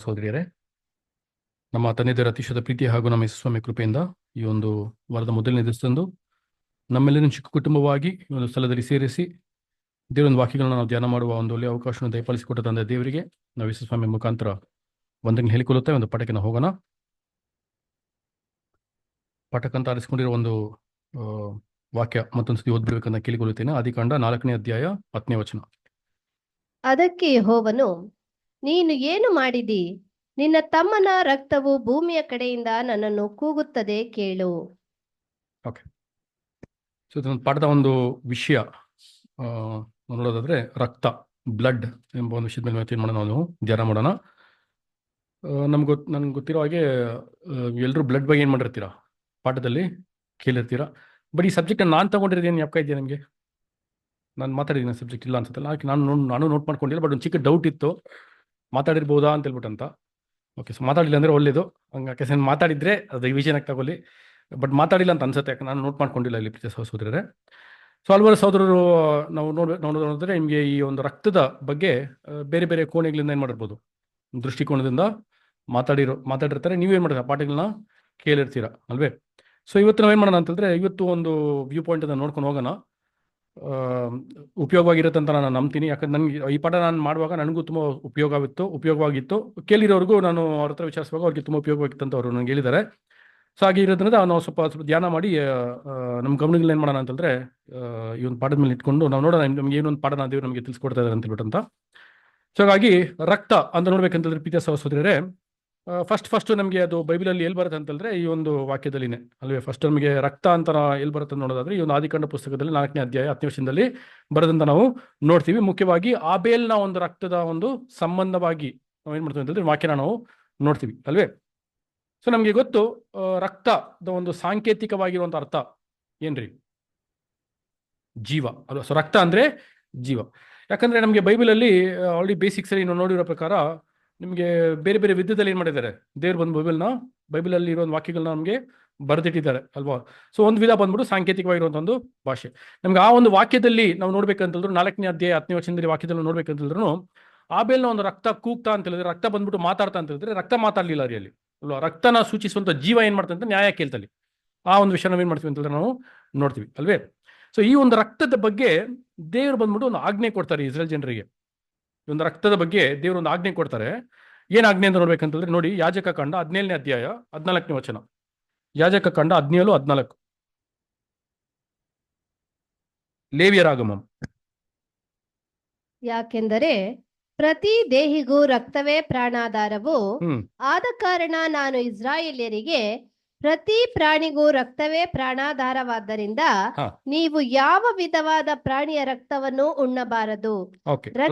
ಸಹೋದರಿಯರೇ, ನಮ್ಮ ತಂದೆ ದೇವರ ಅತಿಶಯದ ಪ್ರೀತಿ ಹಾಗೂ ನಮ್ಮ ಯೇಸುಸ್ವಾಮಿ ಕೃಪೆಯಿಂದ ಈ ಒಂದು ವಾರದ ಮೊದಲನೇ ದಿವಸದಂದು ನಮ್ಮೆಲ್ಲರೂ ಚಿಕ್ಕ ಕುಟುಂಬವಾಗಿ ಈ ಒಂದು ಸ್ಥಳದಲ್ಲಿ ಸೇರಿಸಿ ದೇವರೊಂದು ವಾಕ್ಯಗಳನ್ನ ನಾವು ಧ್ಯಾನ ಮಾಡುವ ಒಂದು ಒಳ್ಳೆಯ ಅವಕಾಶವನ್ನು ದಯಪಾಲಿಸಿಕೊಟ್ಟ ತಂದೆ ದೇವರಿಗೆ ನಾವು ಯೇಸುಸ್ವಾಮಿ ಮುಖಾಂತರ ವಂದನೆ ಹೇಳಿಕೊಳ್ಳುತ್ತಾ ಒಂದು ಪಾಠಕ್ಕೆ ನಾವು ಹೋಗೋಣ. ಪಾಠಕ್ಕಂತ ಆರಿಸಿಕೊಂಡಿರೋ ಒಂದು ವಾಕ್ಯ ಮತ್ತೊಂದ್ಸತಿ ಓದ್ಬಿಡ್ಬೇಕಂತ ಕೇಳಿಕೊಳ್ಳುತ್ತೇನೆ. ಆದಿಕಾಂಡ 4ನೇ ಅಧ್ಯಾಯ 10ನೇ ವಚನ. ಅದಕ್ಕೆ ಯೆಹೋವನು, ನೀನು ಏನು ಮಾಡಿದಿ? ನಿನ್ನ ತಮ್ಮನ ರಕ್ತವು ಭೂಮಿಯ ಕಡೆಯಿಂದ ನನ್ನನ್ನು ಕೂಗುತ್ತದೆ, ಕೇಳು. ಓಕೆ, ಸೊ ಇದೊಂದು ಪಾಠದ ಒಂದು ವಿಷಯ ನೋಡೋದಾದ್ರೆ ರಕ್ತ, ಬ್ಲಡ್ ಎಂಬ ಒಂದು ವಿಷಯದ ಮೇಲೆ ಏನು ಮಾಡೋಣ, ನಾವು ಧ್ಯಾನ ಮಾಡೋಣ. ನನ್ಗೆ ಗೊತ್ತಿರೋ ಹಾಗೆ ಎಲ್ಲರೂ ಬ್ಲಡ್ ಬಗ್ಗೆ ಏನು ಮಾಡಿರ್ತೀರಾ, ಪಾಠದಲ್ಲಿ ಕೇಳಿರ್ತೀರಾ. ಬಟ್ ಈ ಸಬ್ಜೆಕ್ಟ್ ನಾನು ತಗೊಂಡಿರೋದು ಏನು ಜ್ಞಾಪಕ ಇದೆಯಾ ನಿಮಗೆ? ನಾನು ಮಾತಾಡಿದ್ದೀನಿ ಸಬ್ಜೆಕ್ಟ್ ಇಲ್ಲ ಅನ್ಸುತ್ತಲ್ಲ, ನಾನು ನೋಟ್ ಮಾಡ್ಕೊಂಡಿಲ್ಲ. ಬಟ್ ಒಂದು ಚಿಕ್ಕ ಡೌಟ್ ಇತ್ತು, ಮಾತಾಡಿರ್ಬೋದಾ ಅಂತ ಹೇಳ್ಬಿಟ್ಟಂತ. ಓಕೆ, ಸೊ ಮಾತಾಡಿಲ್ಲ ಅಂದರೆ ಒಳ್ಳೇದು. ಹಂಗೆ ಮಾತಾಡಿದ್ರೆ ಅದು ಈ ವಿಷಯಕ್ಕೆ ತಗೊಳ್ಳಿ. ಬಟ್ ಮಾತಾಡಿಲ್ಲ ಅಂತ ಅನ್ಸುತ್ತೆ, ಯಾಕೆ ನಾನು ನೋಟ್ ಮಾಡ್ಕೊಂಡಿಲ್ಲ ಇಲ್ಲಿ ಪ್ರೀತಿಯ ಸಹೋದರರೇ. ಸೊ ಹಲವಾರು ಸಹೋದರರು ನಾವು ನೋಡೋದಾದ್ರೆ ನಿಮಗೆ ಈ ಒಂದು ರಕ್ತದ ಬಗ್ಗೆ ಬೇರೆ ಬೇರೆ ಕೋಣೆಗಳಿಂದ ಏನು ಮಾಡಿರ್ಬೋದು, ದೃಷ್ಟಿಕೋನದಿಂದ ಮಾತಾಡಿರ್ತಾರೆ. ನೀವೇನು ಮಾಡಿದ್ರೆ ಪಾಠಗಳನ್ನ ಕೇಳಿರ್ತೀರ ಅಲ್ವೇ? ಸೊ ಇವತ್ತು ನಾವೇನು ಮಾಡೋಣ ಅಂತಂದರೆ, ಇವತ್ತು ಒಂದು ವ್ಯೂ ಪಾಯಿಂಟನ್ನು ನೋಡ್ಕೊಂಡು ಹೋಗೋಣ. ಉಪಯೋಗವಾಗಿರುತ್ತೆ ಅಂತ ನಾನು ನಂಬ್ತೀನಿ. ಯಾಕಂದ್ರೆ ನನಗೆ ಈ ಪಾಠ ನಾನು ಮಾಡುವಾಗ ನನಗೂ ತುಂಬ ಉಪಯೋಗವಾಗಿತ್ತು. ಕೇಳಿರೋರಿಗೂ ನಾನು ಅವ್ರ ಹತ್ರ ವಿಚಾರಿಸುವಾಗ ಅವ್ರಿಗೆ ತುಂಬ ಉಪಯೋಗವಾಗಿತ್ತು ಅಂತ ಅವರು ನನಗೆ ಹೇಳಿದ್ದಾರೆ. ಸೊ ಹಾಗೆ ಇರೋದ್ರಿಂದ ನಾವು ಸ್ವಲ್ಪ ಧ್ಯಾನ ಮಾಡಿ ನಮ್ಮ ಗಮನಗಳು ಏನು ಮಾಡೋಣ ಅಂತಂದರೆ, ಈ ಒಂದು ಪಾಠದ ಮೇಲೆ ಇಟ್ಕೊಂಡು ನಾವು ನೋಡೋಣ ನಮ್ಗೆ ಏನೊಂದು ಪಾಠ ದೇವರು ನಮಗೆ ತಿಳಿಸ್ಕೊಡ್ತಾ ಇದ್ದಾರೆ ಅಂತ ಹೇಳ್ಬಿಟ್ಟಂತ. ಸೊ ಹಾಗಾಗಿ ರಕ್ತ ಅಂತ ನೋಡ್ಬೇಕಂತಂದ್ರೆ ಪ್ರೀತಿಯ ಸಹೋದರರೇ, ಫಸ್ಟ್ ನಮಗೆ ಅದು ಬೈಬಲಲ್ಲಿ ಎಲ್ಲಿ ಬರುತ್ತೆ ಅಂತಂದ್ರೆ ಈ ಒಂದು ವಾಕ್ಯದಲ್ಲಿನೇ ಅಲ್ವೇ. ಫಸ್ಟ್ ನಮಗೆ ರಕ್ತ ಅಂತ ಎಲ್ಲಿ ಬರುತ್ತೆ ನೋಡೋದಾದ್ರೆ ಈ ಒಂದು ಆದಿಕಾಂಡ ಪುಸ್ತಕದಲ್ಲಿ 4ನೇ ಅಧ್ಯಾಯ 10ನೇ ವಚನದಲ್ಲಿ ಬರೋದಂತ ನಾವು ನೋಡ್ತೀವಿ. ಮುಖ್ಯವಾಗಿ ಆಬೇಲ್ನ ಒಂದು ರಕ್ತದ ಒಂದು ಸಂಬಂಧವಾಗಿ ನಾವು ಏನು ಮಾಡ್ತೀವಿ ಅಂತಂದ್ರೆ ವಾಕ್ಯನ ನಾವು ನೋಡ್ತೀವಿ ಅಲ್ವೇ. ಸೊ ನಮಗೆ ಗೊತ್ತು ರಕ್ತದ ಒಂದು ಸಾಂಕೇತಿಕವಾಗಿರುವಂಥ ಅರ್ಥ ಏನ್ರಿ? ಜೀವ ಅಲ್ವಾ. ಸೊ ರಕ್ತ ಅಂದ್ರೆ ಜೀವ. ಯಾಕಂದ್ರೆ ನಮಗೆ ಬೈಬಲಲ್ಲಿ ಆಲ್ರೆಡಿ ಬೇಸಿಕ್ಸಲ್ಲಿ ನಾವು ನೋಡಿರೋ ಪ್ರಕಾರ ನಿಮಗೆ ಬೇರೆ ಬೇರೆ ವಿಧದಲ್ಲಿ ಏನು ಮಾಡಿದ್ದಾರೆ, ದೇವ್ರು ಬಂದು ಬೈಬಲಲ್ಲಿ ಇರೋ ಒಂದು ವಾಕ್ಯಗಳನ್ನ ನಮಗೆ ಬರೆದಿಟ್ಟಿದ್ದಾರೆ ಅಲ್ವಾ. ಸೊ ಒಂದು ವಿಧ ಬಂದ್ಬಿಟ್ಟು ಸಾಂಕೇತಿಕವಾಗಿರುವಂಥ ಒಂದು ಭಾಷೆ. ನಮ್ಗೆ ಆ ಒಂದು ವಾಕ್ಯದಲ್ಲಿ ನಾವು ನೋಡ್ಬೇಕಂತಂದ್ರು 4ನೇ ಅಧ್ಯಾಯ 10ನೇ ವಚನದಲ್ಲಿ ವಾಕ್ಯದಲ್ಲಿ ನೋಡ್ಬೇಕಂತಂದ್ರು ಆಬೇಲ್ನ ಒಂದು ರಕ್ತ ಕೂಗ್ತಾ ಅಂತ ಹೇಳಿದ್ರೆ, ರಕ್ತ ಬಂದ್ಬಿಟ್ಟು ಮಾತಾಡ್ತಾ ಅಂತ ಹೇಳಿದ್ರೆ, ರಕ್ತ ಮಾತಾಡ್ಲಿಲ್ಲ ರೀ ಅಲ್ಲಿ ಅಲ್ವಾ. ರಕ್ತನ ಸೂಚಿಸುವಂಥ ಜೀವ ಏನು ಮಾಡ್ತಾರೆ ಅಂತ ನ್ಯಾಯ ಕೇಳ್ತಲ್ಲಿ ಆ ಒಂದು ವಿಷಯ ನಾವೇನು ಮಾಡ್ತೀವಿ ಅಂತಂದ್ರೆ ನಾವು ನೋಡ್ತೀವಿ ಅಲ್ವೇ. ಸೊ ಈ ಒಂದು ರಕ್ತದ ಬಗ್ಗೆ ದೇವರು ಬಂದ್ಬಿಟ್ಟು ಒಂದು ಆಜ್ಞೆ ಕೊಡ್ತಾರೆ ಇಸ್ರೇಲ್ ಜನರಿಗೆ. ಈ ಒಂದು ರಕ್ತದ ಬಗ್ಗೆ ದೇವರು ಒಂದು ಆಜ್ಞೆ ಕೊಡ್ತಾರೆ. ಏನ್ ಆಜ್ಞೆ ಅಂತ ನೋಡ್ಬೇಕಂತಂದ್ರೆ ನೋಡಿ, ಯಾಜಕ ಕಾಂಡ 17ನೇ ಅಧ್ಯಾಯ 14ನೇ ವಚನ. ಯಾಜಕ ಕಾಂಡ 17:14. ಲೇವಿಯರಾಗಮಂ. ಯಾಕೆಂದರೆ ಪ್ರತಿ ದೇಹಿಗೂ ರಕ್ತವೇ ಪ್ರಾಣಾಧಾರವು ಆದ ಕಾರಣ ನಾನು ಇಸ್ರಾಯೇಲ್ಯರಿಗೆ ಪ್ರತಿ ಪ್ರಾಣಿಗೂ ರಕ್ತವೇ ಪ್ರಾಣಾಧಾರವಾದ್ದರಿಂದ ನೀವು ಯಾವ ವಿಧವಾದ ಪ್ರಾಣಿಯ ರಕ್ತವನ್ನು ಉಣ್ಣಬಾರದು.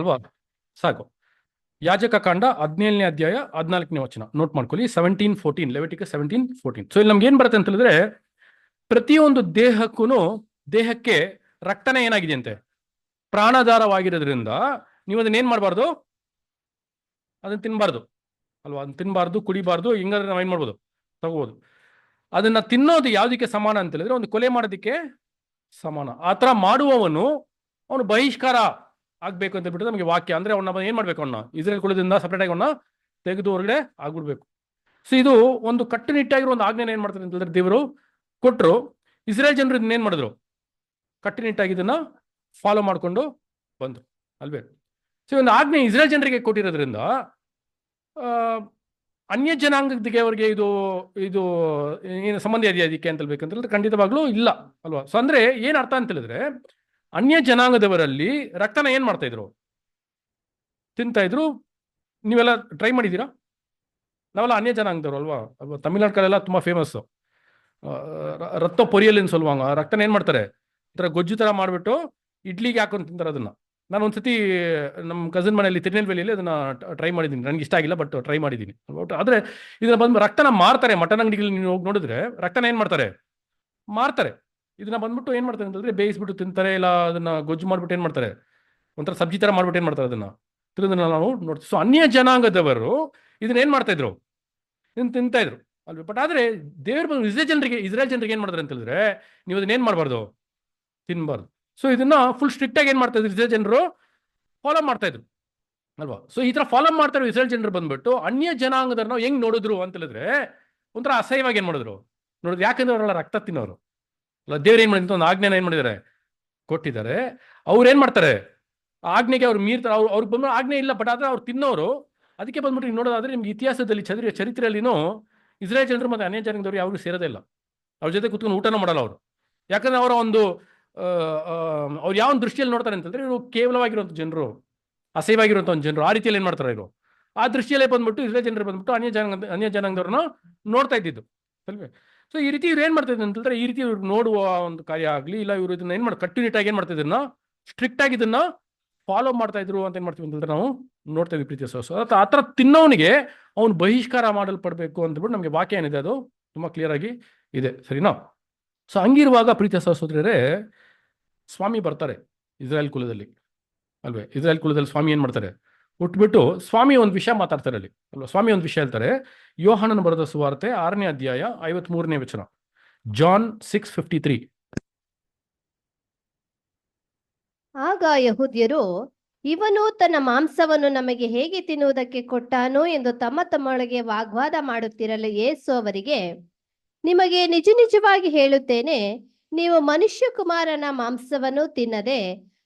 ಸಾಕು. ಯಾಜಕ ಕಾಂಡ 17ನೇ ಅಧ್ಯಾಯ 14ನೇ ವಚನ ನೋಟ್ ಮಾಡ್ಕೊಳ್ಳಿ. 17:14, ಲೆವಿಟಿಕಸ್ 17:14. ಸೊ ಇಲ್ಲಿ ನಮ್ಗೆ ಏನ್ ಬರುತ್ತೆ ಅಂತ ಹೇಳಿದ್ರೆ, ಪ್ರತಿಯೊಂದು ದೇಹಕ್ಕೆ ರಕ್ತನೇ ಏನಾಗಿದೆ ಅಂತೆ, ಪ್ರಾಣಾಧಾರವಾಗಿರೋದ್ರಿಂದ ನೀವು ಅದನ್ನ ಏನ್ ಮಾಡಬಾರ್ದು, ಅದನ್ನ ತಿನ್ಬಾರ್ದು ಅಲ್ವಾ. ಅದನ್ನ ತಿನ್ಬಾರ್ದು, ಕುಡಿಬಾರ್ದು. ಹಿಂಗಾದ್ರೆ ನಾವ್ ಏನ್ ಮಾಡ್ಬೋದು, ತಗೋಬಹುದು. ಅದನ್ನ ತಿನ್ನೋದು ಯಾವ್ದಕ್ಕೆ ಸಮಾನ ಅಂತ ಹೇಳಿದ್ರೆ, ಒಂದು ಕೊಲೆ ಮಾಡೋದಕ್ಕೆ ಸಮಾನ. ಆ ತರ ಮಾಡುವವನು ಅವನು ಬಹಿಷ್ಕಾರ ಆಗ್ಬೇಕು ಅಂತ ಹೇಳ್ಬಿಟ್ಟು ನಮಗೆ ವಾಕ್ಯ. ಅಂದ್ರೆ ಅವನ್ನ ಏನ್ ಮಾಡ್ಬೇಕು, ಅವನ್ನ ಇಸ್ರೇಲ್ ಕುಲದಿಂದ ಸಪರೇಟ್ ಆಗಿ ಅವನ್ನ ತೆಗೆದು ಹೊರಗಡೆ ಆಗ್ಬಿಡ್ಬೇಕು. ಸೊ ಇದು ಒಂದು ಕಟ್ಟುನಿಟ್ಟಾಗಿರೋ ಒಂದು ಆಜ್ಞೆ ಏನ್ ಮಾಡ್ತಾರೆ ಅಂತ ಹೇಳಿದ್ರೆ ದೇವರು ಕೊಟ್ಟರು. ಇಸ್ರೇಲ್ ಜನರು ಇದನ್ನ ಏನ್ ಮಾಡಿದ್ರು, ಕಟ್ಟುನಿಟ್ಟಾಗಿ ಇದನ್ನ ಫಾಲೋ ಮಾಡ್ಕೊಂಡು ಬಂದ್ರು ಅಲ್ವೇ. ಸೊ ಒಂದು ಆಜ್ಞೆ ಇಸ್ರೇಲ್ ಜನರಿಗೆ ಕೊಟ್ಟಿರೋದ್ರಿಂದ ಅನ್ಯ ಜನಾಂಗಕ್ಕೆ ಅವರಿಗೆ ಇದು ಏನು ಸಂಬಂಧ ಇದೆಯಾ ಅದಕ್ಕೆ ಅಂತ ಹೇಳ್ಬೇಕಂತಂದ್ರೆ ಖಂಡಿತವಾಗ್ಲೂ ಇಲ್ಲ ಅಲ್ವಾ. ಸೊ ಅಂದ್ರೆ ಏನ್ ಅರ್ಥ ಅಂತ ಹೇಳಿದ್ರೆ, ಅನ್ಯ ಜನಾಂಗದವರಲ್ಲಿ ರಕ್ತನ ಏನ್ ಮಾಡ್ತಾ ಇದ್ರು, ತಿಂತಾ ಇದ್ರು. ನೀವೆಲ್ಲ ಟ್ರೈ ಮಾಡಿದ್ದೀರಾ? ನಾವೆಲ್ಲ ಅನ್ಯ ಜನಾಂಗದವರು ಅಲ್ವಾ. ತಮಿಳ್ನಾಡು ಕಡೆಲ್ಲ ತುಂಬಾ ಫೇಮಸ್ ರಕ್ತ ಪೊರಿಯಲ್ ಏನು ಸೊಲ್ವಾಂಗ. ರಕ್ತನ ಏನ್ ಮಾಡ್ತಾರೆ, ಈ ತರ ಗೊಜ್ಜು ತರ ಮಾಡ್ಬಿಟ್ಟು ಇಡ್ಲಿಗೆ ಹಾಕೊಂಡು ತಿಂತಾರೆ ಅದನ್ನ. ನಾನು ಒಂದ್ಸತಿ ನಮ್ಮ ಕಸಿನ್ ಮನೆಯಲ್ಲಿ ತಿರುನೆಲ್ವೇಲಿಯಲ್ಲಿ ಅದನ್ನ ಟ್ರೈ ಮಾಡಿದ್ದೀನಿ. ನನಗೆ ಇಷ್ಟ ಆಗಿಲ್ಲ, ಬಟ್ ಟ್ರೈ ಮಾಡಿದ್ದೀನಿ. ಆದ್ರೆ ಇದನ್ನ ಬಂದು ರಕ್ತನ ಮಾರ್ತಾರೆ ಮಟನ್ ಅಂಗಡಿಗಳಲ್ಲಿ. ನೀವು ಹೋಗಿ ನೋಡಿದ್ರೆ ರಕ್ತನ ಏನ್ ಮಾಡ್ತಾರೆ, ಮಾರ್ತಾರೆ. ಇದನ್ನ ಬಂದ್ಬಿಟ್ಟು ಏನ್ ಮಾಡ್ತಾರೆ ಅಂತಂದ್ರೆ ಬೇಯಿಸ್ಬಿಟ್ಟು ತಿಂತಾರೆ, ಇಲ್ಲ ಅದನ್ನ ಗೊಜ್ಜು ಮಾಡ್ಬಿಟ್ಟು ಏನ್ ಮಾಡ್ತಾರೆ, ಒಂಥರ ಸಬ್ಜಿ ತರ ಮಾಡ್ಬಿಟ್ಟು ಏನ್ ಮಾಡ್ತಾರೆ ಅದನ್ನ ತಿನ್ನೋದನ್ನ ನಾವು ನೋಡ್ತೀವಿ. ಸೊ ಅನ್ಯ ಜನಾಂಗದವರು ಇದನ್ನ ಏನ್ ಮಾಡ್ತಾ ಇದ್ರು, ಇದನ್ನ ತಿಂತಾ ಇದ್ರು ಅಲ್ವೇ. ಬಟ್ ಆದ್ರೆ ದೇವ್ರ ಬಂದು ಇಸ್ರೇಲ್ ಜನರಿಗೆ ಏನ್ ಮಾಡ್ತಾರೆ ಅಂತ ಹೇಳಿದ್ರೆ, ನೀವು ಅದನ್ನ ಏನ್ ಮಾಡಬಾರ್ದು, ತಿನ್ಬಾರ್ದು. ಸೊ ಇದನ್ನ ಫುಲ್ ಸ್ಟ್ರಿಕ್ಟ್ ಆಗಿ ಏನ್ ಮಾಡ್ತಾ ಇದ್ರು ಇಸ್ರೇಲ್ ಜನರು, ಫಾಲೋ ಮಾಡ್ತಾ ಇದ್ರು ಅಲ್ವಾ? ಸೊ ಈ ತರ ಫಾಲೋ ಮಾಡ್ತಾರೆ ಇಸ್ರೇಲ್ ಜನರು ಬಂದ್ಬಿಟ್ಟು ಅನ್ಯ ಜನಾಂಗದವ್ರನ್ನ ಹೆಂಗ್ ನೋಡಿದ್ರು ಅಂತ ಹೇಳಿದ್ರೆ ಒಂಥರ ಅಸಹ್ಯವಾಗಿ ಏನ್ ಮಾಡಿದ್ರು ನೋಡಿದ್ರು. ಯಾಕಂದ್ರೆ ಅವರೆಲ್ಲ ರಕ್ತ ತಿನ್ನೋರು ಅಲ್ಲ. ದೇವ್ರು ಏನ್ ಮಾಡಿದ್ರು, ಒಂದು ಆಜ್ಞೆನ ಏನ್ ಮಾಡಿದ್ದಾರೆ, ಕೊಟ್ಟಿದ್ದಾರೆ. ಅವ್ರು ಏನ್ ಮಾಡ್ತಾರೆ, ಆಜ್ಞೆಗೆ ಅವ್ರು ಮೀರ್ತಾರೆ. ಅವ್ರಿಗೆ ಬಂದ್ಬಿಟ್ಟು ಆಜ್ಞೆ ಇಲ್ಲ, ಬಟ್ ಆದ್ರೆ ಅವ್ರು ತಿನ್ನೋರು. ಅದಕ್ಕೆ ಬಂದ್ಬಿಟ್ಟು ನೀವು ನೋಡೋದಾದ್ರೆ ನಿಮ್ಗೆ ಇತಿಹಾಸದಲ್ಲಿ ಚರಿತ್ರೆಯಲ್ಲಿನೂ ಇಸ್ರೇಲ್ ಜನರು ಮತ್ತೆ ಅನ್ಯ ಜನಾಂಗದವ್ರು ಯಾರು ಸೇರೋದೇ ಇಲ್ಲ. ಅವ್ರ ಜೊತೆ ಕುತ್ಕೊಂಡು ಊಟನೂ ಮಾಡಲ್ಲ ಅವರು. ಯಾಕಂದ್ರೆ ಅವರ ಒಂದು ಅವ್ರು ಯಾವ ದೃಷ್ಟಿಯಲ್ಲಿ ನೋಡ್ತಾರೆ ಅಂತಂದ್ರೆ, ಇವರು ಕೇವಲವಾಗಿರುವಂಥ ಜನರು, ಅಸಹ್ಯವಾಗಿರುವಂಥ ಒಂದು ಜನರು, ಆ ರೀತಿಯಲ್ಲಿ ಏನ್ ಮಾಡ್ತಾರೆ ಇವರು. ಆ ದೃಷ್ಟಿಯಲ್ಲೇ ಬಂದ್ಬಿಟ್ಟು ಇಸ್ರೇಲ್ ಜನರು ಬಂದ್ಬಿಟ್ಟು ಅನ್ಯ ಜನಾಂಗದವ್ರನ್ನ ನೋಡ್ತಾ ಇದ್ದಿದ್ದು ಅಲ್ವೇ. ಸೊ ಈ ರೀತಿ ಇವ್ರು ಏನ್ ಮಾಡ್ತಾ ಇದ್ರು ಅಂತಂದ್ರೆ, ಈ ರೀತಿ ಇವ್ರು ನೋಡುವ ಒಂದು ಕಾರ್ಯ ಆಗ್ಲಿ ಇಲ್ಲ, ಇವರು ಇದನ್ನ ಏನ್ ಮಾಡಿ ಕಟ್ಟುನಿಟ್ಟಾಗಿ ಏನ್ ಮಾಡ್ತಾ ಇದನ್ನ ಸ್ಟ್ರಿಕ್ಟ್ ಆಗಿ ಇದನ್ನ ಫಾಲೋ ಮಾಡ್ತಾ ಇದ್ರು ಅಂತ ಏನ್ ಮಾಡ್ತೀವಿ ಅಂತಂದ್ರೆ ನಾವು ನೋಡ್ತಾ ಇದ್ವಿ ಪ್ರೀತಿಯ ಸಹೋದರ. ಆ ಥರ ತಿನ್ನೋನಿಗೆ ಅವ್ನು ಬಹಿಷ್ಕಾರ ಮಾಡಲ್ಪಡಬೇಕು ಅಂತಬಿಟ್ಟು ನಮಗೆ ವಾಕ್ಯ ಏನಿದೆ ಅದು ತುಂಬಾ ಕ್ಲಿಯರ್ ಆಗಿ ಇದೆ, ಸರಿನಾ? ಸೊ ಹಂಗಿರುವಾಗ ಪ್ರೀತಿಯ ಸಹೋದರರೇ, ಸ್ವಾಮಿ ಬರ್ತಾರೆ ಇಸ್ರಾಯೇಲ್ ಕುಲದಲ್ಲಿ ಅಲ್ವೇ. ಇಸ್ರಾಯೇಲ್ ಕುಲದಲ್ಲಿ ಸ್ವಾಮಿ ಏನ್ ಮಾಡ್ತಾರೆ, ಹುಟ್ಬಿಟ್ಟು ಸ್ವಾಮಿ ಒಂದು ವಿಷಯ ಮಾತಾಡ್ತಾರೆ ಅಲ್ಲಿ ಅಲ್ವಾ. ಸ್ವಾಮಿ ಒಂದು ವಿಷಯ ಹೇಳ್ತಾರೆ. ಯೋಹಾನನ ಬರೆದ ಸುವಾರ್ತೆ 6ನೇ ಅಧ್ಯಾಯ 53ನೇ ವಚನ, ಜಾನ್ 6:53. ಆಗ ಯಹೂದ್ಯರು, ಇವನು ತನ್ನ ಮಾಂಸವನ್ನು ನಮಗೆ ಹೇಗೆ ತಿನ್ನುವುದಕ್ಕೆ ಕೊಟ್ಟಾನೋ ಎಂದು ತಮ್ಮ ತಮ್ಮೊಳಗೆ ವಾಗ್ವಾದ ಮಾಡುತ್ತಿರಲು ಯೇಸು ಅವರಿಗೆ, ನಿಮಗೆ ನಿಜ ನಿಜವಾಗಿ ಹೇಳುತ್ತೇನೆ, ನೀವು ಮನುಷ್ಯ ಕುಮಾರನ ಮಾಂಸವನ್ನು ತಿನ್ನದೆ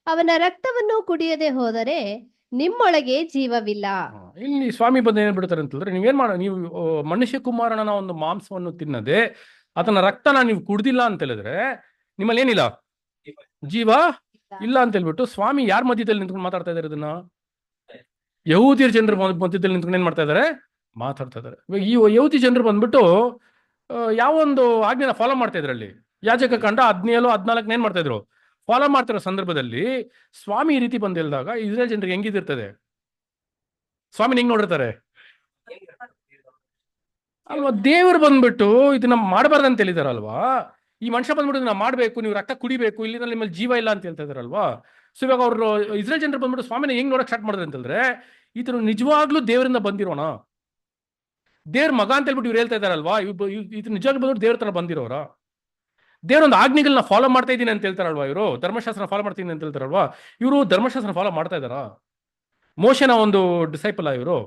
ಅವನ ರಕ್ತವನ್ನು ಕುಡಿಯದೆ ಹೋದರೆ ನಿಮ್ಮೊಳಗೆ ಜೀವವಿಲ್ಲ. ಇಲ್ಲಿ ಸ್ವಾಮಿ ಬಂದು ಏನ್ ಬಿಡ್ತಾರೆ ಅಂತಂದ್ರೆ, ನೀವು ಮನುಷ್ಯ ಕುಮಾರನ ಒಂದು ಮಾಂಸವನ್ನು ತಿನ್ನದೆ ಆತನ ರಕ್ತನ ನೀವು ಕುಡ್ದಿಲ್ಲ ಅಂತ ಹೇಳಿದ್ರೆ ನಿಮ್ಮಲ್ಲಿ ಏನಿಲ್ಲ, ಜೀವ ಇಲ್ಲ ಅಂತ ಹೇಳ್ಬಿಟ್ಟು ಸ್ವಾಮಿ ಯಾರ ಮಧ್ಯದಲ್ಲಿ ನಿಂತ್ಕೊಂಡು ಮಾತಾಡ್ತಾ ಇದಾರೆ ಇದನ್ನ? ಯಹೂದಿಯರ ಜನರ ಮಧ್ಯದಲ್ಲಿ ನಿಂತ್ಕೊಂಡು ಏನ್ ಮಾಡ್ತಾ ಇದಾರೆ, ಮಾತಾಡ್ತಾ ಇದಾರೆ. ಈ ಯಹೂದಿ ಜನರು ಬಂದ್ಬಿಟ್ಟು ಯಾವ ಒಂದು ಆಜ್ಞೆನ ಫಾಲೋ ಮಾಡ್ತಾ ಇದ್ರಲ್ಲಿ, ಯಾಜಕ ಕಂಡ 17, 14 ಏನ್ ಮಾಡ್ತಾ ಇದ್ರು, ಫಾಲೋ ಮಾಡ್ತಿರೋ ಸಂದರ್ಭದಲ್ಲಿ ಸ್ವಾಮಿ ಈ ರೀತಿ ಬಂದು ಹೇಳಿದಾಗ ಇಸ್ರೇಲ್ ಜನರಿಗೆ ಹೆಂಗಿದಿರ್ತದೆ, ಸ್ವಾಮಿನ ಹೆಂಗ್ ನೋಡಿರ್ತಾರೆ ಅಲ್ವಾ? ದೇವರು ಬಂದ್ಬಿಟ್ಟು ಇದನ್ನ ಮಾಡಬಾರ್ದಂತ ಹೇಳಿದಾರಲ್ವಾ. ಈ ಮನುಷ್ಯ ಬಂದ್ಬಿಟ್ಟು ಇದನ್ನ ಮಾಡ್ಬೇಕು, ನೀವು ರಕ್ತ ಕುಡಿಬೇಕು, ಇಲ್ಲಿ ನಿಮ್ಮಲ್ಲಿ ಜೀವ ಇಲ್ಲ ಅಂತ ಹೇಳ್ತಾ ಇದಾರಲ್ವಾ. ಸೊ ಇವಾಗ ಅವರು ಇಸ್ರೇಲ್ ಜನರು ಬಂದ್ಬಿಟ್ಟು ಸ್ವಾಮಿನ ಹೆಂಗ್ ನೋಡಕ್ ಸ್ಟಾರ್ಟ್ ಮಾಡಿದ್ರೆ ಅಂತ ಹೇಳಿದ್ರೆ, ಈತನು ನಿಜವಾಗ್ಲೂ ದೇವರಿಂದ ಬಂದಿರೋಣ, ದೇವ್ರ ಮಗ ಅಂತ ಹೇಳ್ಬಿಟ್ಟು ಇವ್ರು ಹೇಳ್ತಾ ಇದಾರಲ್ವಾ, ಇದು ನಿಜವಾಗ್ಲೂ ಬಂದ್ಬಿಟ್ಟು ದೇವ್ರ ತರ ಬಂದಿರೋರ, ದೇವರೊಂದು ಆಜ್ಞೆಗಳನ್ನ ಫಾಲೋ ಮಾಡ್ತಾ ಇದ್ದೀನಿ ಅಂತ ಹೇಳ್ತಾರಲ್ವಾ. ಇವರು ಧರ್ಮಶಾಸ್ತ್ರ ಫಾಲೋ ಮಾಡ್ತೀನಿ ಅಂತ ಹೇಳ್ತಾರಲ್ವಾ. ಇವರು ಧರ್ಮಶಾಸ್ತ್ರ ಫಾಲೋ ಮಾಡ್ತಾ ಇದಾರ? ಮೋಶೆನ ಒಂದು ಡಿಸೈಪಲ್ ಇವರು,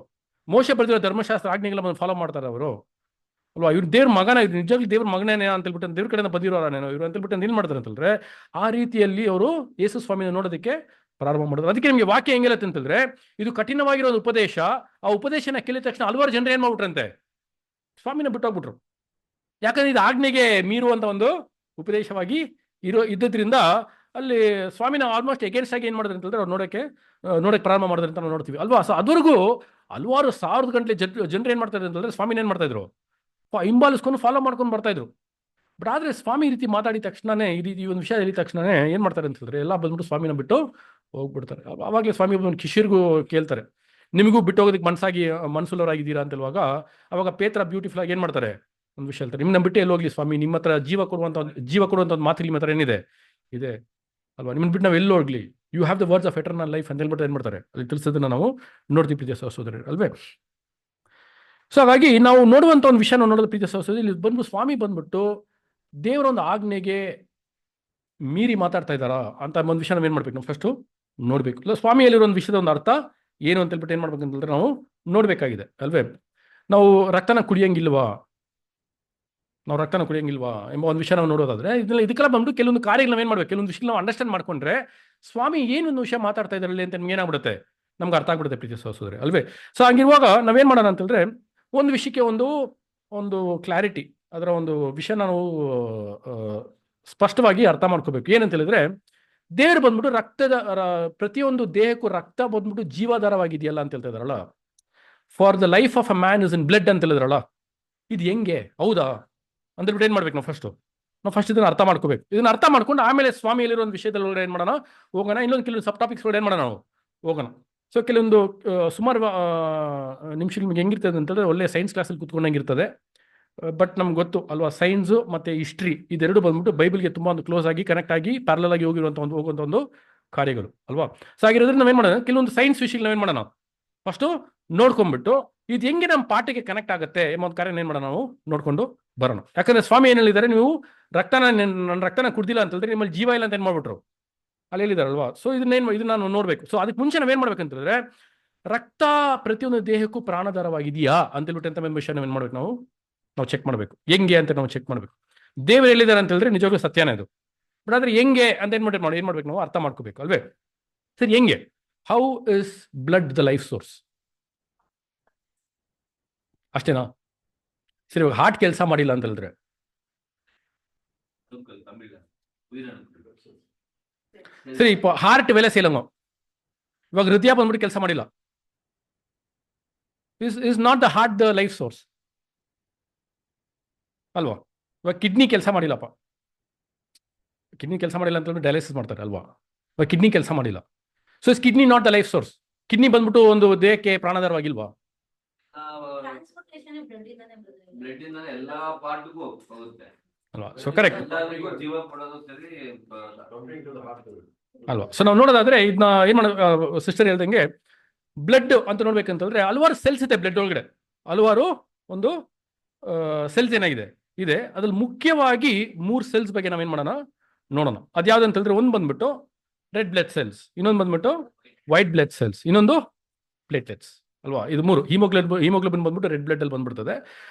ಮೋಶೆ ಬರೆದಿರೋ ಧರ್ಮಶಾಸ್ತ್ರ ಆಜ್ಞೆಗಳನ್ನ ಫಾಲೋ ಮಾಡ್ತಾರೆ ಅವರು ಅಲ್ವಾ. ಇವ್ರು ದೇವ್ರ ಮಗನ, ಇದು ನಿಜವಾಗ್ಲೂ ದೇವ್ರ ಮಗನೇನೆ ಅಂತ ಹೇಳ್ಬಿಟ್ಟು ದೇವ್ರ ಕಡೆಯಿಂದ ಬಂದಿರೋನೇನೋ ಇವರು ಅಂತ ಹೇಳ್ಬಿಟ್ಟು ಏನ್ ಮಾಡ್ತಾರೆ ಅಂತಂದ್ರೆ, ಆ ರೀತಿಯಲ್ಲಿ ಅವರು ಯೇಸು ಸ್ವಾಮಿನ ನೋಡೋದಕ್ಕೆ ಪ್ರಾರಂಭ ಮಾಡಿದ್ರು. ಅದಕ್ಕೆ ನಿಮಗೆ ವಾಕ್ಯ ಹೆಂಗಿರುತ್ತೆ ಅಂತಂದ್ರೆ, ಇದು ಕಠಿಣವಾಗಿರೋ ಒಂದು ಉಪದೇಶ. ಆ ಉಪದೇಶನ ಕೇಳಿದ ತಕ್ಷಣ ಹಲವಾರು ಜನರು ಏನ್ ಮಾಡ್ಬಿಟ್ರಂತೆ, ಸ್ವಾಮಿನ ಬಿಟ್ಟೋಗ್ಬಿಟ್ರು. ಯಾಕಂದ್ರೆ ಇದು ಆಜ್ಞೆಗೆ ಮೀರುವಂತ ಒಂದು ಉಪದೇಶವಾಗಿ ಇದ್ದದ್ರಿಂದ ಅಲ್ಲಿ ಸ್ವಾಮಿನ ಆಲ್ಮೋಸ್ಟ್ ಎಗೇನ್ಸ್ಟ್ ಆಗಿ ಏನ್ ಮಾಡಿದ್ರು ಅಂತಂದ್ರೆ ಅವ್ರು ನೋಡಕ್ಕೆ ಪ್ರಾರಂಭ ಮಾಡಿದ್ರು ಅಂತ ನಾವು ನೋಡ್ತೀವಿ ಅಲ್ವಾ. ಸೊ ಅದುವರೆಗೂ ಹಲವಾರು 1000 ಗಂಟೆ ಜನರು ಏನ್ ಮಾಡ್ತಾ ಇದ್ರು ಅಂತಂದ್ರೆ, ಸ್ವಾಮಿನ ಏನ್ ಮಾಡ್ತಾ ಇದ್ರು, ಹಿಂಬಾಲಿಸ್ಕೊಂಡು ಫಾಲೋ ಮಾಡ್ಕೊಂಡು ಬರ್ತಾ ಇದ್ರು. ಬಟ್ ಆದ್ರೆ ಸ್ವಾಮಿ ಈ ರೀತಿ ಮಾತಾಡಿದ ತಕ್ಷಣನೇ, ಈ ಒಂದು ವಿಷಯ ಹೇಳಿದ ತಕ್ಷಣನೇ ಏನ್ ಮಾಡ್ತಾರೆ ಅಂತಂದ್ರೆ, ಎಲ್ಲ ಬಂದ್ಬಿಟ್ಟು ಸ್ವಾಮಿನ ಬಿಟ್ಟು ಹೋಗ್ಬಿಡ್ತಾರೆ. ಅವಾಗಲೇ ಸ್ವಾಮಿ ಒಂದು ಕಿಶಿರ್ಗೂ ಕೇಳ್ತಾರೆ, ನಿಮಗೂ ಬಿಟ್ಟು ಹೋಗೋದಕ್ಕೆ ಮನಸ್ಸುಳ್ಳವರಾಗಿದ್ದೀರಾ ಅಂತ ಹೇಳುವಾಗ, ಅವಾಗ ಪೇತ್ರ ಬ್ಯೂಟಿಫುಲ್ ಆಗಿ ಏನ್ ಮಾಡ್ತಾರೆ, ಒಂದು ವಿಷಯ ಹೇಳ್ತಾರೆ, ನಿಮ್ಮನ್ನ ಬಿಟ್ಟು ಎಲ್ಲಿ ಹೋಗ್ಲಿ ಸ್ವಾಮಿ, ನಿಮ್ಮ ಹತ್ರ ಜೀವ ಕೊಡುವಂತ ಒಂದು ಮಾತು ನಿಮ್ಮ ಹತ್ರ ಏನಿದೆ ಇದೆ ಅಲ್ವಾ, ನಿಮ್ಮನ್ನ ಬಿಟ್ಟು ನಾವು ಎಲ್ಲಿ ಹೋಗ್ಲಿ, you have the words of eternal life ಅಂತ ಹೇಳ್ಬಿಟ್ಟು ಏನ್ ಮಾಡ್ತಾರೆ ಅಲ್ಲಿ ತಿಳಿಸೋದನ್ನ ನಾವು ನೋಡ್ತೀವಿ ಪ್ರೀತಿಯ ಸಹೋದರರು ಅಲ್ವೇ. ಸೊ ಹಾಗಾಗಿ ನಾವು ನೋಡುವಂತ ಒಂದು ವಿಷಯ ನೋಡೋದು ಪ್ರೀತಿಯ ಸಹೋದರರು, ಇಲ್ಲಿ ಬಂದು ಸ್ವಾಮಿ ಬಂದ್ಬಿಟ್ಟು ದೇವರ ಒಂದು ಆಜ್ಞೆಗೆ ಮೀರಿ ಮಾತಾಡ್ತಾ ಇದ್ದಾರಾ ಅಂತ ಒಂದು ವಿಷಯ ನಾವೇನ್ ಮಾಡ್ಬೇಕು, ನಾವು ಫಸ್ಟ್ ನೋಡ್ಬೇಕು. ಇಲ್ಲ ಸ್ವಾಮಿಯಲ್ಲಿರೋ ಒಂದು ವಿಷಯದ ಒಂದು ಅರ್ಥ ಏನು ಅಂತ ಹೇಳ್ಬಿಟ್ಟು ಏನ್ ಮಾಡ್ಬೇಕು ಅಂತಂದ್ರೆ ನಾವು ನೋಡ್ಬೇಕಾಗಿದೆ ಅಲ್ವೇ. ನಾವು ರಕ್ತನ ಕುಡಿಯಂಗಿಲ್ವಾ ಎಂಬ ಒಂದು ವಿಷಯ ನಾವು ನೋಡೋದಾದ್ರೆ, ಇದಕ್ಕೆಲ್ಲ ಬಂದ್ಬಿಟ್ಟು ಕೆಲವೊಂದು ಕಾರ್ಯಗಳು ನಾವೇನ್ ಮಾಡ್ಬೇಕು, ಕೆಲವೊಂದು ವಿಷಯ ನಾವು ಅಂಡರ್ಸ್ಟ್ಯಾಂಡ್ ಮಾಡ್ಕೊಂಡ್ರೆ ಸ್ವಾಮಿ ಏನೊಂದು ವಿಷಯ ಮಾತಾಡ್ತಾ ಇದಾರಲ್ಲಿ ಅಂತ ನಮ್ಗೆ ಏನಾಗ್ಬಿಡುತ್ತೆ, ನಮ್ಗೆ ಅರ್ಥ ಆಗ್ಬಿಡುತ್ತೆ ಪ್ರೀತಿಯ ಸಹೋದರರೇ ಅಲ್ವೇ. ಸೊ ಹಂಗಿರುವಾಗ ನಾವೇನ್ ಮಾಡೋಣ ಅಂತಂದ್ರೆ, ಒಂದು ವಿಷಯಕ್ಕೆ ಒಂದು ಕ್ಲಾರಿಟಿ, ಅದರ ಒಂದು ವಿಷಯ ನಾವು ಸ್ಪಷ್ಟವಾಗಿ ಅರ್ಥ ಮಾಡ್ಕೋಬೇಕು. ಏನಂತ ಹೇಳಿದ್ರೆ, ದೇವರು ಬಂದ್ಬಿಟ್ಟು ಪ್ರತಿಯೊಂದು ದೇಹಕ್ಕೂ ರಕ್ತ ಬಂದ್ಬಿಟ್ಟು ಜೀವಾಧಾರವಾಗಿದೆಯಲ್ಲ ಅಂತ ಹೇಳ್ತಾ ಇದಾರಲ್ಲ. For the life of a man is in blood ಅಂತ ಹೇಳಿದ್ರಲ್ಲ. ಇದು ಹೆಂಗೆ, ಹೌದಾ ಅಂದ್ಬಿಟ್ಟು ಏನ್ ಮಾಡ್ಬೇಕು, ನಾವು ಫಸ್ಟ್ ಇದನ್ನ ಅರ್ಥ ಮಾಡ್ಕೋಬೇಕು. ಇದನ್ನ ಅರ್ಥ ಮಾಡ್ಕೊಂಡು ಆಮೇಲೆ ಸ್ವಾಮಿಯಲ್ಲಿರೋ ಒಂದು ವಿಷಯದಲ್ಲಿ ಏನ್ ಮಾಡೋಣ ಹೋಗೋಣ, ಇನ್ನೊಂದು ಕೆಲವೊಂದು ಸಬ್ ಟಾಪಿಕ್ಸ್ ಏನ್ ಮಾಡೋಣ ನಾವು ಹೋಗೋಣ. ಸೊ ಕೆಲವೊಂದು ಸುಮಾರು ನಿಮಿಷ ನಿಮ್ಗೆ ಹೆಂಗಿರ್ತದೆ ಅಂತಂದ್ರೆ, ಒಳ್ಳೆ ಸೈನ್ಸ್ ಕ್ಲಾಸಲ್ಲಿ ಕೂತ್ಕೊಂಡಂಗಿರ್ತದೆ. ಬಟ್ ನಮ್ಗೆ ಗೊತ್ತು ಅಲ್ವಾ, ಸೈನ್ಸು ಮತ್ತೆ ಹಿಸ್ಟ್ರಿ ಇದೆರಡು ಬಂದ್ಬಿಟ್ಟು ಬೈಬಲ್ಗೆ ತುಂಬಾ ಒಂದು ಕ್ಲೋಸ್ ಆಗಿ ಕನೆಕ್ಟ್ ಆಗಿ ಪ್ಯಾರಲಲ್ ಆಗಿ ಹೋಗುವಂತ ಒಂದು ಕಾರ್ಯಗಳು ಅಲ್ವಾ. ಸೊ ಹಾಗಿರೋದ್ರಿಂದ ನಾವೇನ್ ಮಾಡೋಣ, ಕೆಲವೊಂದು ಸೈನ್ಸ್ ವಿಷಯಗಳು ನಾವೇನ್ ಮಾಡೋಣ ಫಸ್ಟ್ ನೋಡ್ಕೊಂಡ್ಬಿಟ್ಟು ಇದು ಹೆಂಗೆ ನಮ್ಮ ಪಾಠಕ್ಕೆ ಕನೆಕ್ಟ್ ಆಗುತ್ತೆ ಎಂಬ ಒಂದು ಕಾರ್ಯ ಏನ್ ಮಾಡೋಣ ನಾವು ನೋಡ್ಕೊಂಡು ಬರೋಣ. ಯಾಕಂದ್ರೆ ಸ್ವಾಮಿ ಏನ್ ಹೇಳಿದ್ದಾರೆ, ನೀವು ನನ್ನ ರಕ್ತನ ಕುಡ್ದಿಲ್ಲ ಅಂತ ಹೇಳಿದ್ರೆ ನಿಮ್ಮಲ್ಲಿ ಜೀವ ಇಲ್ಲ ಅಂತ ಏನ್ ಮಾಡ್ಬಿಟ್ರು ಅಲ್ಲಿ ಹೇಳಿದಾರಲ್ವಾ. ಸೊ ಇದನ್ನ ನಾವು ನೋಡ್ಬೇಕು. ಸೊ ಅದಕ್ಕೆ ಮುಂಚೆ ನಾವೇನ್ ಮಾಡ್ಬೇಕಂತಂದ್ರೆ, ರಕ್ತ ಪ್ರತಿಯೊಂದು ದೇಹಕ್ಕೂ ಪ್ರಾಣಾಧಾರವಾಗಿದೆಯಾ ಅಂತ ಹೇಳ್ಬಿಟ್ಟು ಅಂತ ವಿಷಯ ಏನು ಮಾಡ್ಬೇಕು, ನಾವು ಚೆಕ್ ಮಾಡಬೇಕು. ಹೆಂಗೆ ಅಂತ ನಾವು ಚೆಕ್ ಮಾಡಬೇಕು. ದೇವರು ಹೇಳಿದ್ದಾರೆ ಅಂತ ಹೇಳಿದ್ರೆ ನಿಜವಾಗ್ಲೂ ಸತ್ಯನೇ ಅದು. ಬಟ್ ಆದ್ರೆ ಹೆಂಗೆ ಅಂತ ಏನ್ ಮಾಡ್ಬೇಕು, ನಾವು ಅರ್ಥ ಮಾಡ್ಕೋಬೇಕು ಅಲ್ವೇ. ಸರಿ, ಹೆಂಗೆ? How is blood the life source? ಅಷ್ಟೇನಾ? ಸರಿ, ಹಾರ್ಟ್ ಕೆಲಸ ಮಾಡಿಲ್ಲ ಅಂತ ಹೇಳಿದ್ರೆ, ಸರಿ ಹಾರ್ಟ್ ವೇಲೆ ಸೇಲಂಗೋ, ಇವಾಗ ಹೃದಯ ಬಂದ್ಬಿಟ್ಟು ಕೆಲಸ ಮಾಡಿಲ್ಲ, is not the heart the life source ಅಲ್ವಾ? ಇವಾಗ ಕಿಡ್ನಿ ಕೆಲಸ ಮಾಡಿಲ್ಲಪ್ಪ, ಕಿಡ್ನಿ ಕೆಲಸ ಮಾಡಿಲ್ಲ ಅಂತ ಡಯಾಲಿಸಿಸ್ ಮಾಡ್ತಾರೆ ಅಲ್ವಾ? ಇವಾಗ ಕಿಡ್ನಿ ಕೆಲಸ ಮಾಡಿಲ್ಲ, so is kidney not the life source? Kidney ಬಂದ್ಬಿಟ್ಟು ಒಂದು ದೇಹಕ್ಕೆ ಪ್ರಾಣಾಧಾರವಾಗಿಲ್ವಾ ಅಲ್ವಾ? ಸೊ ಕರೆಕ್ಟ್ ಅಲ್ವಾ? ಸೊ ನಾವು ನೋಡೋದಾದ್ರೆ ಇದನ್ನ ಏನ್ ಮಾಡ ಸಿಸ್ಟರ್ ಹೇಳ್ದಂಗೆ ಬ್ಲಡ್ ಅಂತ ನೋಡ್ಬೇಕಂತಂದ್ರೆ ಹಲವಾರು ಸೆಲ್ಸ್ ಇದೆ ಬ್ಲಡ್ ಒಳಗಡೆ, ಹಲವಾರು ಒಂದು ಸೆಲ್ಸ್ ಏನಾಗಿದೆ ಇದೆ. ಅದ್ರಲ್ಲಿ ಮುಖ್ಯವಾಗಿ 3 ಸೆಲ್ಸ್ ಬಗ್ಗೆ ನಾವೇನ್ ಮಾಡೋಣ ನೋಡೋಣ. ಅದ್ಯಾವ್ದು ಅಂತ ಹೇಳಿದ್ರೆ, ಒಂದು ಬಂದ್ಬಿಟ್ಟು ರೆಡ್ ಬ್ಲಡ್ ಸೆಲ್ಸ್, ಇನ್ನೊಂದು ಬಂದ್ಬಿಟ್ಟು ವೈಟ್ ಬ್ಲಡ್ ಸೆಲ್ಸ್, ಇನ್ನೊಂದು ಪ್ಲೇಟ್ಲೆಟ್ಸ್ ಅಲ್ವಾ? ಇದು 3 ಹಿಮೋಗ್ಲೋಬಿನ್ ಬಂದ್ಬಿಟ್ಟು ರೆಡ್ ಬ್ಲಡ್ ಅಲ್ಲಿ ಬಂದ್ಬಿಡ್ತದೆ,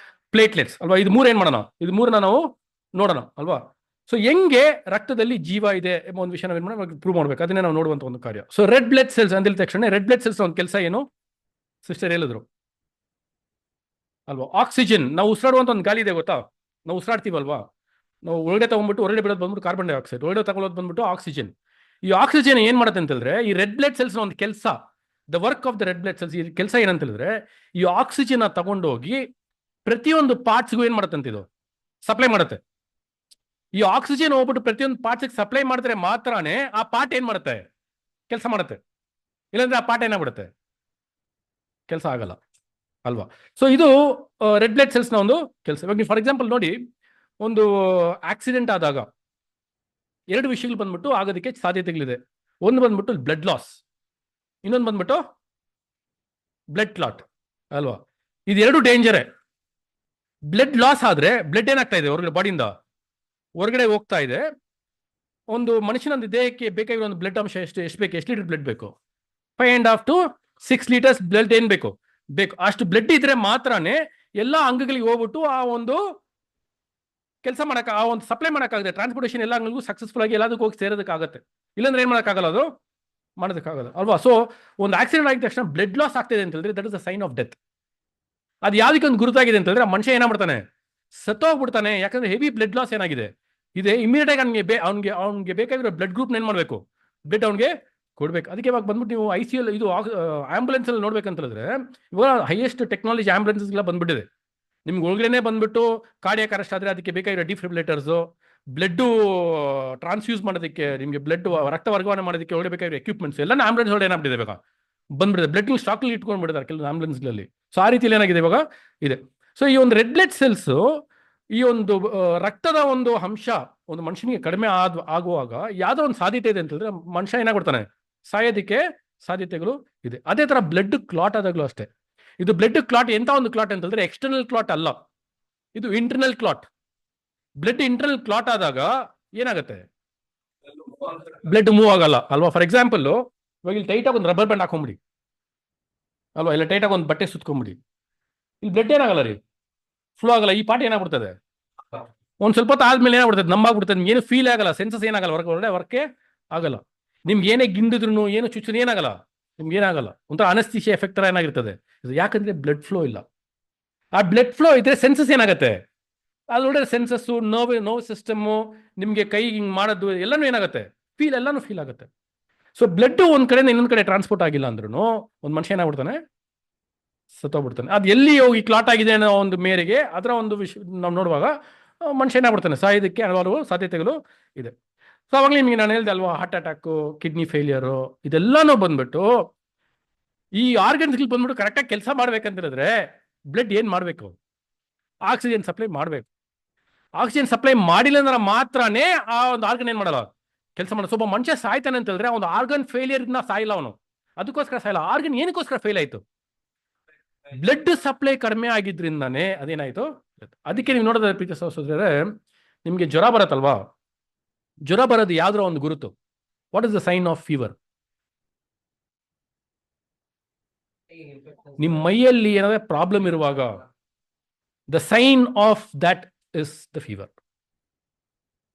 ಪ್ಲೇಟ್ಲೆಟ್ಸ್ ಅಲ್ವಾ? ಇದು 3 ಏನ್ ಮಾಡೋಣ, ಇದು 3ನ ನಾವು ನೋಡೋಣ ಅಲ್ವಾ? ಸೊ ಹೆಂಗೆ ರಕ್ತದಲ್ಲಿ ಜೀವ ಇದೆ ಎಂಬ ಒಂದು ವಿಷಯ ನಾವೇನ್ ಮಾಡೋಣ ಪ್ರೂವ್ ಮಾಡ್ಬೇಕು, ಅದನ್ನೇ ನಾವು ನೋಡುವಂತ ಒಂದು ಕಾರ್ಯ. ಸೊ ರೆಡ್ ಬ್ಲಡ್ ಸೆಲ್ಸ್ ಅಂತ ಹೇಳಿದ ತಕ್ಷಣ ರೆಡ್ ಬ್ಲಡ್ ಸೆಲ್ಸ್ ಒಂದು ಕೆಲಸ ಏನು ಸಿಸ್ಟರ್ ಹೇಳಿದ್ರು ಅಲ್ವಾ? ಆಕ್ಸಿಜನ್, ನಾವು ಉಸಿರಾಡುವಂತ ಒಂದು ಗಾಳಿ ಇದೆ ಗೊತ್ತಾ, ನಾವು ಉಸಿರಾಡ್ತೀವಲ್ವಾ, ನಾವು ಒಳಗಡೆ ತಗೊಂಡ್ಬಿಟ್ಟು ಹೊರಗಡೆ ಬಿಡೋದು ಬಂದ್ಬಿಟ್ಟು ಕಾರ್ಬನ್ ಡೈಆಕ್ಸೈಡ್, ಒಳಗಡೆ ತಗೊಳ್ಳೋದು ಬಂದ್ಬಿಟ್ಟು ಆಕ್ಸಿಜನ್. ಈ ಆಕ್ಸಿಜನ್ ಏನ್ ಮಾಡುತ್ತೆ ಅಂತ ಹೇಳಿದ್ರೆ, ಈ ರೆಡ್ ಬ್ಲಡ್ ಸೆಲ್ಸ್ ಒಂದು ಕೆಲಸ, the work of the red blood cells, ಈ ಕೆಲಸ ಏನಂತ ಹೇಳಿದ್ರೆ, ಈ ಆಕ್ಸಿಜನ್ ತಗೊಂಡೋಗಿ ಪ್ರತಿಯೊಂದು ಪಾರ್ಟ್ಸ್ಗೂ ಏನ್ ಮಾಡುತ್ತೆ ಅಂತ ಇದು ಸಪ್ಲೈ ಮಾಡುತ್ತೆ. ಈ ಆಕ್ಸಿಜನ್ ಹೋಗ್ಬಿಟ್ಟು ಪ್ರತಿಯೊಂದು ಪಾರ್ಟ್ಸ್ ಸಪ್ಲೈ ಮಾಡಿದ್ರೆ ಮಾತ್ರನೇ ಆ ಪಾರ್ಟ್ ಏನ್ ಮಾಡುತ್ತೆ, ಕೆಲಸ ಮಾಡುತ್ತೆ. ಇಲ್ಲಾಂದ್ರೆ ಆ ಪಾರ್ಟ್ ಏನಾಗ್ಬಿಡುತ್ತೆ, ಕೆಲಸ ಆಗಲ್ಲ ಅಲ್ವಾ? ಸೊ ಇದು ರೆಡ್ ಬ್ಲಡ್ ಸೆಲ್ಸ್ ನ ಒಂದು ಕೆಲಸ. ಇವಾಗ ನೀವು ಫಾರ್ ಎಕ್ಸಾಂಪಲ್ ನೋಡಿ, ಒಂದು ಆಕ್ಸಿಡೆಂಟ್ ಆದಾಗ 2 ವಿಷಯಗಳು ಬಂದ್ಬಿಟ್ಟು ಆಗೋದಕ್ಕೆ ಸಾಧ್ಯತೆಗಳಿದೆ. ಒಂದು ಬಂದ್ಬಿಟ್ಟು ಬ್ಲಡ್ ಲಾಸ್, ಇನ್ನೊಂದು ಬಂದ್ಬಿಟ್ಟು ಬ್ಲಡ್ ಕ್ಲಾಟ್ ಅಲ್ವಾ? ಇದೆರಡು ಡೇಂಜರೇ. ಬ್ಲಡ್ ಲಾಸ್ ಆದ್ರೆ ಬ್ಲಡ್ ಏನಾಗ್ತಾ ಇದೆ ಹೊರಗಡೆ, ಬಾಡಿಯಿಂದ ಹೊರಗಡೆ ಹೋಗ್ತಾ ಇದೆ. ಒಂದು ಮನುಷ್ಯನ ದೇಹಕ್ಕೆ ಬೇಕಾಗಿರೋ ಒಂದು ಬ್ಲಡ್ ಅಂಶ ಎಷ್ಟು ಬೇಕು, ಎಷ್ಟು ಲೀಟರ್ ಬ್ಲಡ್ ಬೇಕು? 5.5 to 6 ಲೀಟರ್ಸ್ ಬ್ಲಡ್ ಏನ್ ಬೇಕು. ಅಷ್ಟು ಬ್ಲಡ್ ಇದ್ರೆ ಮಾತ್ರನೇ ಎಲ್ಲಾ ಅಂಗಗಳಿಗೆ ಹೋಗ್ಬಿಟ್ಟು ಆ ಒಂದು ಕೆಲಸ ಮಾಡಕ್, ಆ ಒಂದು ಸಪ್ಲೈ ಮಾಡಕ್ಕಾಗುತ್ತೆ. ಟ್ರಾನ್ಸ್ಪೋರ್ಟೇಷನ್ ಎಲ್ಲ ಅಂಗಗಳಿಗೂ ಸಕ್ಸಸ್ಫುಲ್ ಆಗಿ ಎಲ್ಲದಕ್ಕೂ ಹೋಗಿ ಸೇರೋದಕ್ಕಾಗತ್ತೆ. ಇಲ್ಲಾಂದ್ರೆ ಏನ್ ಮಾಡೋಕ್ಕಾಗಲ್ಲ, ಅದು ಮಾಡೋದಕ್ಕಾಗಲ್ಲ ಅಲ್ವಾ? ಸೊ ಒಂದು ಆಕ್ಸಿಡೆಂಟ್ ಆಗಿದ ತಕ್ಷಣ ಬ್ಲಡ್ ಲಾಸ್ ಆಗ್ತಿದೆ ಅಂತ ಹೇಳಿದ್ರೆ that is a sign of death. ಅದು ಯಾವ್ದಕ್ಕೆ ಒಂದು ಗುರುತಾಗಿದೆ ಅಂತ ಹೇಳಿದ್ರೆ, ಆ ಮನುಷ್ಯ ಏನಾಗ್ಬಿಡ್ತಾನೆ, ಸತ್ತೋಗ್ಬಿಡ್ತಾನೆ. ಯಾಕಂದ್ರೆ ಹೆವಿ ಬ್ಲಡ್ ಲಾಸ್ ಏನಾಗಿದೆ ಇದೆ. ಇಮಿಡಿಯೇಟ್ ಆಗಿ ಅವ್ನಿಗೆ ಬೇಕಾಗಿರೋ ಬ್ಲಡ್ ಗ್ರೂಪ್ ಏನ್ ಮಾಡ್ಬೇಕು, ಬ್ಲಡ್ ಅವ್ನಿಗೆ ಕೊಡ್ಬೇಕು. ಅದಕ್ಕೆ ಇವಾಗ ಬಂದ್ಬಿಟ್ಟು ನೀವು ICU ಇದು ಆಂಬುಲೆನ್ಸ್ ಅಲ್ಲಿ ನೋಡ್ಬೇಕಂತ ಹೇಳಿದ್ರೆ, ಇವಾಗ ಹೈಯೆಸ್ಟ್ ಟೆಕ್ನಾಲಜಿ ಆಂಬುಲೆನ್ಸ್ ಎಲ್ಲ ಬಂದ್ಬಿಟ್ಟಿದೆ. ನಿಮ್ಗೆ ಒಳಗಡೆನೆ ಬಂದ್ಬಿಟ್ಟು ಕಾರ್ಡಿಯಾಕ್ ಅರೆಸ್ಟ್ ಆದ್ರೆ ಅದಕ್ಕೆ ಬೇಕಾಗಿರೋ ಡಿಫಿಬ್ರಿಲೇಟರ್ಸ್, ಬ್ಲಡ್ ಟ್ರಾನ್ಸ್ಫ್ಯೂಸ್ ಮಾಡೋದಕ್ಕೆ, ನಿಮಗೆ ಬ್ಲಡ್ ರಕ್ತ ವರ್ಗಾವಣೆ ಮಾಡೋದಕ್ಕೆ ಒಳಗೆ ಬೇಕಾಗಿರೋ ಎಕ್ವಿಪ್ಮೆಂಟ್ಸ್ ಎಲ್ಲ ಆಂಬುಲೆನ್ಸ್ ಒಳಗೆ ಏನಾಗ್ಬಿಟ್ಟಿದೆ, ಇವಾಗ ಬಂದ್ಬಿಟ್ಟಿದೆ. ಬ್ಲಡ್ ಸ್ಟಾಕ್ ಇಟ್ಕೊಂಡ್ಬಿಟ್ಟಿದ್ದಾರೆ ಕೆಲವು ಆಂಬುಲೆನ್ಸ್ಗಳಲ್ಲಿ. ಸೊ ಆ ರೀತಿಯಲ್ಲಿ ಏನಾಗಿದೆ ಇವಾಗ ಇದೆ. ಸೊ ಈ ಒಂದು ರೆಡ್ ಬ್ಲಡ್ ಸೆಲ್ಸ್, ಈ ಒಂದು ರಕ್ತದ ಒಂದು ಅಂಶ ಒಂದು ಮನುಷ್ಯನಿಗೆ ಕಡಿಮೆ ಆಗುವಾಗ ಯಾವ್ದೋ ಒಂದು ಸಾಧ್ಯತೆ ಇದೆ ಅಂತ ಹೇಳಿದ್ರೆ ಮನುಷ್ಯ ಏನಾಗ್ಬಿಡ್ತಾನೆ, ಸಾಯೋದಕ್ಕೆ ಸಾಧ್ಯತೆಗಳು ಇದೆ. ಅದೇ ತರ ಬ್ಲಡ್ ಕ್ಲಾಟ್ ಆದಾಗಲೂ ಅಷ್ಟೇ. ಇದು ಬ್ಲಡ್ ಕ್ಲಾಟ್ ಎಂತ ಒಂದು ಕ್ಲಾಟ್ ಅಂತ ಹೇಳಿದ್ರೆ ಎಕ್ಸ್ಟರ್ನಲ್ ಕ್ಲಾಟ್ ಅಲ್ಲ, ಇದು internal clot. Blood internal clot ಆದಾಗ ಏನಾಗುತ್ತೆ, ಬ್ಲಡ್ ಮೂವ್ ಆಗಲ್ಲ ಅಲ್ವಾ? ಫಾರ್ ಎಕ್ಸಾಂಪಲ್ ಇವಾಗ ಇಲ್ಲಿ ಟೈಟಾಗಿ ಒಂದು ರಬ್ಬರ್ ಬ್ಯಾಂಡ್ ಹಾಕೊಂಬಿಡಿ ಅಲ್ವಾ, ಇಲ್ಲ ಟೈಟಾಗಿ ಒಂದು ಬಟ್ಟೆ ಸುತ್ಕೊಂಬಿಡಿ, ಇಲ್ಲಿ ಬ್ಲಡ್ ಏನಾಗಲ್ಲ ರೀ, ಫ್ಲೋ ಆಗಲ್ಲ. ಈ ಪಾರ್ಟ್ ಏನಾಗ್ಬಿಡ್ತದೆ, ಒಂದ್ ಸ್ವಲ್ಪ ಹೊತ್ತು ಆದ್ಮೇಲೆ ಏನಾಗ್ಬಿಡ್ತದೆ, ನಂಬಾಗ್ಬಿಡ್ತದೆ. ನಿಮ್ಗೆ ಏನು ಫೀಲ್ ಆಗಲ್ಲ, ಸೆನ್ಸಸ್ ಏನಾಗಲ್ಲ, ಹೊರಗಡೆ ವರ್ಕೆ ಆಗಲ್ಲ. ನಿಮ್ಗೆ ಏನೇ ಗಿಂಡಿದ್ರು ಏನು ಚುಚ್ಚು ಏನಾಗಲ್ಲ, ನಿಮ್ಗೆ ಏನಾಗಲ್ಲ. ಒಂಥರ ಅನಸ್ತಿಷಿಯಾ ಎಫೆಕ್ಟ್ ತರ ಏನಾಗಿರ್ತದೆ. ಯಾಕಂದ್ರೆ ಬ್ಲಡ್ ಫ್ಲೋ ಇಲ್ಲ. ಆ ಬ್ಲಡ್ ಫ್ಲೋ ಇದ್ರೆ ಸೆನ್ಸಸ್ ಏನಾಗುತ್ತೆ, ಅದು ನೋಡಿದ್ರೆ ಸೆನ್ಸಸ್, ನೋವು ಸಿಸ್ಟಮು, ನಿಮ್ಗೆ ಕೈ ಹಿಂಗ್ ಮಾಡೋದು ಎಲ್ಲಾನು ಏನಾಗುತ್ತೆ, ಎಲ್ಲಾನು ಫೀಲ್ ಆಗುತ್ತೆ. ಸೊ ಬ್ಲಡ್ ಒಂದ್ ಕಡೆಯಿಂದ ಇನ್ನೊಂದ್ ಕಡೆ ಟ್ರಾನ್ಸ್ಪೋರ್ಟ್ ಆಗಿಲ್ಲ ಅಂದ್ರೂ ಒಂದ್ ಮನುಷ್ಯ ಏನಾಗ್ಬಿಡ್ತಾನೆ, ಸತ್ತೋಗ್ಬಿಡ್ತಾನೆ. ಅದು ಎಲ್ಲಿ ಹೋಗಿ ಕ್ಲಾಟ್ ಆಗಿದೆ ಅನ್ನೋ ಒಂದು ಮೇರೆಗೆ ಅದರ ಒಂದು ವಿಷಯ ನಾವು ನೋಡುವಾಗ ಮನುಷ್ಯ ಏನಾಗ್ಬಿಡ್ತಾನೆ, ಸಾಯೋದಕ್ಕೆ ಹಲವಾರು ಸಾಧ್ಯತೆಗಳು ಇದೆ. ಸೊ ಅವಾಗಲೇ ನಿಮಗೆ ನಾನು ಹೇಳ್ದೆ ಅಲ್ವಾ, ಹಾರ್ಟ್ ಅಟ್ಯಾಕು, ಕಿಡ್ನಿ ಫೇಲಿಯರು, ಇದೆಲ್ಲಾನು ಬಂದ್ಬಿಟ್ಟು ಈ ಆರ್ಗನ್ಸ್ಗಳು ಬಂದ್ಬಿಟ್ಟು ಕರೆಕ್ಟಾಗಿ ಕೆಲಸ ಮಾಡ್ಬೇಕಂತ ಹೇಳಿದ್ರೆ ಬ್ಲಡ್ ಏನ್ ಮಾಡ್ಬೇಕು, ಆಕ್ಸಿಜನ್ ಸಪ್ಲೈ ಮಾಡ್ಬೇಕು. ಆಕ್ಸಿಜನ್ ಸಪ್ಲೈ ಮಾಡಿಲ್ಲ ಅಂದ್ರೆ ಮಾತ್ರನೇ ಆ ಒಂದು ಆರ್ಗನ್ ಏನ್ ಮಾಡಲ್ಲ, ಕೆಲಸ ಮಾಡೋದು. ಸ್ವಲ್ಪ ಮನುಷ್ಯ ಸಾಯ್ತಾನೆ ಅಂತ ಹೇಳಿದ್ರೆ ಒಂದು ಆರ್ಗನ್ ಫೇಲಿಯರ್ ಸಾಯಿಲ್ಲ ಅವನು, ಅದಕ್ಕೋಸ್ಕರ ಸಾಯಿಲ್ಲ. ಆರ್ಗನ್ ಏನಕ್ಕೋಸ್ಕರ ಫೇಲ್ ಆಯ್ತು, ಬ್ಲಡ್ ಸಪ್ಲೈ ಕಡಿಮೆ ಆಗಿದ್ರಿಂದಾನೇ ಅದೇನಾಯ್ತು. ಅದಕ್ಕೆ ನೀವು ನೋಡೋದಾದ್ರೆ ಪ್ರೀತಿ ಸಹೋದರರೇ, ನಿಮ್ಗೆ ಜ್ವರ ಬರತ್ತಲ್ವಾ, ಜ್ವರ ಬರೋದು ಯಾವ್ದ್ರ ಒಂದು ಗುರುತು. What is the sign of fever? ನಿಮ್ಮ ಮೈಯಲ್ಲಿ ಏನಾದ್ರೆ ಪ್ರಾಬ್ಲಮ್ ಇರುವಾಗ the sign of that is the fever.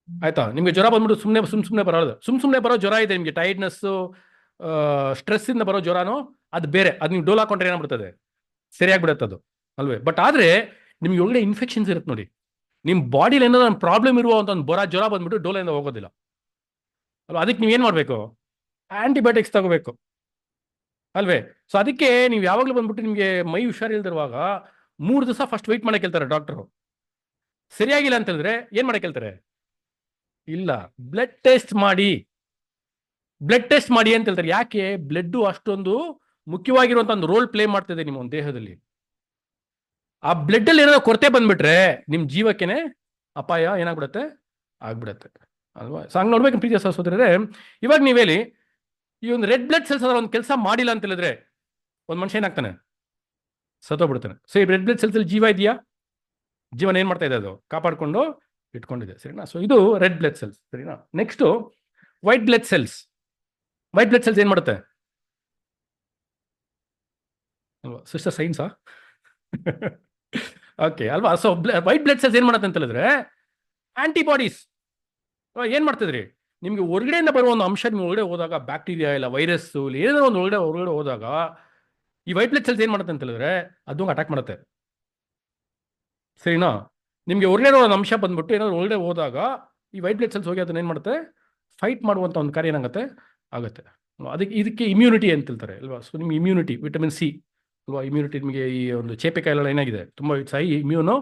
ಆಯ್ತಾ? ನಿಮ್ಗೆ ಜ್ವರ ಬಂದ್ಬಿಟ್ಟು ಸುಮ್ಮನೆ ಬರೋದು, ಸುಮ್ಮನೆ ಬರೋ ಜ್ವರ ಇದೆ ನಿಮಗೆ, ಟೈರ್ಡ್ನೆಸ್ ಸ್ಟ್ರೆಸ್ ಇಂದ ಬರೋ ಜ್ವರನೋ ಅದು ಬೇರೆ. ಅದು ನೀವು ಡೋಲ್ ಹಾಕೊಂಡ್ರೆ ಏನಾಗ್ಬಿಡ್ತದೆ, ಸರಿಯಾಗ್ಬಿಡುತ್ತೆ ಅದು, ಅಲ್ವೇ? ಬಟ್ ಆದ್ರೆ ನಿಮ್ಗೆ ಒಳ್ಳೆ ಇನ್ಫೆಕ್ಷನ್ಸ್ ಇರುತ್ತೆ ನೋಡಿ, ನಿಮ್ಮ ಬಾಡಿಲಿ ಏನಾದ್ರು ಒಂದು ಪ್ರಾಬ್ಲಮ್ ಇರುವ ಅಂತ ಒಂದು ಜ್ವರ ಬಂದ್ಬಿಟ್ಟು ಡೋಲಿಂದ ಹೋಗೋದಿಲ್ಲ ಅಲ್ವಾ? ಅದಕ್ಕೆ ನೀವೇನು ಮಾಡಬೇಕು? ಆಂಟಿಬಯೋಟಿಕ್ಸ್ ತಗೋಬೇಕು, ಅಲ್ವೇ? ಸೊ ಅದಕ್ಕೆ ನೀವು ಯಾವಾಗಲೂ ಬಂದ್ಬಿಟ್ಟು ನಿಮಗೆ ಮೈ ಹುಷಾರಿಲ್ದಿರುವಾಗ 3 ದಿವಸ ಫಸ್ಟ್ ವೆಯ್ಟ್ ಮಾಡಕ್ಕೆ ಹೇಳ್ತಾರೆ ಡಾಕ್ಟರು. ಸರಿಯಾಗಿಲ್ಲ ಅಂತ ಹೇಳಿದ್ರೆ ಏನ್ ಮಾಡಕ್ಕೆ ಹೇಳ್ತಾರೆ? ಇಲ್ಲ, ಬ್ಲಡ್ ಟೆಸ್ಟ್ ಮಾಡಿ ಅಂತ ಹೇಳ್ತಾರೆ. ಯಾಕೆ? ಬ್ಲಡ್ ಅಷ್ಟೊಂದು ಮುಖ್ಯವಾಗಿರುವಂತ ಒಂದು ರೋಲ್ ಪ್ಲೇ ಮಾಡ್ತದೆ ನಿಮ್ಮ ಒಂದು ದೇಹದಲ್ಲಿ. ಆ ಬ್ಲಡ್ ಅಲ್ಲಿ ಏನಾದ್ರು ಕೊರತೆ ಬಂದ್ಬಿಟ್ರೆ ನಿಮ್ ಜೀವಕ್ಕೇನೆ ಅಪಾಯ ಏನಾಗ್ಬಿಡತ್ತೆ, ಆಗ್ಬಿಡತ್ತೆ, ಅಲ್ವಾ? ಸೊ ಹಂಗ್ ನೋಡ್ಬೇಕು ಪ್ರೀತಿಯ ಸಹೋದರರೇ. ಇವಾಗ ನೀವ್ ಹೇಳಿ, ಈ ಒಂದು ರೆಡ್ ಬ್ಲಡ್ ಸೆಲ್ಸ್ ಒಂದು ಕೆಲಸ ಮಾಡಿಲ್ಲ ಅಂತ ಹೇಳಿದ್ರೆ ಒಂದ್ ಮನುಷ್ಯ ಏನಾಗ್ತಾನೆ? ಸತ್ತೋಗ್ಬಿಡ್ತಾನೆ. ಸೊ ಈ ರೆಡ್ ಬ್ಲಡ್ ಸೆಲ್ಸ್ ಅಲ್ಲಿ ಜೀವ ಇದೆಯಾ? ಜೀವನ ಏನ್ ಮಾಡ್ತಾ ಇದೆ? ಅದು ಕಾಪಾಡ್ಕೊಂಡು ಇಟ್ಕೊಂಡಿದೆ, ಸರಿನಾ? ಸೊ ಇದು ರೆಡ್ ಬ್ಲಡ್ ಸೆಲ್ಸ್, ಸರಿನಾ? Next white blood cells. White blood cells ಏನ್ ಮಾಡುತ್ತೆ ಅಲ್ವಾ? ಸಿಸ್ಟರ್ ಸೈನ್ಸಾ? ಓಕೆ ಅಲ್ವಾ? ಸೊ ವೈಟ್ ಬ್ಲಡ್ ಸೆಲ್ಸ್ ಏನ್ ಮಾಡುತ್ತೆ ಅಂತ ಹೇಳಿದ್ರೆ ಆಂಟಿಬಾಡೀಸ್. ಏನ್ ಮಾಡ್ತಿದ್ರಿ? ನಿಮ್ಗೆ ಹೊರಗಡೆಯಿಂದ ಬರುವ ಒಂದು ಅಂಶ ನಿಮ್ಗೆ ಒಳಗಡೆ ಹೋದಾಗ, ಬ್ಯಾಕ್ಟೀರಿಯಾ ಇಲ್ಲ ವೈರಸ್ ಇಲ್ಲ ಏನಾದ್ರು ಒಂದು ಹೊರಗಡೆ ಹೋದಾಗ ಈ ವೈಟ್ ಬ್ಲಡ್ ಸೆಲ್ಸ್ ಏನ್ ಮಾಡುತ್ತೆ ಅಂತ ಹೇಳಿದ್ರೆ ಅದು ಅಟ್ಯಾಕ್ ಮಾಡುತ್ತೆ, ಸರಿನಾ? ನಿಮ್ಗೆ ಹೊರಗಡೆ ಒಂದು ಅಂಶ ಬಂದ್ಬಿಟ್ಟು ಏನಾದ್ರು ಒಳಗಡೆ ಹೋದಾಗ ಈ ವೈಟ್ ಬ್ಲಡ್ ಸೆಲ್ಸ್ ಹೋಗಿ ಅದನ್ನ ಏನ್ ಮಾಡುತ್ತೆ? ಫೈಟ್ ಮಾಡುವಂತ ಒಂದು ಕಾರ್ಯ ಏನಾಗುತ್ತೆ ಆಗುತ್ತೆ. ಇದಕ್ಕೆ ಇಮ್ಯುನಿಟಿ ಅಂತ ಹೇಳ್ತಾರೆ ಅಲ್ವಾ? ಸೊ ನಿಮ್ಗೆ ಇಮ್ಯುನಿಟಿ, ವಿಟಮಿನ್ ಸಿ ಅಲ್ವಾ? ಇಮ್ಯುನಿಟಿ ನಿಮಗೆ ಈ ಒಂದು ಚೇಪೆಕಾಯಿಲ್ಲ ಏನಾಗಿದೆ, ತುಂಬಾ ಸೈ ಇಮ್ಯೂನೋ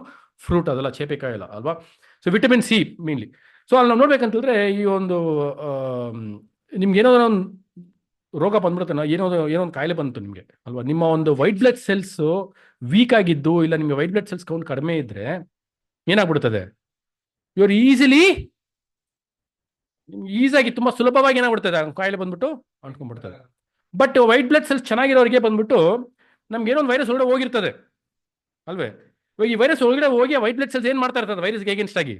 ಫ್ರೂಟ್ ಅದಲ್ಲ, ಚೇಪೆಕಾಯಿಲ್ಲ ಅಲ್ವಾ? So vitamin C mainly. So ಅಲ್ಲಿ ನಾವು ನೋಡ್ಬೇಕಂತಂದ್ರೆ ಈ ಒಂದು ನಿಮ್ಗೆ ಏನಾದ್ರು ಒಂದು ರೋಗ ಬಂದ್ಬಿಡುತ್ತೆ, ಏನೋ ಒಂದು ಕಾಯಿಲೆ ಬಂತು ನಿಮಗೆ ಅಲ್ವಾ? ನಿಮ್ಮ ಒಂದು ವೈಟ್ ಬ್ಲಡ್ ಸೆಲ್ಸ್ ವೀಕ್ ಆಗಿದ್ದು ಇಲ್ಲ ನಿಮಗೆ ವೈಟ್ ಬ್ಲಡ್ ಸೆಲ್ಸ್ ಕೌಂಟ್ ಕಡಿಮೆ ಇದ್ರೆ ಏನಾಗ್ಬಿಡ್ತದೆ? ಇವರು ಈಸಾಗಿ ತುಂಬಾ ಸುಲಭವಾಗಿ ಏನಾಗ್ಬಿಡ್ತದೆ, ಕಾಯಿಲೆ ಬಂದ್ಬಿಟ್ಟು ಅಂಟ್ಕೊಂಡ್ಬಿಡ್ತದೆ. ಬಟ್ ವೈಟ್ ಬ್ಲಡ್ ಸೆಲ್ಸ್ ಚೆನ್ನಾಗಿರೋರಿಗೆ ಬಂದ್ಬಿಟ್ಟು ನಮ್ಗೆ ಏನೋ ಒಂದು ವೈರಸ್ ಒಳಗಡೆ ಹೋಗಿರ್ತದೆ, ಅಲ್ವೇ? ಇವಾಗ ಈ ವೈರಸ್ ಒಳಗಡೆ ಹೋಗಿ ವೈಟ್ ಬ್ಲಡ್ ಸೆಲ್ಸ್ ಏನ್ ಮಾಡ್ತಾ ಇರ್ತದೆ? ವೈರಸ್ಗೆ ಅಗೇನ್ಸ್ಟ್ ಆಗಿ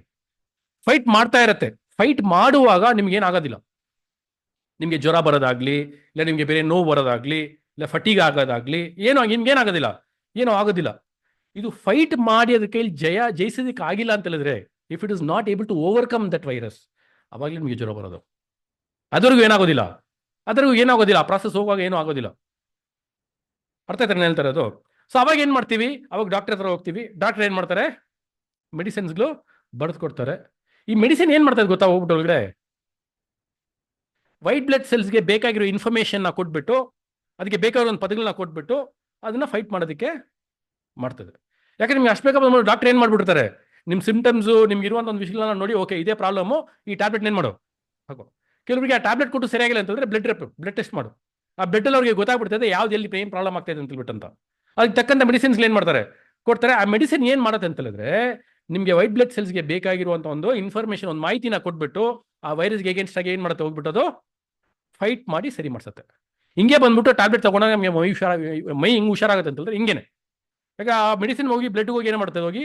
ಫೈಟ್ ಮಾಡ್ತಾ ಇರತ್ತೆ. ಫೈಟ್ ಮಾಡುವಾಗ ನಿಮ್ಗೆ ಏನಾಗೋದಿಲ್ಲ, ನಿಮ್ಗೆ ಜ್ವರ ಬರೋದಾಗ್ಲಿ ಇಲ್ಲ ನಿಮ್ಗೆ ಬೇರೆ ನೋವು ಬರೋದಾಗ್ಲಿ ಇಲ್ಲ ಫಟೀಗ್ ಆಗೋದಾಗ್ಲಿ ನಿಮ್ಗೆ ಏನಾಗೋದಿಲ್ಲ, ಏನೋ ಆಗೋದಿಲ್ಲ. ಇದು ಫೈಟ್ ಮಾಡಿ ಅದ್ರ ಕೈಲಿ ಜಯಿಸೋದಕ್ಕೆ ಆಗಿಲ್ಲ ಅಂತ ಹೇಳಿದ್ರೆ, if it is not able to overcome that virus, ಅವಾಗಲೇ ನಿಮಗೆ ಜ್ವರ ಬರೋದು. ಅದ್ರಿಗೂ ಏನಾಗೋದಿಲ್ಲ, ಆ ಪ್ರಾಸೆಸ್ ಹೋಗುವಾಗ ಏನೂ ಆಗೋದಿಲ್ಲ. ಅರ್ಥ ಆಯ್ತಾರೆ ನಾನು ಹೇಳ್ತಾರೆ ಅದು? ಸೊ ಅವಾಗ ಏನ್ ಮಾಡ್ತೀವಿ? ಅವಾಗ ಡಾಕ್ಟರ್ ಹತ್ರ ಹೋಗ್ತೀವಿ. ಡಾಕ್ಟರ್ ಏನ್ ಮಾಡ್ತಾರೆ? ಮೆಡಿಸಿನ್ಸ್ಗಳು ಬರೆದು ಕೊಡ್ತಾರೆ. ಈ ಮೆಡಿಸಿನ್ ಏನ್ ಮಾಡ್ತಾರೆ ಗೊತ್ತಾ? ಹೋಗ್ಬಿಟ್ಟು ಒಳಗಡೆ ವೈಟ್ ಬ್ಲಡ್ ಸೆಲ್ಸ್ಗೆ ಬೇಕಾಗಿರೋ ಇನ್ಫಾರ್ಮೇಶನ್ ಕೊಟ್ಬಿಟ್ಟು, ಅದಕ್ಕೆ ಬೇಕಾಗಿರೋ ಒಂದು ಪದಗಳನ್ನ ಕೊಟ್ಬಿಟ್ಟು ಅದನ್ನ ಫೈಟ್ ಮಾಡೋದಕ್ಕೆ ಮಾಡ್ತದೆ. ಯಾಕಂದ್ರೆ ನಿಮ್ಗೆ ಅಷ್ಟು ಬೇಕಾದ ಡಾಕ್ಟರ್ ಏನ್ ಮಾಡ್ಬಿಡ್ತಾರೆ? ನಿಮ್ ಸಿಂಪ್ಟಮ್ಸ್ ನಿಮ್ಗೆ ಇರುವಂತ ಒಂದು ವಿಷಯಗಳನ್ನ ನೋಡಿ, ಓಕೆ ಇದೇ ಪ್ರಾಬ್ಲಮ್, ಈ ಟ್ಯಾಬ್ಲೆಟ್ ಏನ್ ಮಾಡು ಹಾಕೋ. ಕೆಲವರಿಗೆ ಆ ಟ್ಯಾಬ್ಲೆಟ್ ಕೊಟ್ಟು ಸರಿಯಾಗಿಲ್ಲ ಅಂತಂದ್ರೆ ಬ್ಲಡ್ ಟೆಸ್ಟ್ ಮಾಡು. ಆ ಬ್ಲಡ್ ಅಲ್ಲಿ ಅವ್ರಿಗೆ ಗೊತ್ತಾಗ್ಬಿಡ್ತದೆ ಯಾವ್ದು ಎಲ್ಲಿ ಏನ್ ಪ್ರಾಬ್ಲಮ್ ಆಗ್ತಾ ಇದೆ ಅಂತ ಹೇಳ್ಬಿಟ್ಟು ಅಂತ. ಅದಕ್ಕೆ ತಕ್ಕಂತ ಮೆಡಿಸಿನ್ಸ್ ಏನ್ ಮಾಡ್ತಾರೆ? ಕೊಡ್ತಾರೆ. ಆ ಮೆಡಿಸಿನ್ ಏನ್ ಮಾಡುತ್ತೆ ಅಂತ ಹೇಳಿದ್ರೆ ನಿಮ್ಗೆ ವೈಟ್ ಬ್ಲಡ್ ಸೆಲ್ಸ್ಗೆ ಬೇಕಾಗಿರುವಂತ ಒಂದು ಇನ್ಫಾರ್ಮೇಶನ್, ಒಂದು ಮಾಹಿತಿನ ಕೊಟ್ಬಿಟ್ಟು ಆ ವೈರಸ್ಗೆ ಅಗೇನ್ಸ್ಟ್ ಆಗಿ ಏನ್ ಮಾಡುತ್ತೆ? ಹೋಗ್ಬಿಟ್ಟು ಅದು ಫೈಟ್ ಮಾಡಿ ಸರಿ ಮಾಡ್ಸತ್ತೆ. ಹಿಂಗೆ ಬಂದ್ಬಿಟ್ಟು ಟ್ಯಾಬ್ಲೆಟ್ ತಗೊಂಡಾಗ ನಮಗೆ ಮೈ ಹಿಂಗೆ ಹುಷಾರಾಗುತ್ತೆ ಅಂತಂದ್ರೆ ಹಿಂಗೇನೆ. ಯಾಕ ಆ ಮೆಡಿಸಿನ್ ಹೋಗಿ ಬ್ಲಡ್ ಹೋಗಿ ಏನು ಮಾಡುತ್ತೆ? ಹೋಗಿ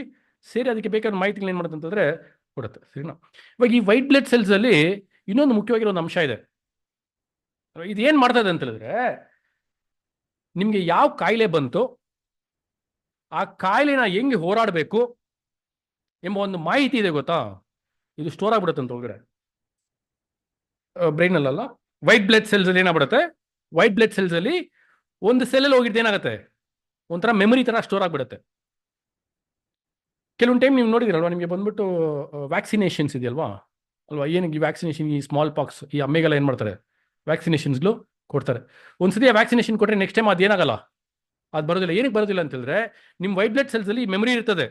ಸೇರಿ ಅದಕ್ಕೆ ಬೇಕಾದ ಮಾಹಿತಿಗಳು ಏನು ಮಾಡುತ್ತೆ ಅಂತಂದ್ರೆ ಕೊಡುತ್ತೆ, ಸರಿನಾ? ಇವಾಗ ಈ ವೈಟ್ ಬ್ಲಡ್ ಸೆಲ್ಸ್ ಅಲ್ಲಿ ಇನ್ನೊಂದು ಮುಖ್ಯವಾಗಿರೋ ಒಂದು ಅಂಶ ಇದೆ. ಇದು ಏನ್ ಮಾಡ್ತದೆ ಅಂತ ಹೇಳಿದ್ರೆ ನಿಮ್ಗೆ ಯಾವ ಕಾಯಿಲೆ ಬಂತು, ಆ ಕಾಯಿಲೆನ ಹೆಂಗೆ ಹೋರಾಡಬೇಕು ಎಂಬ ಒಂದು ಮಾಹಿತಿ ಇದೆ ಗೊತ್ತಾ? ಇದು ಸ್ಟೋರ್ ಆಗ್ಬಿಡುತ್ತೆ ಅಂತ ಒಳಗಡೆ ಬ್ರೈನ್ ಅಲ್ಲ. ವೈಟ್ ಬ್ಲಡ್ ಸೆಲ್ಸ್ ಅಲ್ಲಿ ಏನಾಗ್ಬಿಡುತ್ತೆ? ವೈಟ್ ಬ್ಲಡ್ ಸೆಲ್ಸ್ ಅಲ್ಲಿ ಒಂದು ಸೆಲ್ ಹೋಗಿದ್ದು ಏನಾಗುತ್ತೆ? ಒಂಥರ ಮೆಮೊರಿ ತರ ಸ್ಟೋರ್ ಆಗ್ಬಿಡುತ್ತೆ. ಕೆಲವೊಂದು ಟೈಮ್ ನೀವು ನೋಡಿದಿರಲ್ವಾ, ನಿಮಗೆ ಬಂದ್ಬಿಟ್ಟು ವ್ಯಾಕ್ಸಿನೇಷನ್ಸ್ ಇದೆಯಲ್ವಾ ಅಲ್ವಾ? ಏನಕ್ಕೆ ಈ ವ್ಯಾಕ್ಸಿನೇಷನ್, ಈ ಸ್ಮಾಲ್ ಪಾಕ್ಸ್, ಈ ಅಮ್ಮೆಗೆಲ್ಲ ಏನು ಮಾಡ್ತಾರೆ? ವ್ಯಾಕ್ಸಿನೇಷನ್ಸ್ಗಳು ಕೊಡ್ತಾರೆ. ಒಂದ್ಸತಿ ಆ ವ್ಯಾಕ್ಸಿನೇಷನ್ ಕೊಟ್ಟರೆ ನೆಕ್ಸ್ಟ್ ಟೈಮ್ ಅದೇನಾಗಲ್ಲ, ಅದು ಬರೋದಿಲ್ಲ. ಏನಕ್ಕೆ ಬರೋದಿಲ್ಲ ಅಂತ ಹೇಳಿದ್ರೆ ನಿಮ್ಮ ವೈಟ್ ಬ್ಲಡ್ ಸೆಲ್ಸ್ ಅಲ್ಲಿ ಮೆಮೊರಿ ಇರ್ತದೆ.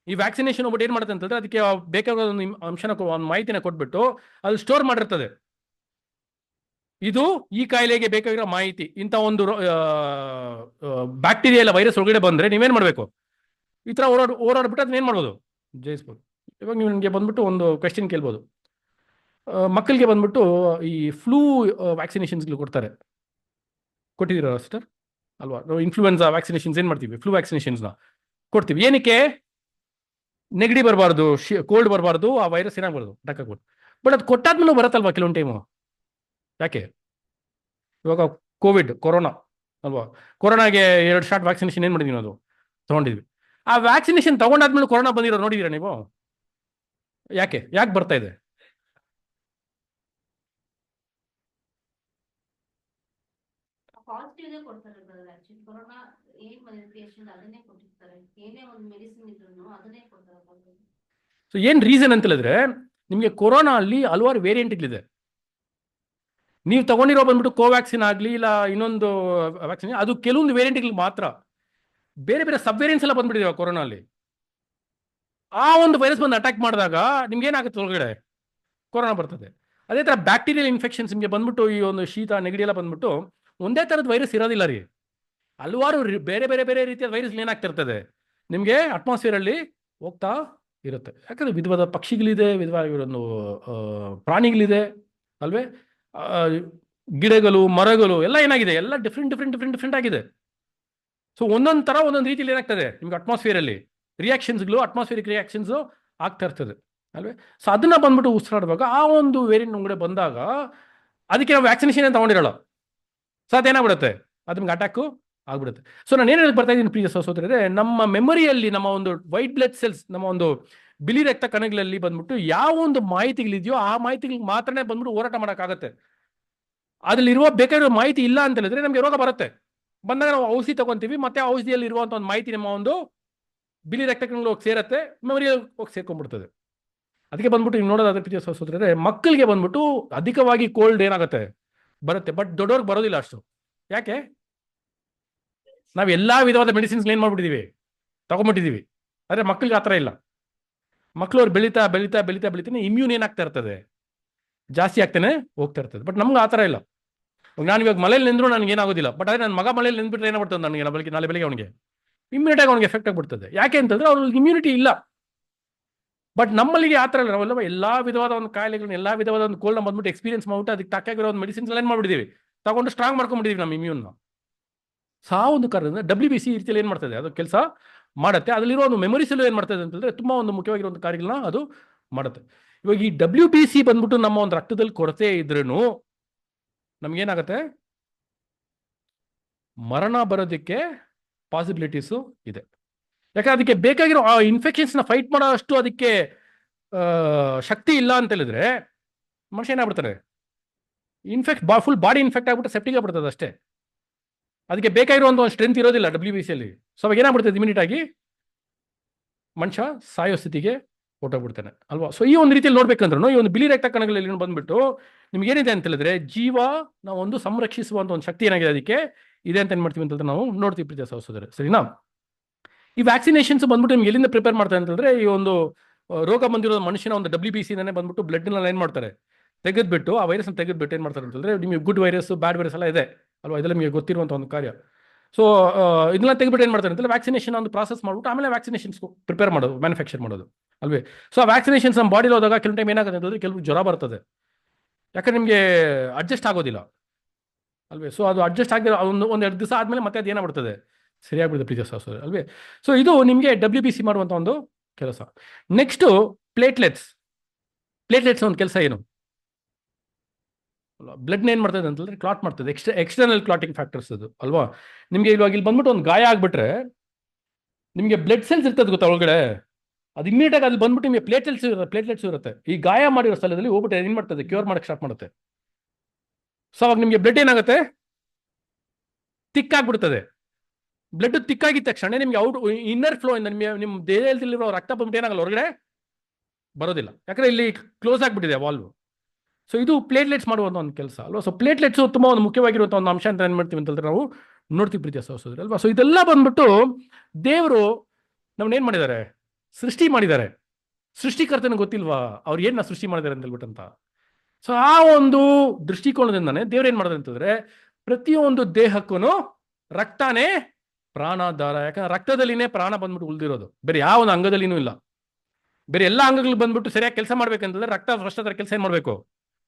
ಈ ವ್ಯಾಕ್ಸಿನೇಷನ್ ಒಬ್ಬಟ್ಟು ಏನು ಮಾಡುತ್ತೆ ಅಂತ ಹೇಳಿದ್ರೆ ಅದಕ್ಕೆ ಬೇಕಾದ ಒಂದು ಅಂಶನ, ಒಂದು ಮಾಹಿತಿನ ಕೊಟ್ಬಿಟ್ಟು ಅದು ಸ್ಟೋರ್ ಮಾಡಿರ್ತದೆ. ಇದು ಈ ಕಾಯಿಲೆಗೆ ಬೇಕಾಗಿರೋ ಮಾಹಿತಿ. ಇಂಥ ಒಂದು ಬ್ಯಾಕ್ಟೀರಿಯಾ ಇಲ್ಲ ವೈರಸ್ ಒಳಗಡೆ ಬಂದ್ರೆ ನೀವೇನ್ ಮಾಡಬೇಕು? ಈ ತರ ಓಡಾಡ್ಬಿಟ್ಟು ಅದನ್ನ ಏನ್ ಮಾಡ್ಬೋದು? ಜಯಿಸ್ಬೋದು. ಇವಾಗ ನೀವು ನನಗೆ ಬಂದ್ಬಿಟ್ಟು ಒಂದು ಕ್ವೆಶ್ಚನ್ ಕೇಳ್ಬೋದು. ಮಕ್ಕಳಿಗೆ ಬಂದ್ಬಿಟ್ಟು ಈ ಫ್ಲೂ ವ್ಯಾಕ್ಸಿನೇಷನ್ಸ್ಗಳು ಕೊಡ್ತಾರೆ, ಕೊಟ್ಟಿದ್ದೀರಾ ಸಿಸ್ಟರ್ ಅಲ್ವಾ? ನಾವು ಇನ್ಫ್ಲೂಯೆನ್ಸಾ ವ್ಯಾಕ್ಸಿನೇಷನ್ಸ್ ಏನು ಮಾಡ್ತೀವಿ? ಫ್ಲೂ ವ್ಯಾಕ್ಸಿನೇಷನ್ಸ್ನ ಕೊಡ್ತೀವಿ. ಏನಕ್ಕೆ? ನೆಗಡಿ ಬರಬಾರ್ದು, ಕೋಲ್ಡ್ ಬರಬಾರ್ದು, ಆ ವೈರಸ್ ಏನಾಗಬಾರ್ದು, ಅಟ್ಯಾಕ್ ಆಗ್ಬಾರ್ದು. ಬಟ್ ಅದು ಕೊಟ್ಟಾದ್ಮೇಲೆ ಬರುತ್ತಲ್ವಾ ಕೆಲವೊಂದು ಟೈಮು. ಯಾಕೆ? ಇವಾಗ ಕೊರೋನಾ ಅಲ್ವಾ? ಕೊರೋನಾಗೆ 2 ಶಾಟ್ ವ್ಯಾಕ್ಸಿನೇಷನ್ ಏನು ಮಾಡಿದ್ವಿ ನಾವು ತೊಗೊಂಡಿದ್ವಿ. ಆ ವ್ಯಾಕ್ಸಿನೇಷನ್ ತಗೊಂಡಾದ್ಮೇಲೆ ಕೊರೋನಾ ಬಂದಿರೋದು ನೋಡಿದ್ದೀರಾ ನೀವು? ಯಾಕೆ ಬರ್ತಾ ಇದೆ? ಸೊ ಏನ್ ರೀಸನ್ ಅಂತ ಹೇಳಿದ್ರೆ, ನಿಮಗೆ ಕೊರೋನಾ ಅಲ್ಲಿ ಹಲವಾರು ವೇರಿಯಂಟ್ಗಳಿದೆ. ನೀವು ತಗೊಂಡಿರೋ ಬಂದ್ಬಿಟ್ಟು ಕೋವ್ಯಾಕ್ಸಿನ್ ಆಗಲಿ ಇಲ್ಲ ಇನ್ನೊಂದು ವ್ಯಾಕ್ಸಿನ್, ಅದು ಕೆಲವೊಂದು ವೇರಿಯಂಟ್ಗಳಿಗೆ ಮಾತ್ರ. ಬೇರೆ ಬೇರೆ ಸಬ್ ವೇರಿಯಂಟ್ಸ್ ಎಲ್ಲ ಬಂದ್ಬಿಟ್ಟಿದೆ ಕೊರೋನಾ ಅಲ್ಲಿ. ಆ ಒಂದು ವೈರಸ್ ಬಂದು ಅಟ್ಯಾಕ್ ಮಾಡಿದಾಗ ನಿಮ್ಗೆ ಏನಾಗುತ್ತೆ ಒಳಗಡೆ? ಕೊರೋನಾ ಬರ್ತದೆ. ಅದೇ ಥರ ಬ್ಯಾಕ್ಟೀರಿಯಲ್ ಇನ್ಫೆಕ್ಷನ್ಸ್ ನಿಮಗೆ ಬಂದ್ಬಿಟ್ಟು ಈ ಒಂದು ಶೀತ ನೆಗಡಿ ಎಲ್ಲ ಬಂದ್ಬಿಟ್ಟು ಒಂದೇ ಥರದ ವೈರಸ್ ಇರೋದಿಲ್ಲ ರೀ. ಹಲವಾರು ಬೇರೆ ಬೇರೆ ಬೇರೆ ರೀತಿಯ ವೈರಸ್ ಏನಾಗ್ತಿರ್ತದೆ ನಿಮಗೆ ಅಟ್ಮಾಸ್ಫಿಯರಲ್ಲಿ ಹೋಗ್ತಾ ಇರುತ್ತೆ. ಯಾಕಂದ್ರೆ ವಿಧವಾದ ಪಕ್ಷಿಗಳಿದೆ, ವಿಧವಾದ ಒಂದು ಪ್ರಾಣಿಗಳಿದೆ ಅಲ್ವೇ, ಗಿಡಗಳು ಮರಗಳು ಎಲ್ಲ ಏನಾಗಿದೆ, ಎಲ್ಲ ಡಿಫ್ರೆಂಟ್ ಆಗಿದೆ. ಸೊ ಒಂದೊಂದು ಥರ ಒಂದೊಂದು ರೀತಿಯಲ್ಲಿ ಏನಾಗ್ತದೆ ನಿಮ್ಗೆ ಅಟ್ಮಾಸ್ಫಿಯರಲ್ಲಿ ರಿಯಾಕ್ಷನ್ಸ್ಗಳು, ಅಟ್ಮಾಸ್ಫಿಯರಿಕ್ ರಿಯಾಕ್ಷನ್ಸು ಆಗ್ತಾ ಇರ್ತದೆ ಅಲ್ವೇ. ಸೊ ಅದನ್ನ ಬಂದ್ಬಿಟ್ಟು ಉಸಿರಾಡುವಾಗ ಆ ಒಂದು ವೇರಿಯಂಟ್ ಒಳಗಡೆ ಬಂದಾಗ ಅದಕ್ಕೆ ನಾವು ವ್ಯಾಕ್ಸಿನೇಷನ್ ಏನು ತಗೊಂಡಿರೋಲ್ಲ. ಸೊ ಅದೇನಾಗ್ಬಿಡುತ್ತೆ, ಅದು ನಿಮ್ಗೆ ಅಟ್ಯಾಕು ಆಗ್ಬಿಡುತ್ತೆ. ಸೊ ನಾನು ಏನು ಬರ್ತಾ ಇದ್ದೀನಿ ಪ್ರಿಯ ಸಹೋದರರೇ, ನಮ್ಮ ಮೆಮೊರಿಯಲ್ಲಿ ನಮ್ಮ ಒಂದು ವೈಟ್ ಬ್ಲಡ್ ಸೆಲ್ಸ್, ನಮ್ಮ ಒಂದು ಬಿಳಿ ರಕ್ತ ಕಣಗಳಲ್ಲಿ ಬಂದ್ಬಿಟ್ಟು ಯಾವ ಒಂದು ಮಾಹಿತಿಗಳಿದೆಯೋ ಆ ಮಾಹಿತಿಗಳಿಗೆ ಮಾತ್ರನೇ ಬಂದ್ಬಿಟ್ಟು ಹೋರಾಟ ಮಾಡೋಕ್ಕಾಗತ್ತೆ. ಅದ್ರಲ್ಲಿರುವ ಬೇಕಾಗಿರೋ ಮಾಹಿತಿ ಇಲ್ಲ ಅಂತ ಹೇಳಿದ್ರೆ ನಮಗೆ ರೋಗ ಬರುತ್ತೆ. ಬಂದಾಗ ನಾವು ಔಷಧಿ ತಗೊಂತೀವಿ, ಮತ್ತೆ ಆ ಔಷಧಿಯಲ್ಲಿ ಇರುವಂಥ ಒಂದು ಮಾಹಿತಿ ನಮ್ಮ ಒಂದು ಬಿಳಿ ರಕ್ತ ಕಣಗಳು ಹೋಗಿ ಸೇರುತ್ತೆ, ಮೆಮೊರಿಯಲ್ಲಿ ಹೋಗಿ ಸೇರ್ಕೊಂಡ್ಬಿಡ್ತದೆ. ಅದಕ್ಕೆ ಬಂದ್ಬಿಟ್ಟು ನೀವು ನೋಡೋದಾದ್ರೆ ಪ್ರಿಯ ಸಹೋದರರೇ, ಮಕ್ಕಳಿಗೆ ಬಂದ್ಬಿಟ್ಟು ಅಧಿಕವಾಗಿ ಕೋಲ್ಡ್ ಏನಾಗುತ್ತೆ ಬರುತ್ತೆ, ಬಟ್ ದೊಡ್ಡವ್ರಿಗೆ ಬರೋದಿಲ್ಲ ಅಷ್ಟು. ಯಾಕೆ? ನಾವು ಎಲ್ಲಾ ವಿಧವಾದ ಮೆಡಿಸಿನ್ಸ್ ಏನ್ ಮಾಡ್ಬಿಟ್ಟಿದೀವಿ, ತಗೊಂಡ್ಬಿಟ್ಟಿದೀವಿ. ಆದ್ರೆ ಮಕ್ಕಳಿಗೆ ಆ ಥರ ಇಲ್ಲ. ಮಕ್ಕಳು ಅವ್ರು ಬೆಳೀತಾನೆ ಇಮ್ಯೂನ್ ಏನಾಗ್ತಾ ಇರ್ತದೆ, ಜಾಸ್ತಿ ಆಗ್ತಾನೆ ಹೋಗ್ತಾ ಇರ್ತದೆ. ಬಟ್ ನಮ್ಗೆ ಆ ಥರ ಇಲ್ಲ. ನಾನು ಇವಾಗ ಮಳೆಯಲ್ಲಿ ನೆಂದ್ರು ನನಗೆ ಏನಾಗೋದಿಲ್ಲ, ಬಟ್ ಅದೇ ನನ್ನ ಮಗ ಮಳೆಯಲ್ಲಿ ನೆಂದ್ಬಿಟ್ರೆ ಏನಾಗ್ಬಿಡ್ತದೆ ನನಗೆ, ನಾಳೆ ಬೆಳಿಗ್ಗೆ ಅವನಿಗೆ ಇಮ್ಯುನಿಟಿ ಆಗಿ ಅವನಿಗೆ ಎಫೆಕ್ಟ್ ಆಗ್ಬಿಡ್ತದೆ. ಯಾಕೆ ಅಂತಂದ್ರೆ ಅವ್ರಿಗೆ ಇಮ್ಯುನಿಟಿ ಇಲ್ಲ. ಬಟ್ ನಮ್ಮಲ್ಲಿಗೆ ಆ ಥರ ಇಲ್ಲ. ನಾವೆಲ್ಲ ಎಲ್ಲಾ ವಿಧವಾದ ಒಂದು ಕಾಯಿಲೆಗಳನ್ನ, ಎಲ್ಲಾ ವಿಧವಾದ ಒಂದು ಕೋಲ್ಡ್ ಬಂದ್ಬಿಟ್ಟು ಎಕ್ಸ್ಪೀರಿಯನ್ಸ್ ಮಾಡ್ಬಿಟ್ಟು ಅದಕ್ಕೆ ತಕ್ಕಾಗಿರೋ ಒಂದು ಮೆಡಿಸಿನ್ಸ್ ಎಲ್ಲ ಏನು ಮಾಡ್ಬಿಟ್ಟಿದ್ದೀವಿ, ತಗೊಂಡು ಸ್ಟ್ರಾಂಗ್ ಮಾಡ್ಕೊಂಡ್ಬಿಟ್ಟಿದ್ದೀವಿ ನಮ್ಮ ಇಮ್ಯೂನ್ನ. ಒಂದು ಕಾರಣದಿಂದ WBC ಈ ರೀತಿಯಲ್ಲಿ ಏನು ಮಾಡ್ತದೆ, ಅದು ಕೆಲಸ ಮಾಡುತ್ತೆ. ಅದರಲ್ಲಿರೋ ಒಂದು ಮೆಮೊರೀಸಲ್ಲೂ ಏನು ಮಾಡ್ತದೆ ಅಂತಂದ್ರೆ ತುಂಬಾ ಒಂದು ಮುಖ್ಯವಾಗಿರೋ ಒಂದು ಕಾರ್ಯಗಳನ್ನ ಅದು ಮಾಡುತ್ತೆ. ಇವಾಗ ಈ WBC ಬಂದ್ಬಿಟ್ಟು ನಮ್ಮ ಒಂದು ರಕ್ತದಲ್ಲಿ ಕೊರತೆ ಇದ್ರೂ ನಮ್ಗೇನಾಗತ್ತೆ, ಮರಣ ಬರೋದಕ್ಕೆ ಪಾಸಿಬಿಲಿಟೀಸು ಇದೆ. ಯಾಕಂದ್ರೆ ಅದಕ್ಕೆ ಬೇಕಾಗಿರೋ ಆ ಇನ್ಫೆಕ್ಷನ್ಸ್ನ ಫೈಟ್ ಮಾಡೋ ಅಷ್ಟು ಅದಕ್ಕೆ ಶಕ್ತಿ ಇಲ್ಲ ಅಂತ ಹೇಳಿದ್ರೆ ಮನುಷ್ಯ ಏನಾಗ್ಬಿಡ್ತಾನೆ, ಫುಲ್ ಬಾಡಿ ಇನ್ಫೆಕ್ಟ್ ಆಗ್ಬಿಟ್ಟು ಸೆಪ್ಟಿಕ್ ಆಗ್ಬಿಡ್ತದೆ ಅಷ್ಟೇ. ಅದಕ್ಕೆ ಬೇಕಾಗಿರುವಂಥ ಒಂದು ಸ್ಟ್ರೆಂತ್ ಇರೋದಿಲ್ಲ WBCಯಲ್ಲಿ. ಸೊ ಅವಾಗ ಏನಾಗ್ಬಿಡ್ತದೆ, ಇಮಿಡಿಯೇಟ್ ಆಗಿ ಮನುಷ್ಯ ಸಾಯೋ ಸ್ಥಿತಿಗೆ ಹೊಟ್ಟೋಗ್ಬಿಡ್ತಾನೆ ಅಲ್ವಾ. ಸೊ ಈ ಒಂದು ರೀತಿಯಲ್ಲಿ ನೋಡ್ಬೇಕಂದ್ರೂ ಈ ಒಂದು ಬಿಳಿ ರಕ್ತ ಕಣಗಳಲ್ಲಿ ಬಂದ್ಬಿಟ್ಟು ನಿಮ್ಗೆ ಏನಿದೆ ಅಂತ ಹೇಳಿದ್ರೆ, ಜೀವ ನಾವು ಒಂದು ಸಂರಕ್ಷಿಸುವಂಥ ಒಂದು ಶಕ್ತಿ ಏನಾಗಿದೆ ಅದಕ್ಕೆ ಇದೆ ಅಂತ ಏನು ಮಾಡ್ತೀವಿ ಅಂತಂದ್ರೆ ನಾವು ನೋಡ್ತೀವಿ ಪ್ರೀತಿಯ ಸಹೋದರರೇ, ಸರಿನಾ? ಈ ವ್ಯಾಕ್ಸಿನೇಷನ್ಸ್ ಬಂದ್ಬಿಟ್ಟು ನಿಮ್ಗೆ ಎಲ್ಲಿಂದ ಪ್ರಿಪೇರ್ ಮಾಡ್ತಾರೆ ಅಂತಂದ್ರೆ, ಈ ಒಂದು ರೋಗ ಬಂದಿರೋ ಮನುಷ್ಯನ ಒಂದು WBCನೇ ಬಂದ್ಬಿಟ್ಟು ಬ್ಲಡ್ನ ಏನು ಮಾಡ್ತಾರೆ, ತೆಗೆದ್ಬಿಟ್ಟು ಆ ವೈರಸ್ನ ತೆಗೆದ್ಬಿಟ್ಟು ಏನು ಮಾಡ್ತಾರೆ ಅಂತಂದ್ರೆ, ನಿಮಗೆ ಗುಡ್ ವೈರಸ್ ಬ್ಯಾಡ್ ವೈರಸ್ ಎಲ್ಲ ಇದೆ ಅಲ್ವಾ, ಇದೆಲ್ಲ ನಿಮಗೆ ಗೊತ್ತಿರುವಂಥ ಒಂದು ಕಾರ್ಯ. ಸೊ ಇದನ್ನ ತೆಗೆದ್ಬಿಟ್ಟು ಏನು ಮಾಡ್ತಾರೆ ಅಂತಂದ್ರೆ ವ್ಯಾಕ್ಸಿನೇಷನ್ ಒಂದು ಪ್ರಾಸೆಸ್ ಮಾಡ್ಬಿಟ್ಟು ಆಮೇಲೆ ವ್ಯಾಕ್ಸಿನೇಷನ್ಸ್ ಪ್ರಿಪೇರ್ ಮಾಡೋದು, ಮ್ಯಾನುಫ್ಯಾಕ್ಚರ್ ಮಾಡೋದು ಅಲ್ವೇ. ಸೊ ಆ ವ್ಯಾಕ್ಸಿನೇಷನ್ಸ್ ನಮ್ಮ ಬಾಡಿಲಿ ಹೋದಾಗ ಕೆಲವು ಟೈಮ್ ಏನಾಗುತ್ತೆ ಅಂತಂದ್ರೆ ಕೆಲವು ಜ್ವರ ಬರ್ತದೆ, ಯಾಕಂದ್ರೆ ನಿಮಗೆ ಅಡ್ಜಸ್ಟ್ ಆಗೋದಿಲ್ಲ ಅಲ್ವೇ. ಸೊ ಅದು ಅಡ್ಜಸ್ಟ್ ಆಗಿರೋ ಒಂದು 2 ದಿವಸ ಆದಮೇಲೆ ಮತ್ತೆ ಅದು ಏನಾಗ್ಬಿಡ್ತದೆ, ಸರಿಯಾಗ್ಬಿಡುತ್ತೆ ಪ್ರೀತಿಯ ಸಹೋದರ ಅಲ್ವೇ. ಸೊ ಇದು ನಿಮಗೆ WBC ಮಾಡುವಂಥ ಒಂದು ಕೆಲಸ. ನೆಕ್ಸ್ಟು ಪ್ಲೇಟ್ಲೆಟ್ಸ್ ಒಂದು ಕೆಲಸ ಏನು, ಬ್ಲಡ್ನ ಏನು ಮಾಡ್ತದೆ ಅಂತಂದ್ರೆ ಕ್ಲಾಟ್ ಮಾಡ್ತದೆ, ಎಕ್ಸ್ಟರ್ನಲ್ ಕ್ಲಾಟಿಂಗ್ ಫ್ಯಾಕ್ಟರ್ಸ್ ಅದು ಅಲ್ವಾ. ನಿಮಗೆ ಇವಾಗ ಇಲ್ಲಿ ಬಂದ್ಬಿಟ್ಟು ಒಂದು ಗಾಯ ಆಗ್ಬಿಟ್ರೆ ನಿಮಗೆ ಬ್ಲಡ್ ಸೆಲ್ಸ್ ಇರ್ತದೆ ಗೊತ್ತಾ ಒಳಗಡೆ, ಅದು ಇಮಿಡಿಯೇಟ್ ಆಗಿ ಅಲ್ಲಿ ಬಂದ್ಬಿಟ್ಟು ನಿಮಗೆ ಪ್ಲೇಟ್ಲೆಟ್ಸ್ ಇರುತ್ತೆ. ಈ ಗಾಯ ಮಾಡಿರೋ ಸ್ಥಳದಲ್ಲಿ ಹೋಗ್ಬಿಟ್ಟು ಏನು ಮಾಡ್ತದೆ, ಕ್ಯೂರ್ ಮಾಡಕ್ಕೆ ಸ್ಟಾರ್ಟ್ ಮಾಡುತ್ತೆ. ಸೊ ಅವಾಗ ನಿಮಗೆ ಬ್ಲಡ್ ಏನಾಗುತ್ತೆ, ತಿಕ್ಕಾಗ್ಬಿಡ್ತದೆ. ಬ್ಲಡ್ ತಿಕ್ಕಾಗಿದ್ದ ತಕ್ಷಣ ನಿಮಗೆ ಇನ್ನರ್ ಫ್ಲೋ ಇಂದ ನಿಮ್ಮ ದೇಹದಲ್ಲಿರೋ ರಕ್ತ ಬಂದ್ಬಿಟ್ಟು ಏನಾಗಲ್ಲ, ಹೊರಗಡೆ ಬರೋದಿಲ್ಲ, ಯಾಕಂದ್ರೆ ಇಲ್ಲಿ ಕ್ಲೋಸ್ ಆಗಿಬಿಟ್ಟಿದೆ ವಾಲ್ವ್. ಸೊ ಇದು ಪ್ಲೇಟ್ಲೆಟ್ಸ್ ಮಾಡುವಂಥ ಒಂದು ಕೆಲಸ ಅಲ್ವಾ. ಸೊ ಪ್ಲೇಟ್ಲೆಟ್ಸು ತುಂಬ ಒಂದು ಮುಖ್ಯವಾಗಿರುವಂಥ ಒಂದು ಅಂಶ ಅಂತ ಏನು ಮಾಡ್ತೀವಿ ಅಂತಂದ್ರೆ ನಾವು ನೋಡ್ತೀವಿ ಪ್ರೀತಿಯ ಸಹೋದರರೇ ಅಲ್ವಾ. ಸೊ ಇದೆಲ್ಲ ಬಂದ್ಬಿಟ್ಟು ದೇವರು ನಮ್ಮನ್ನೇನು ಮಾಡಿದ್ದಾರೆ, ಸೃಷ್ಟಿ ಮಾಡಿದ್ದಾರೆ. ಸೃಷ್ಟಿಕರ್ತನ ಗೊತ್ತಿಲ್ವಾ ಅವ್ರು ಏನ ಸೃಷ್ಟಿ ಮಾಡಿದ್ದಾರೆ ಅಂತ ಹೇಳ್ಬಿಟ್ಟಂತ. ಸೊ ಆ ಒಂದು ದೃಷ್ಟಿಕೋನದಿಂದಾನೆ ದೇವ್ರು ಏನು ಮಾಡಿದ್ರೆ ಅಂತಂದ್ರೆ ಪ್ರತಿಯೊಂದು ದೇಹಕ್ಕೂ ರಕ್ತನೇ ಪ್ರಾಣಾಧಾರ. ಯಾಕಂದ್ರೆ ರಕ್ತದಲ್ಲಿನೇ ಪ್ರಾಣ ಬಂದ್ಬಿಟ್ಟು ಉಳಿದಿರೋದು, ಬೇರೆ ಯಾವ ಒಂದು ಅಂಗದಲ್ಲಿನೂ ಇಲ್ಲ. ಬೇರೆ ಎಲ್ಲ ಅಂಗಗಳು ಬಂದ್ಬಿಟ್ಟು ಸರಿಯಾಗಿ ಕೆಲಸ ಮಾಡ್ಬೇಕಂತಂದ್ರೆ ರಕ್ತ ಫಸ್ಟ್ ಅದರ ಕೆಲಸ ಏನು ಮಾಡಬೇಕು,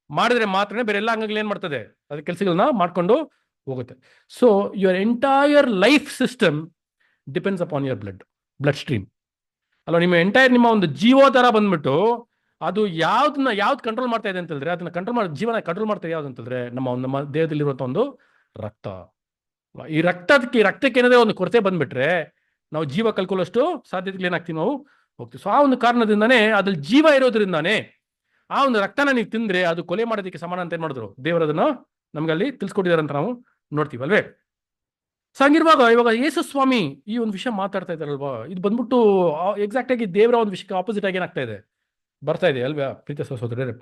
ಮಾಡಿದ್ರೆ ಮಾತ್ರನೇ ಬೇರೆ ಎಲ್ಲ ಅಂಗಗಳು ಏನು ಮಾಡ್ತದೆ, ಅದ್ರ ಕೆಲಸಗಳನ್ನ ಮಾಡ್ಕೊಂಡು ಹೋಗುತ್ತೆ. So your entire life system depends upon your blood stream ಅಲ್ವಾ. ನಿಮ್ಮ ಒಂದು ಜೀವೋಧಾರ ಬಂದ್ಬಿಟ್ಟು ಅದು ಯಾವ್ದು ಕಂಟ್ರೋಲ್ ಮಾಡ್ತಾ ಇದೆ ಅಂತಂದ್ರೆ, ಅದನ್ನ ಜೀವನ ಕಂಟ್ರೋಲ್ ಮಾಡ್ತಾ ಇದೆ ಯಾವ್ದು ಅಂತಂದ್ರೆ ನಮ್ಮ ದೇಹದಲ್ಲಿರುವಂಥ ಒಂದು ರಕ್ತ ಈ ರಕ್ತಕ್ಕೆ ಏನಾದ್ರೆ ಒಂದು ಕೊರತೆ ಬಂದ್ಬಿಟ್ರೆ ನಾವು ಜೀವ ಕಳ್ಕೊಳ್ಳೋಷ್ಟು ಸಾಧ್ಯತೆಗಳು ಏನಾಗ್ತೀವಿ ನಾವು ಹೋಗ್ತೀವಿ. ಸೊ ಆ ಒಂದು ಕಾರಣದಿಂದಾನೇ ಅದ್ರಲ್ಲಿ ಜೀವ ಇರೋದ್ರಿಂದಾನೇ ಆ ಒಂದು ರಕ್ತನ ನೀವು ತಿಂದ್ರೆ ಅದು ಕೊಲೆ ಮಾಡೋದಕ್ಕೆ ಸಮಾನ ಅಂತ ಏನ್ ಮಾಡಿದ್ರು ದೇವರದನ್ನ ನಮ್ಗಲ್ಲಿ ತಿಳಿಸ್ಕೊಟ್ಟಿದ್ದಾರೆ ಅಂತ ನಾವು ನೋಡ್ತೀವಿ ಅಲ್ವೇ. ಸೊ ಹಂಗಿರುವಾಗ ಇವಾಗ ಯೇಸು ಸ್ವಾಮಿ ಈ ಒಂದು ವಿಷಯ ಮಾತಾಡ್ತಾ ಇದ್ದಾರಲ್ವಾ, ಇದು ಬಂದ್ಬಿಟ್ಟು ಎಕ್ಸಾಕ್ಟ್ ಆಗಿ ದೇವರ ಒಂದು ವಿಷಯಕ್ಕೆ ಆಪೋಸಿಟ್ ಆಗಿ ಏನಾಗ್ತಾ ಇದೆ, ಬರ್ತಾ ಇದೆ ಅಲ್ವಾ ಪ್ರೀತಿಯ ಸಹೋದರರೇ.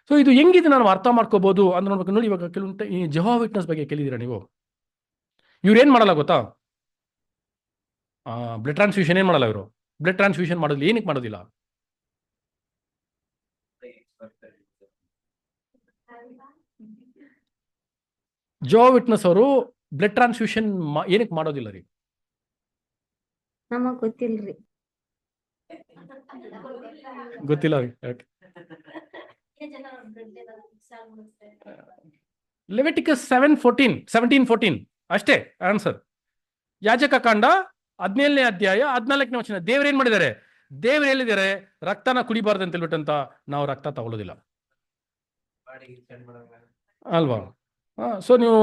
ಸೊ ಇದು ಹೆಂಗಿದೆ ನಾನು ಅರ್ಥ ಮಾಡ್ಕೋಬಹುದು ಅಂದ್ರೆ ನೋಡ್ಬೇಕು. ನೋಡಿ ಇವಾಗ ಕೆಲವೊಂದು ಈ ಜೆಹೋವಾ ವಿಟ್ನೆಸ್ ಬಗ್ಗೆ ಕೇಳಿದೀರಾ ನೀವು? ಇವ್ರು ಏನ್ ಮಾಡಲ್ಲ ಗೊತ್ತಾ, ಬ್ಲಡ್ ಟ್ರಾನ್ಸ್ಫ್ಯೂಷನ್ ಏನ್ ಮಾಡಲ್ಲ ಇವರು. ಬ್ಲಡ್ ಟ್ರಾನ್ಸ್ಫ್ಯೂಷನ್ ಮಾಡೋದಿಲ್ಲ. ಏನಕ್ಕೆ ಮಾಡೋದಿಲ್ಲ? ಜೆಹೋವಾ ವಿಟ್ನೆಸ್ ಅವರು ಬ್ಲಡ್ ಟ್ರಾನ್ಸ್ಫ್ಯೂಷನ್ ಏನಕ್ಕೆ ಮಾಡೋದಿಲ್ಲ ರೀ? ನಮಗ್ ಗೊತ್ತಿಲ್ರಿ. ಗೊತ್ತಿಲ್ಲ ರೀ. ಲೆವಿಟಿಕಸ್ 17:14 ಅಷ್ಟೇ ಆನ್ಸರ್. ಯಾಜಕ ಕಾಂಡ 17ನೇ ಅಧ್ಯಾಯ 14ನೇ ವಚನ. ದೇವ್ರೇನ್ ಮಾಡಿದ್ದಾರೆ? ದೇವ್ರು ಹೇಳಿದ್ದಾರೆ ರಕ್ತನ ಕುಡಿಬಾರ್ದು ಅಂತ ಹೇಳ್ಬಿಟ್ಟಂತ ನಾವು ರಕ್ತ ತಗೊಳ್ಳೋದಿಲ್ಲ ಅಲ್ವಾ. ಸೊ ನೀವು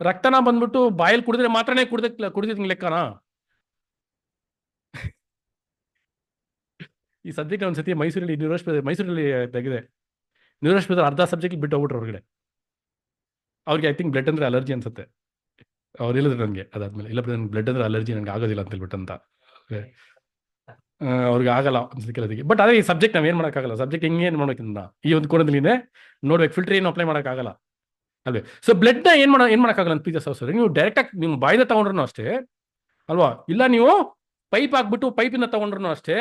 ರಕ್ತನ ಬಂದ್ಬಿಟ್ಟು ಬಾಯಲ್ಲಿ ಕುಡಿದ್ರೆ ಮಾತ್ರನೇ ಕುಡಿದಿದ್ದ ಲೆಕ್ಕನಾ? ಈ ಸಬ್ಜೆಕ್ಟ್ ಒಂದ್ಸತಿ ಮೈಸೂರಲ್ಲಿ ತೆಗಿದೆ. ನ್ಯೂರೋಸ್ಪೇಸ್ ಅರ್ಧ ಸಬ್ಜೆಕ್ಟ್ ಬಿಟ್ಟು ಹೋಗ್ಬಿಟ್ರು ಹೊರಗಡೆ. ಅವ್ರಿಗೆ ಐ ಥಿಂಕ್ ಬ್ಲಡ್ ಅಂದ್ರೆ ಅಲರ್ಜಿ ಅನ್ಸುತ್ತೆ. ಅವ್ರು ಹೇಳಿದ್ರು ನನಗೆ ಅದಾದ್ಮೇಲೆ, ಇಲ್ಲ ನನ್ಗೆ ಬ್ಲಡ್ ಅಂದ್ರೆ ಅಲರ್ಜಿ, ನನಗೆ ಆಗೋದಿಲ್ಲ ಅಂತ ಹೇಳ್ಬಿಟ್ಟಂತ. ಅವ್ರಿಗೆ ಆಗಲ್ಲ ಅನ್ಸುತ್ತೆ ಕೆಲವರಿಗೆ. ಬಟ್ ಅದೇ ಈ ಸಬ್ಜೆಕ್ಟ್ ನಾವ್ ಏನ್ ಮಾಡೋಕ್ಕಾಗಲ್ಲ. ಸಬ್ಜೆಕ್ಟ್ ಹೆಂಗೇನು ಮಾಡೋಕ್ಕಿಂತ ಈ ಒಂದು ಕೋಣದಲ್ಲಿನೇ ನೋಡ್ಬೇಕು. ಫಿಲ್ಟರ್ ಏನು ಅಪ್ಲೈ ಮಾಡೋಕ್ಕಾಗಲ್ಲ ಅಲ್ವೇ. ಸೊ ಬ್ಲಡ್ನ ಏನ್ ಮಾಡೋಕ್ಕಾಗಲ್ಲ ಅಂತ ಪ್ರೀತಿಯ ಸಹೋದರರೇ. ನೀವು ಡೈರೆಕ್ಟ್ ಆಗಿ ನಿಮ್ಮ ಬಾಯಿಂದ ತಗೊಂಡ್ರು ಅಷ್ಟೇ ಅಲ್ವಾ, ಇಲ್ಲ ನೀವು ಪೈಪ್ ಹಾಕ್ಬಿಟ್ಟು ಪೈಪಿನ ತಗೊಂಡ್ರು ಅಷ್ಟೇ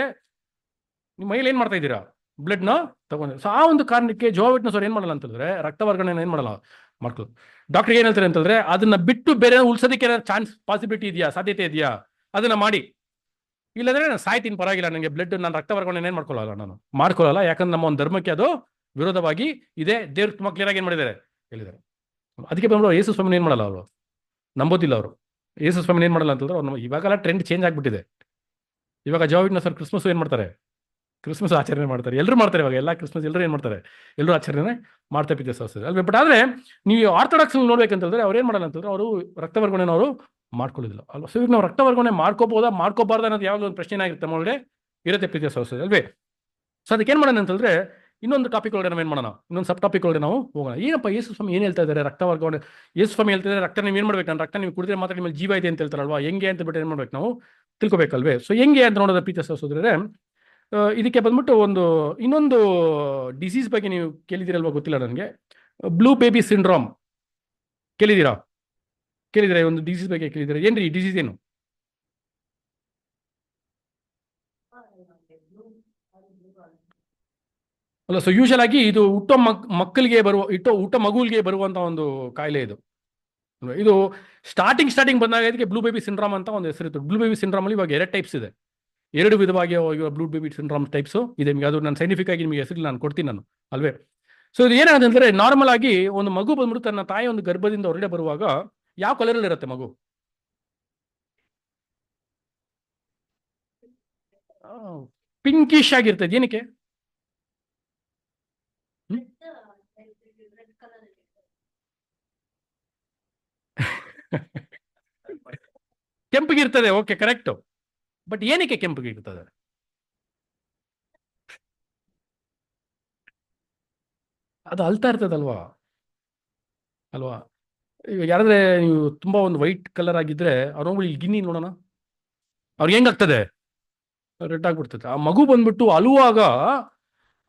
ನಿಮ್ಮ ಮೈಲಿ ಏನ್ ಮಾಡ್ತಾ ಇದ್ದೀರಾ, ಬ್ಲಡ್ನ ತಗೊಂಡ್ರೆ. ಸೊ ಆ ಒಂದು ಕಾರಣಕ್ಕೆ ಜೆಹೋವಾ ವಿಟ್ನೆಸ್ ಅವ್ರು ಏನ್ ಮಾಡಲ್ಲ ಅಂತಂದ್ರೆ ರಕ್ತ ವರ್ಗಾವಣೆ ಏನ್ ಮಾಡಲ್ಲ ಮಾಡ್ಕೊಳ್ಳೋದು. ಡಾಕ್ಟರ್ ಏನ್ ಹೇಳ್ತಾರೆ ಅಂತಂದ್ರೆ ಅದನ್ನ ಬಿಟ್ಟು ಬೇರೆ ಉಳ್ಸೋದಕ್ಕೆ ಚಾನ್ಸ್ ಪಾಸಿಬಿಲಿಟಿ ಇದೆಯಾ, ಸಾಧ್ಯತೆ ಇದೆಯಾ, ಅದನ್ನ ಮಾಡಿ. ಇಲ್ಲಂದ್ರೆ ನಾನು ಸಾಯ್ತೀನಿ ಪರವಾಗಿಲ್ಲ, ನನಗೆ ಬ್ಲಡ್ ನಾನು ರಕ್ತ ವರ್ಗಾವಣೆ ಏನ್ ಮಾಡ್ಕೊಳ್ಳಲ್ಲ. ಯಾಕಂದ್ರೆ ನಮ್ಮ ಒಂದು ಧರ್ಮಕ್ಕೆ ಅದು ವಿರೋಧವಾಗಿ ಇದೆ. ದೇವ್ರು ತುಂಬಾ ಕ್ಲಿಯರ್ ಆಗಿ ಏನ್ ಮಾಡಿದ್ದಾರೆ ಹೇಳಿದ್ದಾರೆ. ಅದಕ್ಕೆ ಬಂದ್ಬಿಟ್ಟು ಯೇಸು ಸ್ವಾಮಿ ಏನ್ ಮಾಡಲ್ಲ, ಅವರು ನಂಬೋದಿಲ್ಲ. ಅವರು ಯೇಸು ಸ್ವಾಮಿ ಏನ್ ಮಾಡಲ್ಲ ಅಂತಂದ್ರೆ ಅವ್ರು ಇವಾಗೆಲ್ಲ ಟ್ರೆಂಡ್ ಚೇಂಜ್ ಆಗ್ಬಿಟ್ಟಿದೆ. ಇವಾಗ ಜೆಹೋವಾ ವಿಟ್ನೆಸ್ ಅವ್ರು ಕ್ರಿಸ್ಮಸ್ ಏನ್ ಮಾಡ್ತಾರೆ, ಕ್ರಿಸ್ಮಸ್ ಆಚರಣೆ ಮಾಡ್ತಾರೆ. ಎಲ್ಲರೂ ಮಾಡ್ತಾರೆ ಇವಾಗ. ಎಲ್ಲ ಕ್ರಿಸ್ಮಸ್ ಎಲ್ಲರೂ ಏನ್ ಮಾಡ್ತಾರೆ, ಎಲ್ಲರೂ ಆಚರಣೆ ಮಾಡ್ತಾ ಪ್ರೀತಿಯ ಸಹೋದರರೇ ಅಲ್ವೇ. ಬಟ್ ಆದ್ರೆ ನೀವು ಆರ್ಥೋಡಾಕ್ಸ್ ನೋಡ್ಬೇಕಂತಂದ್ರೆ ಅವ್ರು ಏನ್ ಮಾಡಲ್ಲ ಅಂತಂದ್ರೆ ಅವರು ರಕ್ತ ವರ್ಗಾವಣೆ ಅವರು ಮಾಡ್ಕೊಳ್ಳೋದಿಲ್ಲ ಅಲ್ವಾ. ಸೊ ಈಗ ನಾವು ರಕ್ತ ವರ್ಗಾವಣೆ ಮಾಡ್ಕೋಬಾರ್ದು ಅನ್ನೋದು ಯಾವಾಗ ಒಂದು ಪ್ರಶ್ನೆ ಆಗಿರುತ್ತೆ ನಮ್ಮೊಳಗಡೆ ಇರುತ್ತೆ ಪ್ರೀತಿಯ ಸಹೋದರರೇ ಅಲ್ವೇ. ಸೊ ಅದಕ್ಕೆ ಏನ್ ಮಾಡೋಣ ಅಂತಂದ್ರೆ ಇನ್ನೊಂದು ಟಾಪಿಕ್ ಒಳಗಡೆ ನಾವು ಏನ್ ಮಾಡೋಣ, ಇನ್ನೊಂದು ಸಬ್ ಟಾಪಿಕ್ ಒಳಗಡೆ ನಾವು ಹೋಗೋಣ. ಏನಪ್ಪ ಯೇಸು ಸ್ವಾಮಿ ಏನ್ ಹೇಳ್ತಾ ಇದ್ದಾರೆ ರಕ್ತ ವರ್ಗಾವಣೆ. ಯೇಸು ಸ್ವಾಮಿ ಹೇಳ್ತಿದ್ದಾರೆ ರಕ್ತ ನೀವು ಏನ್ ಮಾಡ್ಬೇಕು, ನಾನು ರಕ್ತ ನೀವು ಕುಡಿದ್ರೆ ಮಾತ್ರ ನಿಮ್ಮಲ್ಲಿ ಜೀವ ಇದೆ ಅಂತ ಹೇಳ್ತಾರಲ್ವಾ. ಹೆಂಗೆ ಅಂತ ಬಿಟ್ಟು ಏನ್ ಮಾಡ್ಬೇಕು ನಾವು ತಿಳ್ಕೊಬೇಕಲ್ವೇ. ಸೊ ಹೆಂಗೆ ಅಂತ ನೋಡೋದ ಪ್ರೀತಿಯ ಸಹೋದರರೇ, ಇದಕ್ಕೆ ಬಂದ್ಬಿಟ್ಟು ಇನ್ನೊಂದು ಡಿಸೀಸ್ ಬಗ್ಗೆ ನೀವು ಕೇಳಿದಿರಲ್ವಾ ಗೊತ್ತಿಲ್ಲ ನನಗೆ. ಬ್ಲೂ ಬೇಬಿ ಸಿಂಡ್ರೋಮ್ ಕೇಳಿದಿರಾ? ಒಂದು ಡಿಸೀಸ್ ಬಗ್ಗೆ ಕೇಳಿದಿರಾ? ಏನ್ರಿ ಈ ಡಿಸೀಸ್ ಏನು? ಅಲ್ಲ, ಸೊ ಯೂಶಲ್ ಆಗಿ ಇದು ಹುಟ್ಟೋ ಮಗುವಿಗೆ ಬರುವಂತ ಒಂದು ಕಾಯಿಲೆ ಇದು. ಇದು ಸ್ಟಾರ್ಟಿಂಗ್ ಬಂದಾಗ ಇದಕ್ಕೆ ಬ್ಲೂ ಬೇಬಿ ಸಿಂಡ್ರೋಮ್ ಅಂತ ಒಂದು ಹೆಸರಿತ್ತು. ಬ್ಲೂ ಬೇಬಿ ಸಿಂಡ್ರೋಮ್ ಅಲ್ಲಿ ಇವಾಗ 2 ಟೈಪ್ಸ್ ಇದೆ. 2 ವಿಧವಾಗಿ ಬ್ಲೂ ಬೇಬಿ ಸಿಂಡ್ರೋಮ್ ಟೈಪ್ಸ್ ಇದೆ. ನಿಮಗೆ ಅದು ನಾನು ಸೈಂಟಿಫಿಕ್ ಆಗಿ ನಿಮಗೆ ಹೆಸರು ನಾನು ಕೊಡ್ತೀನಿ ನಾನು ಅಲ್ವೇ. ಸೊ ಇದು ಏನಾಗುತ್ತೆ ಅಂದ್ರೆ ನಾರ್ಮಲ್ ಆಗಿ ಒಂದು ಮಗು ಬಂದ್ಬಿಟ್ಟು ತನ್ನ ತಾಯಿ ಒಂದು ಗರ್ಭದಿಂದ ಹೊರಗಡೆ ಬರುವಾಗ ಯಾವ ಕಲರಲ್ಲಿ ಇರುತ್ತೆ ಮಗು? ಪಿಂಕಿಶ್ ಆಗಿರ್ತದೆ. ಏನಕ್ಕೆ? ಕೆಂಪಗಿರ್ತದೆ. Okay, correct. ಬಟ್ ಏನಕ್ಕೆ ಕೆಂಪಗೆ ಇರ್ತದೆ? ಅದು ಅಳ್ತಾ ಇರ್ತದಲ್ವಾ ಅಲ್ವಾ. ಈಗ ಯಾರಾದ್ರೆ ನೀವು ತುಂಬಾ ಒಂದು ವೈಟ್ ಕಲರ್ ಆಗಿದ್ರೆ ಅವ್ರ ಗಿನ್ನಿ ನೋಡೋಣ, ಅವ್ರಿಗೆ ಹೆಂಗಾಗ್ತದೆ? ರೆಡ್ ಆಗ್ಬಿಡ್ತದೆ. ಆ ಮಗು ಬಂದ್ಬಿಟ್ಟು ಅಳುವಾಗ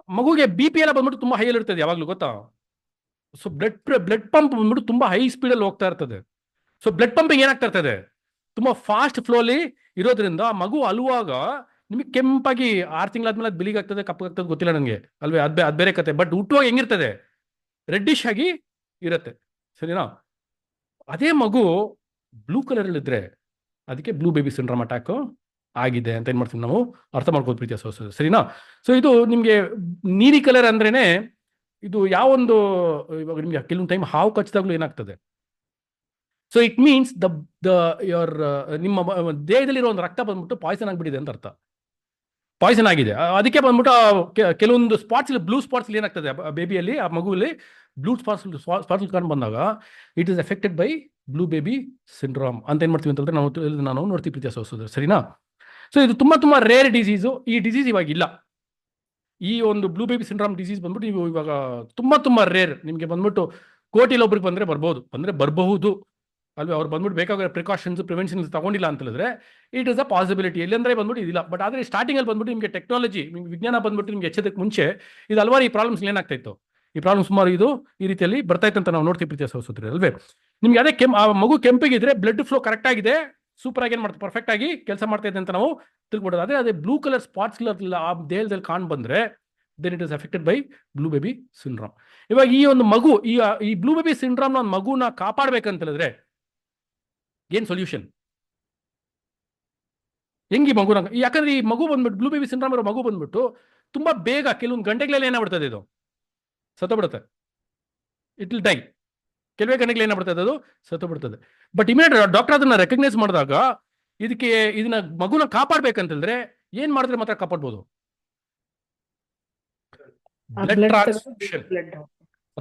ಮಗುಗೆ BP ಎಲ್ಲ ಬಂದ್ಬಿಟ್ಟು ತುಂಬಾ ಹೈ ಇರ್ತದೆ ಯಾವಾಗ್ಲೂ, ಗೊತ್ತಾ? ಸೊ ಬ್ಲಡ್ ಪಂಪ್ ಬಂದ್ಬಿಟ್ಟು ತುಂಬಾ ಹೈ ಸ್ಪೀಡಲ್ಲಿ ಹೋಗ್ತಾ ಇರ್ತದೆ. ಸೊ ಬ್ಲಡ್ ಪಂಪಿಂಗ್ ಏನಾಗ್ತಾ ಇರ್ತದೆ, ತುಂಬಾ ಫಾಸ್ಟ್ ಫ್ಲೋ ಅಲ್ಲಿ ಇರೋದ್ರಿಂದ ಮಗು ಅಳುವಾಗ ನಿಮಗೆ ಕೆಂಪಾಗಿ 6 ತಿಂಗಳಾದ್ಮೇಲೆ ಅದು ಬಿಳಿಗಾಗ್ತದೆ, ಕಪ್ಪಗಾಗ್ತದೆ, ಗೊತ್ತಿಲ್ಲ ನನಗೆ ಅಲ್ವೇ. ಅದ್ ಬೇರೆ ಕತೆ. ಬಟ್ ಹುಟ್ಟುವಾಗ ಹೆಂಗಿರ್ತದೆ, ರೆಡ್ಡಿಶ್ ಆಗಿ ಇರುತ್ತೆ. ಸರಿನಾ? ಅದೇ ಮಗು ಬ್ಲೂ ಕಲರ್ ಅಲ್ಲಿ ಇದ್ರೆ ಅದಕ್ಕೆ ಬ್ಲೂ ಬೇಬಿ ಸಿಂಡ್ರೋಮ್ ಅಟ್ಯಾಕ್ ಆಗಿದೆ ಅಂತ ಏನ್ ಮಾಡ್ತೀವಿ ನಾವು ಅರ್ಥ ಮಾಡ್ಕೋದು ಪ್ರೀತಿಯ ಸಹೋದರರೇ. ಸರಿನಾ? ಸೊ ಇದು ನಿಮ್ಗೆ ನೀಲಿ ಕಲರ್ ಅಂದ್ರೇನೆ ಇದು ಯಾವೊಂದು, ಇವಾಗ ನಿಮ್ಗೆ ಕೆಲವೊಂದು ಟೈಮ್ ಹಾವು ಕಚ್ಚಿದಾಗ್ಲೂ ಏನಾಗ್ತದೆ, ಸೊ ಇಟ್ ಮೀನ್ಸ್ ನಿಮ್ಮ ದೇಹದಲ್ಲಿರೋ ಒಂದು ರಕ್ತ ಬಂದ್ಬಿಟ್ಟು ಪಾಯ್ಸನ್ ಆಗಿಬಿಟ್ಟಿದೆ ಅಂತ ಅರ್ಥ. ಪಾಯ್ಸನ್ ಆಗಿದೆ. ಅದಕ್ಕೆ ಬಂದ್ಬಿಟ್ಟು ಕೆಲವೊಂದು ಸ್ಪಾಟ್ಸ್, ಬ್ಲೂ ಸ್ಪಾಟ್ಸ್ ಏನಾಗ್ತದೆ ಬೇಬಿಯಲ್ಲಿ, ಆ ಮಗುವಲ್ಲಿ ಬ್ಲೂ ಸ್ಪಾಟ್ಸ್ ಕಂಡು ಬಂದಾಗ it is affected by blue baby syndrome ಅಂತ ಏನ್ ಮಾಡ್ತೀವಿ ಅಂತಂದ್ರೆ ನಾವು ನೋಡ್ತೀವಿ ಪ್ರೀತಿಯ ಸಹೋದರರೇ, ಸರಿನಾ? ಸೊ ಇದು ತುಂಬಾ ರೇರ್ ಡಿಸೀಸು. ಈ ಡಿಸೀಸ್ ಇವಾಗ ಇಲ್ಲ. ಈ ಒಂದು ಬ್ಲೂ ಬೇಬಿ ಸಿಂಡ್ರೋಮ್ ಡಿಸೀಸ್ ಬಂದ್ಬಿಟ್ಟು ನೀವು ಇವಾಗ ತುಂಬಾ ರೇರ್. ನಿಮಗೆ ಬಂದ್ಬಿಟ್ಟು ಕೋಟಿಲಿ ಒಬ್ರಿಗೆ ಬರಬಹುದು ಅಲ್ವೇ? ಅವ್ರು ಬಂದ್ಬಿಟ್ಟು ಬೇಕಾಗಿರೋ ಪ್ರಿಕಾಷನ್ಸ್ ಪ್ರಿವೆನ್ಷನ್ಸ್ ತಗೊಂಡಿಲ್ಲ ಅಂತ ಹೇಳಿದ್ರೆ ಇಟ್ ಇಸ್ ಅ ಪಾಸಿಬಿಲಿಟಿ. ಎಲ್ಲಂದ್ರೆ ಬಂದ್ಬಿಟ್ಟು ಇದಿಲ್ಲ. ಬಟ್ ಆದರೆ ಸ್ಟಾರ್ಟಿಂಗಲ್ಲಿ ಬಂದ್ಬಿಟ್ಟು ನಿಮಗೆ ಟೆಕ್ನಾಲಜಿ, ವಿಜ್ಞಾನ ಬಂದ್ಬಿಟ್ಟು ನಿಮ್ಗೆ ಎಚ್ಚೋದಕ್ಕೆ ಮುಂಚೆ ಇದು ಹಲವಾರು ಈ ಪ್ರಾಬ್ಲಮ್ಸ್ ಏನಾಗ್ತಾ ಇತ್ತು. ಈ ಪ್ರಾಬ್ಲಮ್ ಸುಮಾರು ಈ ರೀತಿಯಲ್ಲಿ ಬರ್ತಾ ಇತ್ತು ಅಂತ ನಾವು ನೋಡ್ತೀವಿ ಪ್ರೀತಿಯ ಸಹೋದರರೇ, ಅಲ್ವೇ? ನಿಮ್ಗೆ ಅದೇ ಆ ಮಗು ಕೆಂಪಿಗಿದ್ರೆ ಬ್ಲಡ್ ಫ್ಲೋ ಕರೆಕ್ಟ್ ಆಗಿದೆ, ಸೂಪರ್ ಆಗಿ ಏನ್ ಮಾಡ್ತಾರೆ, ಪರ್ಫೆಕ್ಟ್ ಆಗಿ ಕೆಲಸ ಮಾಡ್ತಾ ಇದೆ ಅಂತ ನಾವು ತಿಳ್ಕೊಡೋದು. ಅದೇ ಬ್ಲೂ ಕಲರ್ ಸ್ಪಾಟ್ಸ್ ಆ ದೇಹದಲ್ಲಿ ಕಾಣ್ ಬಂದ್ರೆ then it is affected by blue baby syndrome. ಇವಾಗ ಈ ಒಂದು ಮಗು ಈ ಬ್ಲೂ ಬೇಬಿ ಸಿಂಡ್ರೋಮ್ ಒಂದು ಮಗುನ ಕಾಪಾಡ್ಬೇಕಂತ ಹೇಳಿದ್ರೆ ಏನ್ ಸೊಲ್ಯೂಷನ್? ಹೆಂಗಿ ಮಗುನ? ಯಾಕಂದ್ರೆ ಈ ಮಗು ಬಂದ್ಬಿಟ್ಟು ಬ್ಲೂ ಬೇಬಿ ಸಿಂಡ್ರೋಮ್ ಇರೋ ಮಗು ಬಂದ್ಬಿಟ್ಟು ತುಂಬಾ ಬೇಗ ಕೆಲವೊಂದು ಗಂಟೆಗಳಲ್ಲಿ ಏನಾಗ್ಬಿಡ್ತದೆ, ಇದು ಸತ್ತೋಗ್ಬಿಡುತ್ತೆ. It will die. ಕೆಲವೇ ಗಂಟೆಗಳು ಏನಾಗ್ಬಿಡ್ತದೆ, ಅದು ಸತ್ತೋಗ್ಬಿಡ್ತದೆ. ಬಟ್ ಇಮಿಡಿಯೇಟ್ ಡಾಕ್ಟರ್ ಅದನ್ನ ರೆಕಗ್ನೈಸ್ ಮಾಡಿದಾಗ ಇದನ್ನ ಮಗುನ ಕಾಪಾಡ್ಬೇಕಂತಂದ್ರೆ ಏನ್ ಮಾಡಿದ್ರೆ ಮಾತ್ರ ಕಾಪಾಡ್ಬೋದು? ಬ್ಲಡ್ ಟ್ರಾನ್ಸ್ಫ್ಯೂಷನ್,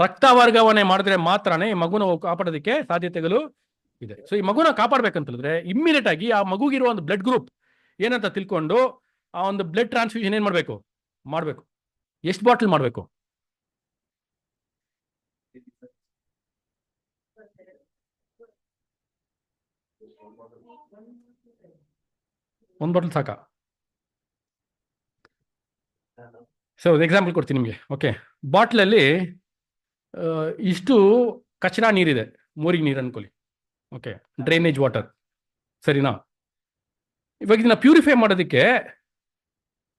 ರಕ್ತ ವರ್ಗಾವಣೆ ಮಾಡಿದ್ರೆ ಮಾತ್ರನೇ ಈ ಮಗುನ ಕಾಪಾಡೋದಕ್ಕೆ ಸಾಧ್ಯತೆಗಳು ಇದೆ. ಸೊ ಈ ಮಗುನ ಕಾಪಾಡ್ಬೇಕಂತಂದ್ರೆ ಇಮ್ಮಿಡಿಯೇಟ್ ಆಗಿ ಆ ಮಗುಗಿರುವ ಒಂದು ಬ್ಲಡ್ ಗ್ರೂಪ್ ಏನಂತ ತಿಳ್ಕೊಂಡು ಆ ಒಂದು ಬ್ಲಡ್ ಟ್ರಾನ್ಸ್ಫ್ಯೂಷನ್ ಏನ್ ಮಾಡ್ಬೇಕು? ಎಷ್ಟು ಬಾಟಲ್ ಮಾಡ್ಬೇಕು? 1 ಬಾಟಲ್ ಸಾಕಾ? ಸೊ ಎಕ್ಸಾಂಪಲ್ ಕೊಡ್ತೀನಿ ನಿಮಗೆ. ಓಕೆ, ಬಾಟ್ಲಲ್ಲಿ ಇಷ್ಟು ಕಚರಾ ನೀರಿದೆ, ಮೋರಿಗೆ ನೀರು ಅನ್ಕೊಳ್ಳಿ. ಓಕೆ, ಡ್ರೈನೇಜ್ ವಾಟರ್, ಸರಿನಾ? ಇವಾಗ ಇದನ್ನ ಪ್ಯೂರಿಫೈ ಮಾಡೋದಕ್ಕೆ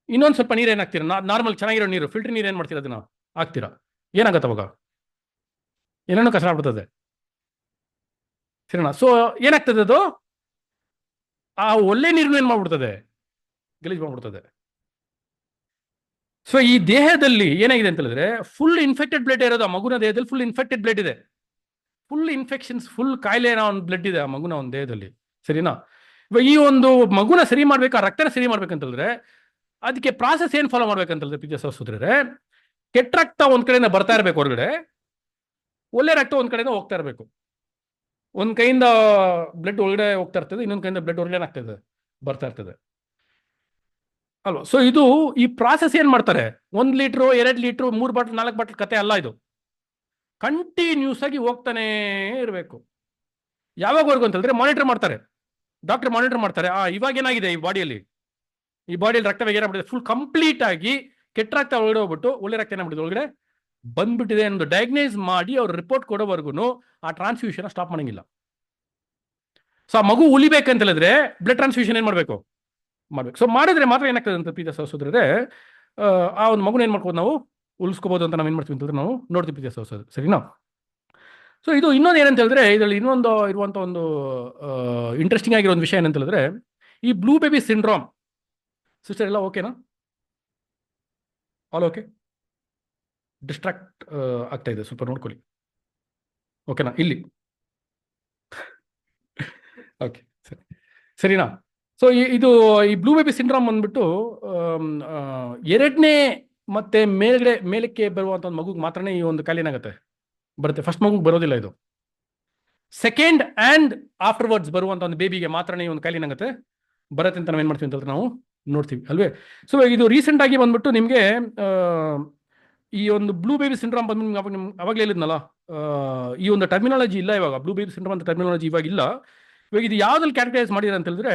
ಇನ್ನೊಂದು ಸ್ವಲ್ಪ ನೀರು ಏನಾಗ್ತೀರಾ? ನಾರ್ಮಲ್ ಚೆನ್ನಾಗಿರೋ ನೀರು, ಫಿಲ್ಟರ್ ನೀರು ಏನು ಮಾಡ್ತೀರಾ? ಅದನ್ನ ಹಾಕ್ತೀರಾ, ಏನಾಗತ್ತೆ ಅವಾಗ? ಏನೇನೋ ಕಚರ ಆಗ್ಬಿಡ್ತದೆ, ಸರಿನಾ? ಸೊ ಏನಾಗ್ತದೆ, ಅದು ಆ ಒಳ್ಳೆ ನೀರನ್ನು ಏನು ಮಾಡ್ಬಿಡ್ತದೆ? ಗಲೀಜು ಮಾಡ್ಬಿಡ್ತದೆ. ಸೊ ಈ ದೇಹದಲ್ಲಿ ಏನಾಗಿದೆ ಅಂತ ಹೇಳಿದ್ರೆ ಫುಲ್ ಇನ್ಫೆಕ್ಟೆಡ್ ಬ್ಲಡ್ ಇರೋದು. ಆ ಮಗುನ ದೇಹದಲ್ಲಿ ಫುಲ್ ಇನ್ಫೆಕ್ಟೆಡ್ ಬ್ಲಡ್ ಇದೆ, ಫುಲ್ ಇನ್ಫೆಕ್ಷನ್ಸ್, ಫುಲ್ ಕಾಯಿಲೆ ಒಂದು ಬ್ಲಡ್ ಇದೆ ಆ ಮಗುನ ಒಂದು ದೇಹದಲ್ಲಿ, ಸರಿನಾ? ಇವಾಗ ಈ ಒಂದು ಮಗುನ ಸರಿ ಮಾಡ್ಬೇಕು, ಆ ರಕ್ತನ ಸರಿ ಮಾಡ್ಬೇಕಂತ ಹೇಳಿದ್ರೆ ಅದಕ್ಕೆ ಪ್ರಾಸೆಸ್ ಏನು ಫಾಲೋ ಮಾಡ್ಬೇಕಂತಂದ್ರೆ ಪ್ರೀತಿಯ ಸಹೋದರರೇ, ಕೆಟ್ಟ ರಕ್ತ ಒಂದ್ ಕಡೆಯಿಂದ ಬರ್ತಾ ಇರಬೇಕು ಹೊರಗಡೆ, ಒಳ್ಳೆ ರಕ್ತ ಒಂದ್ ಕಡೆಯಿಂದ ಹೋಗ್ತಾ ಇರಬೇಕು. ಒಂದ್ ಕೈಯಿಂದ ಬ್ಲಡ್ ಒಳಗಡೆ ಹೋಗ್ತಾ ಇರ್ತದೆ, ಇನ್ನೊಂದ್ ಕೈಯಿಂದ ಬ್ಲಡ್ ಹೊರಗಡೆ ಆಗ್ತದೆ, ಬರ್ತಾ ಇರ್ತದೆ ಅಲ್ವಾ? ಸೊ ಇದು ಈ ಪ್ರಾಸೆಸ್ ಏನ್ ಮಾಡ್ತಾರೆ, 1 ಲೀಟ್ರು 2 ಲೀಟ್ರು 3 ಬಾಟಲ್ 4 ಬಾಟಲ್ ಕತೆ ಅಲ್ಲ. ಇದು ಕಂಟಿನ್ಯೂಸ್ ಆಗಿ ಹೋಗ್ತಾನೆ ಇರಬೇಕು. ಯಾವಾಗವರೆಗೂ ಅಂತ ಹೇಳಿದ್ರೆ ಮಾನಿಟರ್ ಮಾಡ್ತಾರೆ, ಡಾಕ್ಟರ್ ಮಾನಿಟರ್ ಮಾಡ್ತಾರೆ. ಇವಾಗ ಏನಾಗಿದೆ ಈ ಬಾಡಿಯಲ್ಲಿ ರಕ್ತ ಏನಾಗ್ಬಿಟ್ಟಿದೆ, ಫುಲ್ ಕಂಪ್ಲೀಟ್ ಆಗಿ ಕೆಟ್ಟ ರಕ್ತ ಒಳಗಡೆ ಹೋಗ್ಬಿಟ್ಟು ಒಳ್ಳೆ ರಕ್ತ ಏನಾಗ್ಬಿಟ್ಟಿದೆ ಒಳಗಡೆ ಬಂದ್ಬಿಟ್ಟಿದೆ ಎಂದು ಡಯಾಗ್ನೈಸ್ ಮಾಡಿ ಅವ್ರು ರಿಪೋರ್ಟ್ ಕೊಡೋವರೆಗೂ ಆ ಟ್ರಾನ್ಸ್ಫ್ಯೂಷನ್ ಸ್ಟಾಪ್ ಮಾಡಂಗಿಲ್ಲ. ಸೊ ಆ ಮಗು ಉಳಿಬೇಕಂತ ಹೇಳಿದ್ರೆ ಬ್ಲಡ್ ಟ್ರಾನ್ಸ್ಫ್ಯೂಷನ್ ಏನ್ ಮಾಡ್ಬೇಕು? ಸೊ ಮಾಡಿದ್ರೆ ಮಾತ್ರ ಏನಾಗ್ತದೆ ಅಂತ ಪ್ರೀತಿಯ ಸಹೋದರರೇ, ಆ ಒಂದು ಮಗುನ ಏನ್ ಮಾಡ್ಬೋದು, ನಾವು ಉಳಿಸ್ಕೋಬಹುದು ಅಂತ ನಾವು ಏನ್ ಮಾಡ್ತೀವಿ ಅಂತಂದ್ರೆ ನಾವು ನೋಡ್ತೀವಿ ಪ್ರೀತಿಯ ಸಹೋದರ, ಸರಿನಾ? ಸೊ ಇದು ಇನ್ನೊಂದು ಏನಂತ ಹೇಳಿದ್ರೆ, ಇದರಲ್ಲಿ ಇನ್ನೊಂದು ಇರುವಂತ ಒಂದು ಇಂಟ್ರೆಸ್ಟಿಂಗ್ ಆಗಿರೋ ಒಂದು ವಿಷಯ ಏನಂತ ಹೇಳಿದ್ರೆ, ಈ ಬ್ಲೂ ಬೇಬಿ ಸಿಂಡ್ರೋಮ್. ಸಿಸ್ಟರ್ ಎಲ್ಲ ಓಕೆನಾ? All okay? ಡಿಸ್ಟ್ರಾಕ್ಟ್ ಆಗ್ತಾ ಇದೆ, ಸ್ವಲ್ಪ ನೋಡ್ಕೊಳ್ಳಿ, ಓಕೆನಾ? ಇಲ್ಲಿ ಓಕೆ, ಸರಿನಾ? ಸೊ ಇದು ಈ ಬ್ಲೂ ಬೇಬಿ ಸಿಂಡ್ರೋಮ್ ಬಂದ್ಬಿಟ್ಟು 2ನೇ ಮತ್ತೆ ಮೇಲಕ್ಕೆ ಬರುವಂತ ಒಂದು ಮಗುಗೆ ಮಾತ್ರನೇ ಈ ಒಂದು ಕಾಯಿಲೆ ಏನಾಗುತ್ತೆ, ಬರುತ್ತೆ. ಫಸ್ಟ್ ಮಗುಗೆ ಬರೋದಿಲ್ಲ ಇದು. ಸೆಕೆಂಡ್ ಆ್ಯಂಡ್ ಆಫ್ಟರ್ವರ್ಡ್ಸ್ ಬರುವಂತ ಒಂದು ಬೇಬಿಗೆ ಮಾತ್ರನೇ ಈ ಒಂದು ಕಾಯಿಲೆ ಏನಾಗುತ್ತೆ, ಬರುತ್ತೆ ಅಂತ ನಾವೇನ್ ಮಾಡ್ತೀವಿ ಅಂತ ನಾವು ನೋಡ್ತೀವಿ, ಅಲ್ವೇ? ಸೊ ಇದು ರೀಸೆಂಟ್ ಆಗಿ ಬಂದ್ಬಿಟ್ಟು ನಿಮಗೆ ಈ ಒಂದು ಬ್ಲೂ ಬೇಬಿ ಸಿಂಡ್ರೋಮ್ ಬಂದು ನಿಮ್ಗೆ ಅವಾಗಲೇ ಹೇಳಿದ್ನಲ್ಲ, ಈ ಒಂದು ಟರ್ಮಿನಾಲಜಿ ಇಲ್ಲ ಇವಾಗ. ಬ್ಲೂ ಬೇಬಿ ಸಿಂಡ್ರೋಮ್ ಅಂತ ಟರ್ಮಿನಾಲಜಿ ಇವಾಗ ಇಲ್ಲ. ಇವಾಗ ಇದು ಯಾವ್ದ್ರಲ್ಲಿ ಕ್ಯಾಟಗರೈಸ್ ಮಾಡಿದ್ರೆ ಅಂತ ಹೇಳಿದ್ರೆ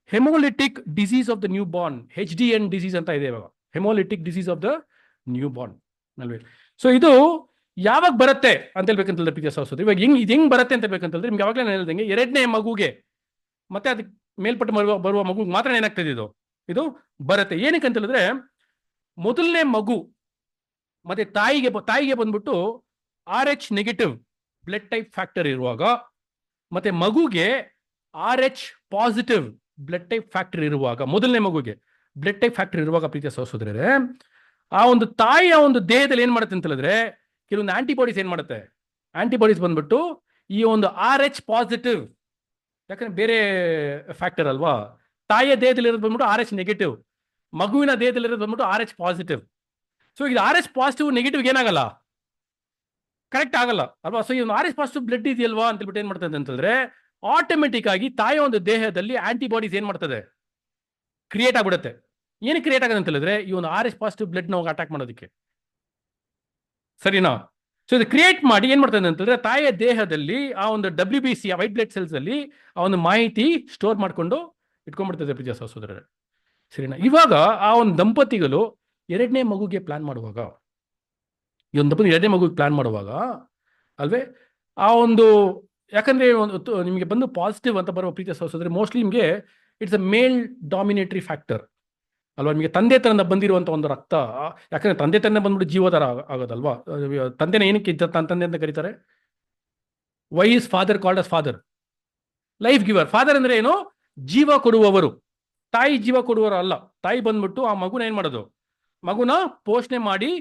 haemolytic disease of the newborn, HDN disease ಅಂತ ಇದೆ ಇವಾಗ, haemolytic disease of the newborn, ಅಲ್ವೇ? ಸೊ ಇದು ಯಾವಾಗ ಬರುತ್ತೆ ಅಂತ ಹೇಳ್ಬೇಕಂತ ಹೇಳಿದ್ರೆ ಪ್ರೀತಿಯ ಸಹೋದರ, ಇವಾಗ ಇದು ಹೆಂಗ್ ಬರುತ್ತೆ ಅಂತ ಹೇಳ್ಬೇಕಂತಂದ್ರೆ ನಿಮ್ಗೆ ಯಾವಾಗಲೇ ನಾನು ಹೇಳ್ದಂಗೆ 2ನೇ ಮಗುಗೆ ಮತ್ತೆ ಅದಕ್ಕೆ ಮೇಲ್ಪಟ್ಟು ಬರುವ ಮಗುಗೆ ಮಾತ್ರ ಏನಾಗ್ತದೆ ಇದು ಬರುತ್ತೆ. ಏನಕ್ಕೆ ಅಂತ ಹೇಳಿದ್ರೆ ಮೊದಲನೇ ಮಗು ಮತ್ತೆ ತಾಯಿಗೆ ಬಂದ್ಬಿಟ್ಟು RH negative blood type factor ಇರುವಾಗ, ಮತ್ತೆ ಮಗುಗೆ RH positive blood type factor ಇರುವಾಗ, ಮೊದಲನೇ ಮಗುಗೆ ಬ್ಲಡ್ ಟೈಪ್ ಫ್ಯಾಕ್ಟರ್ ಇರುವಾಗ ಪ್ರೀತಿಯ ಸಹೋದರರೇ, ಆ ಒಂದು ತಾಯಿಯ ಒಂದು ದೇಹದಲ್ಲಿ ಏನ್ ಮಾಡುತ್ತೆ ಅಂತ ಹೇಳಿದ್ರೆ ಕೆಲವೊಂದು ಆಂಟಿಬಾಡೀಸ್ ಏನ್ ಮಾಡುತ್ತೆ, ಆಂಟಿಬಾಡೀಸ್ ಬಂದ್ಬಿಟ್ಟು ಈ ಒಂದು RH ಪಾಸಿಟಿವ್, ಯಾಕಂದ್ರೆ ಬೇರೆ ಫ್ಯಾಕ್ಟರ್ ಅಲ್ವಾ, ತಾಯಿಯ ದೇಹದಲ್ಲಿ ಇರೋದು ಬಂದ್ಬಿಟ್ಟು RH ನೆಗೆಟಿವ್, ಮಗುವಿನ ದೇಹದಲ್ಲಿ ಇರೋದು ಬಂದ್ಬಿಟ್ಟು RH ಪಾಸಿಟಿವ್. ಸೊ ಇದು RH ಪಾಸಿಟಿವ್ ನೆಗೆಟಿವ್ ಏನಾಗಲ್ಲ, ಕರೆಕ್ಟ್ ಆಗಲ್ಲ ಅಲ್ವಾ. ಸೊ ಈ ಒಂದು ಆರ್ ಎಸ್ ಪಾಸಿಟಿವ್ ಬ್ಲಡ್ ಇದೆಯಲ್ವಾ ಅಂತ ಹೇಳ್ಬಿಟ್ಟು ಏನ್ ಮಾಡ್ತದೆ ಅಂತಂದ್ರೆ ಆಟೋಮೆಟಿಕ್ ಆಗಿ ತಾಯಿಯ ಒಂದು ದೇಹದಲ್ಲಿ ಆಂಟಿಬಾಡೀಸ್ ಏನ್ ಮಾಡ್ತದೆ, ಕ್ರಿಯೇಟ್ ಆಗ್ಬಿಡುತ್ತೆ. ಏನು ಕ್ರಿಯೇಟ್ ಆಗೋದು ಅಂತ ಹೇಳಿದ್ರೆ ಈ ಒಂದು ಆರ್ ಎಸ್ ಪಾಸಿಟಿವ್ ಬ್ಲಡ್ ನ ಅಟ್ಯಾಕ್ ಮಾಡೋದಕ್ಕೆ, ಸರಿನಾ. ಸೊ ಇದು ಕ್ರಿಯೇಟ್ ಮಾಡಿ ಏನ್ ಮಾಡ್ತದೆ ಅಂತಂದ್ರೆ ತಾಯಿಯ ದೇಹದಲ್ಲಿ ಆ ಒಂದು WBC ಆ ವೈಟ್ ಬ್ಲಡ್ ಸೆಲ್ಸ್ ಅಲ್ಲಿ ಆ ಒಂದು ಮಾಹಿತಿ ಸ್ಟೋರ್ ಮಾಡ್ಕೊಂಡು ಇಟ್ಕೊಂಡ್ಬಿಡ್ತದೆ ಪ್ರಿಯ ಸಹೋದರರೇ, ಸರಿನಾ. ಇವಾಗ ಆ ಒಂದು ದಂಪತಿಗಳು ಎರಡನೇ ಮಗುಗೆ ಪ್ಲಾನ್ ಮಾಡುವಾಗ, ಈ ಒಂದು ದಂಪತಿ ಎರಡನೇ ಮಗುಗೆ ಪ್ಲಾನ್ ಮಾಡುವಾಗ ಅಲ್ವೇ ಆ ಒಂದು, ಯಾಕಂದ್ರೆ ನಿಮಗೆ ಬಂದು ಪಾಸಿಟಿವ್ ಅಂತ ಬರುವ ಪ್ರೀತಿಯ ಸಹೋದರರೇ ಮೋಸ್ಟ್ಲಿ ನಿಮಗೆ ಇಟ್ಸ್ ಅ ಮೇಲ್ ಡಾಮಿನೇಟರಿ ಫ್ಯಾಕ್ಟರ್ ಅಲ್ವಾ. ನಿಮಗೆ ತಂದೆ ತನದ ಬಂದಿರುವಂಥ ಒಂದು ರಕ್ತ, ಯಾಕಂದ್ರೆ ತಂದೆ ತನ್ನ ಬಂದ್ಬಿಟ್ಟು ಜೀವೋಧಾರ ಆಗೋದಲ್ವಾ. ತಂದೆನ ಏನಕ್ಕೆ ತಂದೆ ಅಂತ ಕರೀತಾರೆ? Why is father called as father? Life giver. Father ಅಂದ್ರೆ ಏನು? ಜೀವ ಕೊಡುವವರು. ತಾಯಿ ಜೀವ ಕೊಡುವವರು ಅಲ್ಲ. ತಾಯಿ ಬಂದ್ಬಿಟ್ಟು ಆ ಮಗುನ ಏನ್ ಮಾಡೋದು, ಮಗುನ ಪೋಷಣೆ ಮಾಡಿ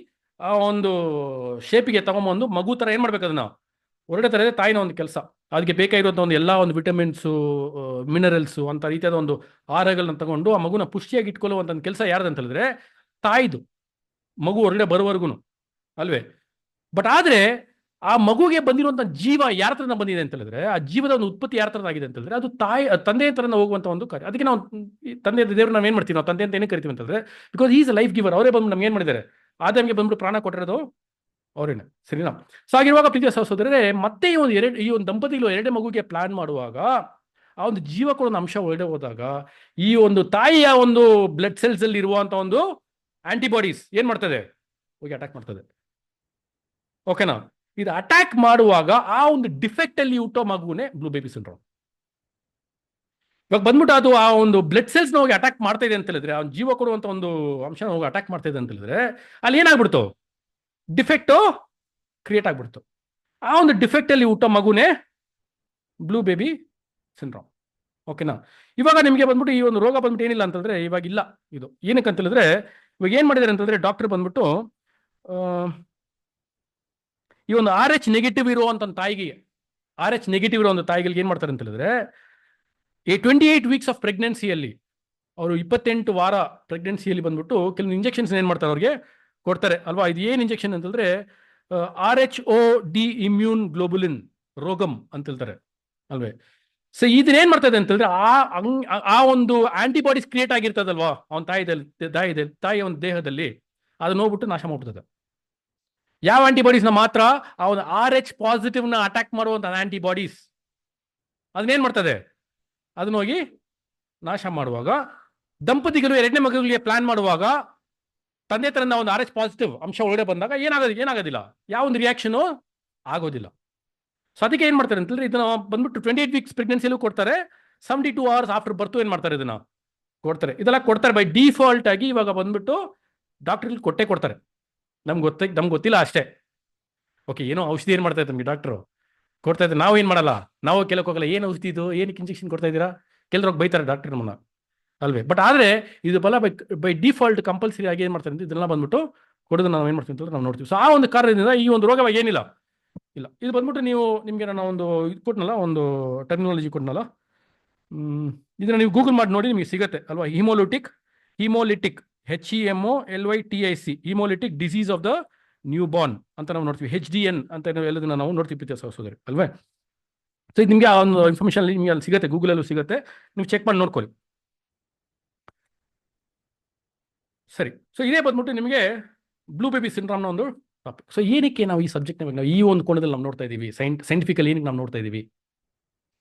ಆ ಒಂದು ಶೇಪಿಗೆ ತಗೊಂಬಂದು ಮಗು ತರ ಏನ್ ಮಾಡ್ಬೇಕು, ಅದನ್ನ ಹೊರಡೆ ತರ ತಾಯಿನ ಒಂದು ಕೆಲಸ. ಅದಕ್ಕೆ ಬೇಕಾಗಿರುವಂಥ ಒಂದು ಎಲ್ಲ ಒಂದು ವಿಟಮಿನ್ಸು, ಮಿನರಲ್ಸು ಅಂತ ರೀತಿಯಾದ ಒಂದು ಆಹಾರಗಳನ್ನ ತಗೊಂಡು ಆ ಮಗುನ ಪುಷ್ಟಿಯಾಗಿ ಇಟ್ಕೊಳ್ಳುವಂಥ ಒಂದು ಕೆಲಸ ಯಾರ್ದಂತ ಹೇಳಿದ್ರೆ ತಾಯಿದು, ಮಗು ಹೊರಗಡೆ ಬರುವವರೆಗೂ ಅಲ್ವೇ. ಬಟ್ ಆದ್ರೆ ಆ ಮಗುಗೆ ಬಂದಿರುವಂಥ ಜೀವ ಯಾರ ಹತ್ರನ ಬಂದಿದೆ ಅಂತ ಹೇಳಿದ್ರೆ, ಆ ಜೀವದ ಒಂದು ಉತ್ಪತ್ತಿ ಯಾರ ಹತ್ರನಾಗಿದೆ ಅಂತ ಹೇಳಿದ್ರೆ ಅದು ತಂದೆ ಹತ್ರನ ಹೋಗುವಂಥ ಒಂದು ಕಾರ್ಯ. ಅದಕ್ಕೆ ನಾವು ತಂದೆ ದೇವರು ನಾವು ಏನ್ ಮಾಡ್ತೀವಿ, ನಾವು ತಂದೆ ಅಂತ ಏನಕ್ಕೆ ಕರಿತೀವಿ ಅಂತಂದ್ರೆ ಬಿಕಾಸ್ ಈಸ್ ಅ ಲೈಫ್ ಗಿವರ್. ಅವರೇ ಬಂದು ನಮ್ಗೆ ಏನ್ ಮಾಡಿದ್ದಾರೆ, ಆದಾಮ್ಗೆ ಬಂದ್ಬಿಟ್ಟು ಪ್ರಾಣ ಕೊಟ್ಟಿರೋದು ಅವರೇನೆ, ಸರಿನಾ. ಸೊ ಆಗಿರುವಾಗ ಪ್ರೀತಿಯ ಸಹೋದರರೇ ಮತ್ತೆ ಈ ಒಂದು ದಂಪತಿಗಳು ಎರಡನೇ ಮಗುಗೆ ಪ್ಲಾನ್ ಮಾಡುವಾಗ ಆ ಒಂದು ಜೀವ ಕೊಡೋ ಅಂಶ ಹೊರಡೆ ಹೋದಾಗ ಈ ಒಂದು ತಾಯಿಯ ಒಂದು ಬ್ಲಡ್ ಸೆಲ್ಸ್ ಅಲ್ಲಿ ಇರುವಂತ ಒಂದು ಆಂಟಿಬಾಡೀಸ್ ಏನ್ ಮಾಡ್ತದೆ, ಹೋಗಿ ಅಟ್ಯಾಕ್ ಮಾಡ್ತದೆ. ಓಕೆನಾ. ಇದು ಅಟ್ಯಾಕ್ ಮಾಡುವಾಗ ಆ ಒಂದು ಡಿಫೆಕ್ಟ್ ಅಲ್ಲಿ ಹುಟ್ಟೋ ಮಗುನೇ ಬ್ಲೂ ಬೇಬಿ ಸಿಂಡ್ರೋಮ್. ಇವಾಗ ಬಂದ್ಬಿಟ್ಟು ಅದು ಆ ಒಂದು ಬ್ಲಡ್ ಸೆಲ್ಸ್ ನ ಹೋಗಿ ಅಟ್ಯಾಕ್ ಮಾಡ್ತಾ ಇದೆ ಅಂತ ಹೇಳಿದ್ರೆ, ಆ ಜೀವ ಕೊಡುವಂತ ಒಂದು ಅಂಶನ ಹೋಗಿ ಅಟ್ಯಾಕ್ ಮಾಡ್ತಾ ಇದೆ ಅಂತ ಹೇಳಿದ್ರೆ ಅಲ್ಲಿ ಏನಾಗ್ಬಿಡ್ತು, ಡಿಫೆಕ್ಟು ಕ್ರಿಯೇಟ್ ಆಗ್ಬಿಡ್ತು. ಆ ಒಂದು ಡಿಫೆಕ್ಟ್ ಅಲ್ಲಿ ಹುಟ್ಟೋ ಮಗುನೇ ಬ್ಲೂ ಬೇಬಿ ಸಿಂಡ್ರೋಮ್. ಓಕೆನಾ. ಇವಾಗ ನಿಮಗೆ ಬಂದ್ಬಿಟ್ಟು ಈ ಒಂದು ರೋಗ ಬಂದ್ಬಿಟ್ಟು ಏನಿಲ್ಲ ಅಂತಂದ್ರೆ ಇವಾಗ ಇಲ್ಲ. ಇದು ಏನಕ್ಕೆ ಅಂತ ಹೇಳಿದ್ರೆ ಇವಾಗ ಏನ್ ಮಾಡಿದ್ದಾರೆ ಅಂತಂದ್ರೆ ಡಾಕ್ಟರ್ ಬಂದ್ಬಿಟ್ಟು ಈ ಒಂದು RH ನೆಗೆಟಿವ್ ಇರುವಂತ ತಾಯಿಗೆ, RH ನೆಗೆಟಿವ್ ಇರೋ ಒಂದು ತಾಯಿಗಳಿಗೆ ಏನ್ ಮಾಡ್ತಾರೆ ಅಂತ ಹೇಳಿದ್ರೆ ಈ 28 ವೀಕ್ಸ್ ಆಫ್ ಪ್ರೆಗ್ನೆನ್ಸಿಯಲ್ಲಿ ಅವರು 28 ವಾರ ಪ್ರೆಗ್ನೆನ್ಸಿಯಲ್ಲಿ ಬಂದ್ಬಿಟ್ಟು ಕೆಲವು ಇಂಜೆಕ್ಷನ್ಸ್ ಏನ್ ಮಾಡ್ತಾರೆ ಅವ್ರಿಗೆ ಕೊಡ್ತಾರೆ ಅಲ್ವಾ. ಇದು ಏನ್ ಇಂಜೆಕ್ಷನ್ ಅಂತ ಹೇಳಿದ್ರೆ RHOD ಇಮ್ಯೂನ್ ಗ್ಲೋಬುಲಿನ್ ರೋಗಮ್ ಅಂತ ಹೇಳ್ತಾರೆ ಅಲ್ವೇ. ಸೊ ಇದನ್ನೇನ್ ಮಾಡ್ತದೆ ಅಂತ ಹೇಳಿದ್ರೆ ಆ ಒಂದು ಆಂಟಿಬಾಡೀಸ್ ಕ್ರಿಯೇಟ್ ಆಗಿರ್ತದಲ್ವಾ ಅವನ ತಾಯಿಯ ಒಂದು ದೇಹದಲ್ಲಿ, ಅದನ್ನ ಹೋಗ್ಬಿಟ್ಟು ನಾಶ ಮಾಡ್ಬಿಡ್ತದೆ. ಯಾವ ಆಂಟಿಬಾಡೀಸ್ನ ಮಾತ್ರ ಆ ಒಂದು RH ಪಾಸಿಟಿವ್ ನ ಅಟ್ಯಾಕ್ ಮಾಡುವಂತ ಆಂಟಿಬಾಡೀಸ್ ಅದನ್ನೇನ್ ಮಾಡ್ತದೆ, ಅದನ್ನ ಹೋಗಿ ನಾಶ ಮಾಡುವಾಗ ದಂಪತಿಗಳು ಎರಡನೇ ಮಗುವಿಗೆ ಪ್ಲಾನ್ ಮಾಡುವಾಗ ತಂದೆ ತರನ ಒಂದು RH ಪಾಸಿಟಿವ್ ಅಂಶ ಒಳಗಡೆ ಬಂದಾಗ ಏನಾಗೋದಿಲ್ಲ, ಯಾವ ಒಂದು ರಿಯಾಕ್ಷನು ಆಗೋದಿಲ್ಲ. ಸೊ ಅದಕ್ಕೆ ಏನ್ ಮಾಡ್ತಾರೆ ಅಂತಂದ್ರೆ ಇದನ್ನ ಬಂದ್ಬಿಟ್ಟು 28 ವೀಕ್ಸ್ ಪ್ರೆಗ್ನೆನ್ಸಿಯಲ್ಲೂ ಕೊಡ್ತಾರೆ, 72 hours ಆಫ್ಟರ್ ಬರ್ತು ಏನ್ ಮಾಡ್ತಾರೆ ಇದನ್ನ ಕೊಡ್ತಾರೆ. ಇದೆಲ್ಲ ಕೊಡ್ತಾರೆ ಬೈ ಡಿಫಾಲ್ಟ್ ಆಗಿ. ಇವಾಗ ಬಂದ್ಬಿಟ್ಟು ಡಾಕ್ಟರ್ ಕೊಟ್ಟೆ ಕೊಡ್ತಾರೆ, ನಮ್ಗೆ ಗೊತ್ತಿಲ್ಲ ಅಷ್ಟೇ. ಓಕೆ, ಏನೋ ಔಷಧಿ ಏನ್ ಮಾಡ್ತಾ ಇದ್ದಾರೆ ನಮಗೆ ಡಾಕ್ಟರ್ ಕೊಡ್ತಾ ಇದ್ದಾರೆ, ನಾವು ಏನ್ ಮಾಡಲ್ಲ, ನಾವು ಕೇಳಕ್ ಹೋಗಲ್ಲ ಏನು ಔಷಧಿ ಇದು, ಏನಕ್ಕೆ ಇಂಜೆಕ್ಷನ್ ಕೊಡ್ತಾ ಇದ್ದೀರಾ, ಕೆಲವ್ರಿಗೆ ಬೈತಾರೆ ಡಾಕ್ಟರ್ ನಮ್ಮನ್ನ ಅಲ್ವೇ. ಬಟ್ ಆದ್ರೆ ಇದು ಬಲ ಬೈ ಡಿಫಾಲ್ಟ್ ಕಂಪಲ್ಸರಿ ಆಗಿ ಏನ್ ಮಾಡ್ತಾರೆ ಅಂತ ಇದೆಲ್ಲ ಬಂದ್ಬಿಟ್ಟು ಕೊಡೋದು ನಾವು ಏನ್ ಮಾಡ್ತೀವಿ ಅಂತ ನಾವು ನೋಡ್ತೀವಿ. ಸೊ ಆ ಒಂದು ಕಾರಣದಿಂದ ಈ ಒಂದು ರೋಗವಾಗಿ ಏನಿಲ್ಲ ಇಲ್ಲ. ಇದು ಬಂದ್ಬಿಟ್ಟು ನಿಮಗೆ ನಾನು ಒಂದು ಇದು ಕೊಟ್ಟನಲ್ಲ, ಒಂದು ಟರ್ಮಿನಾಲಜಿ ಕೊಟ್ಟನಲ್ಲ, ಇದನ್ನ ನೀವು ಗೂಗಲ್ ಮಾಡಿ ನೋಡಿ ನಿಮಗೆ ಸಿಗುತ್ತೆ ಅಲ್ವಾ. Haemolytic HEMOLYTIC haemolytic disease of the newborn ಅಂತ ನಾವು ನೋಡ್ತೀವಿ. HDN ಅಂತ ಎಲ್ಲದನ್ನ ನಾವು ನೋಡ್ತೀವಿ ಪ್ರೀತಿಯ ಸಹೋದರಿ ಅಲ್ವೇ. ಸೊ ಇದು ನಿಮಗೆ ಆ ಒಂದು ಇನ್ಫಾರ್ಮೇಶನ್ ನಿಮಗೆ ಅಲ್ಲಿ ಸಿಗುತ್ತೆ, ಗೂಗಲಲ್ಲೂ ಸಿಗುತ್ತೆ, ನೀವು ಚೆಕ್ ಮಾಡಿ ನೋಡ್ಕೊಳ್ಳಿ. ಸರಿ. ಸೊ ಇದೇ ಬಂದ್ಬಿಟ್ಟು ನಿಮಗೆ ಬ್ಲೂ ಬೇಬಿ ಸಿಂಡ್ರಾಮ್ನ ಒಂದು ಟಾಪಿಕ್. ಸೊ ಏನಕ್ಕೆ ನಾವು ಈ ಸಬ್ಜೆಕ್ಟ್ ನಾವು ಈ ಒಂದು ಕೋಣದಲ್ಲಿ ನಾವು ನೋಡ್ತಾ ಇದ್ದೀವಿ, ಸೈಂಟಿಫಿಕಲ್ ಏನಕ್ಕೆ ನಾವು ನೋಡ್ತಾ ಇದ್ದೀವಿ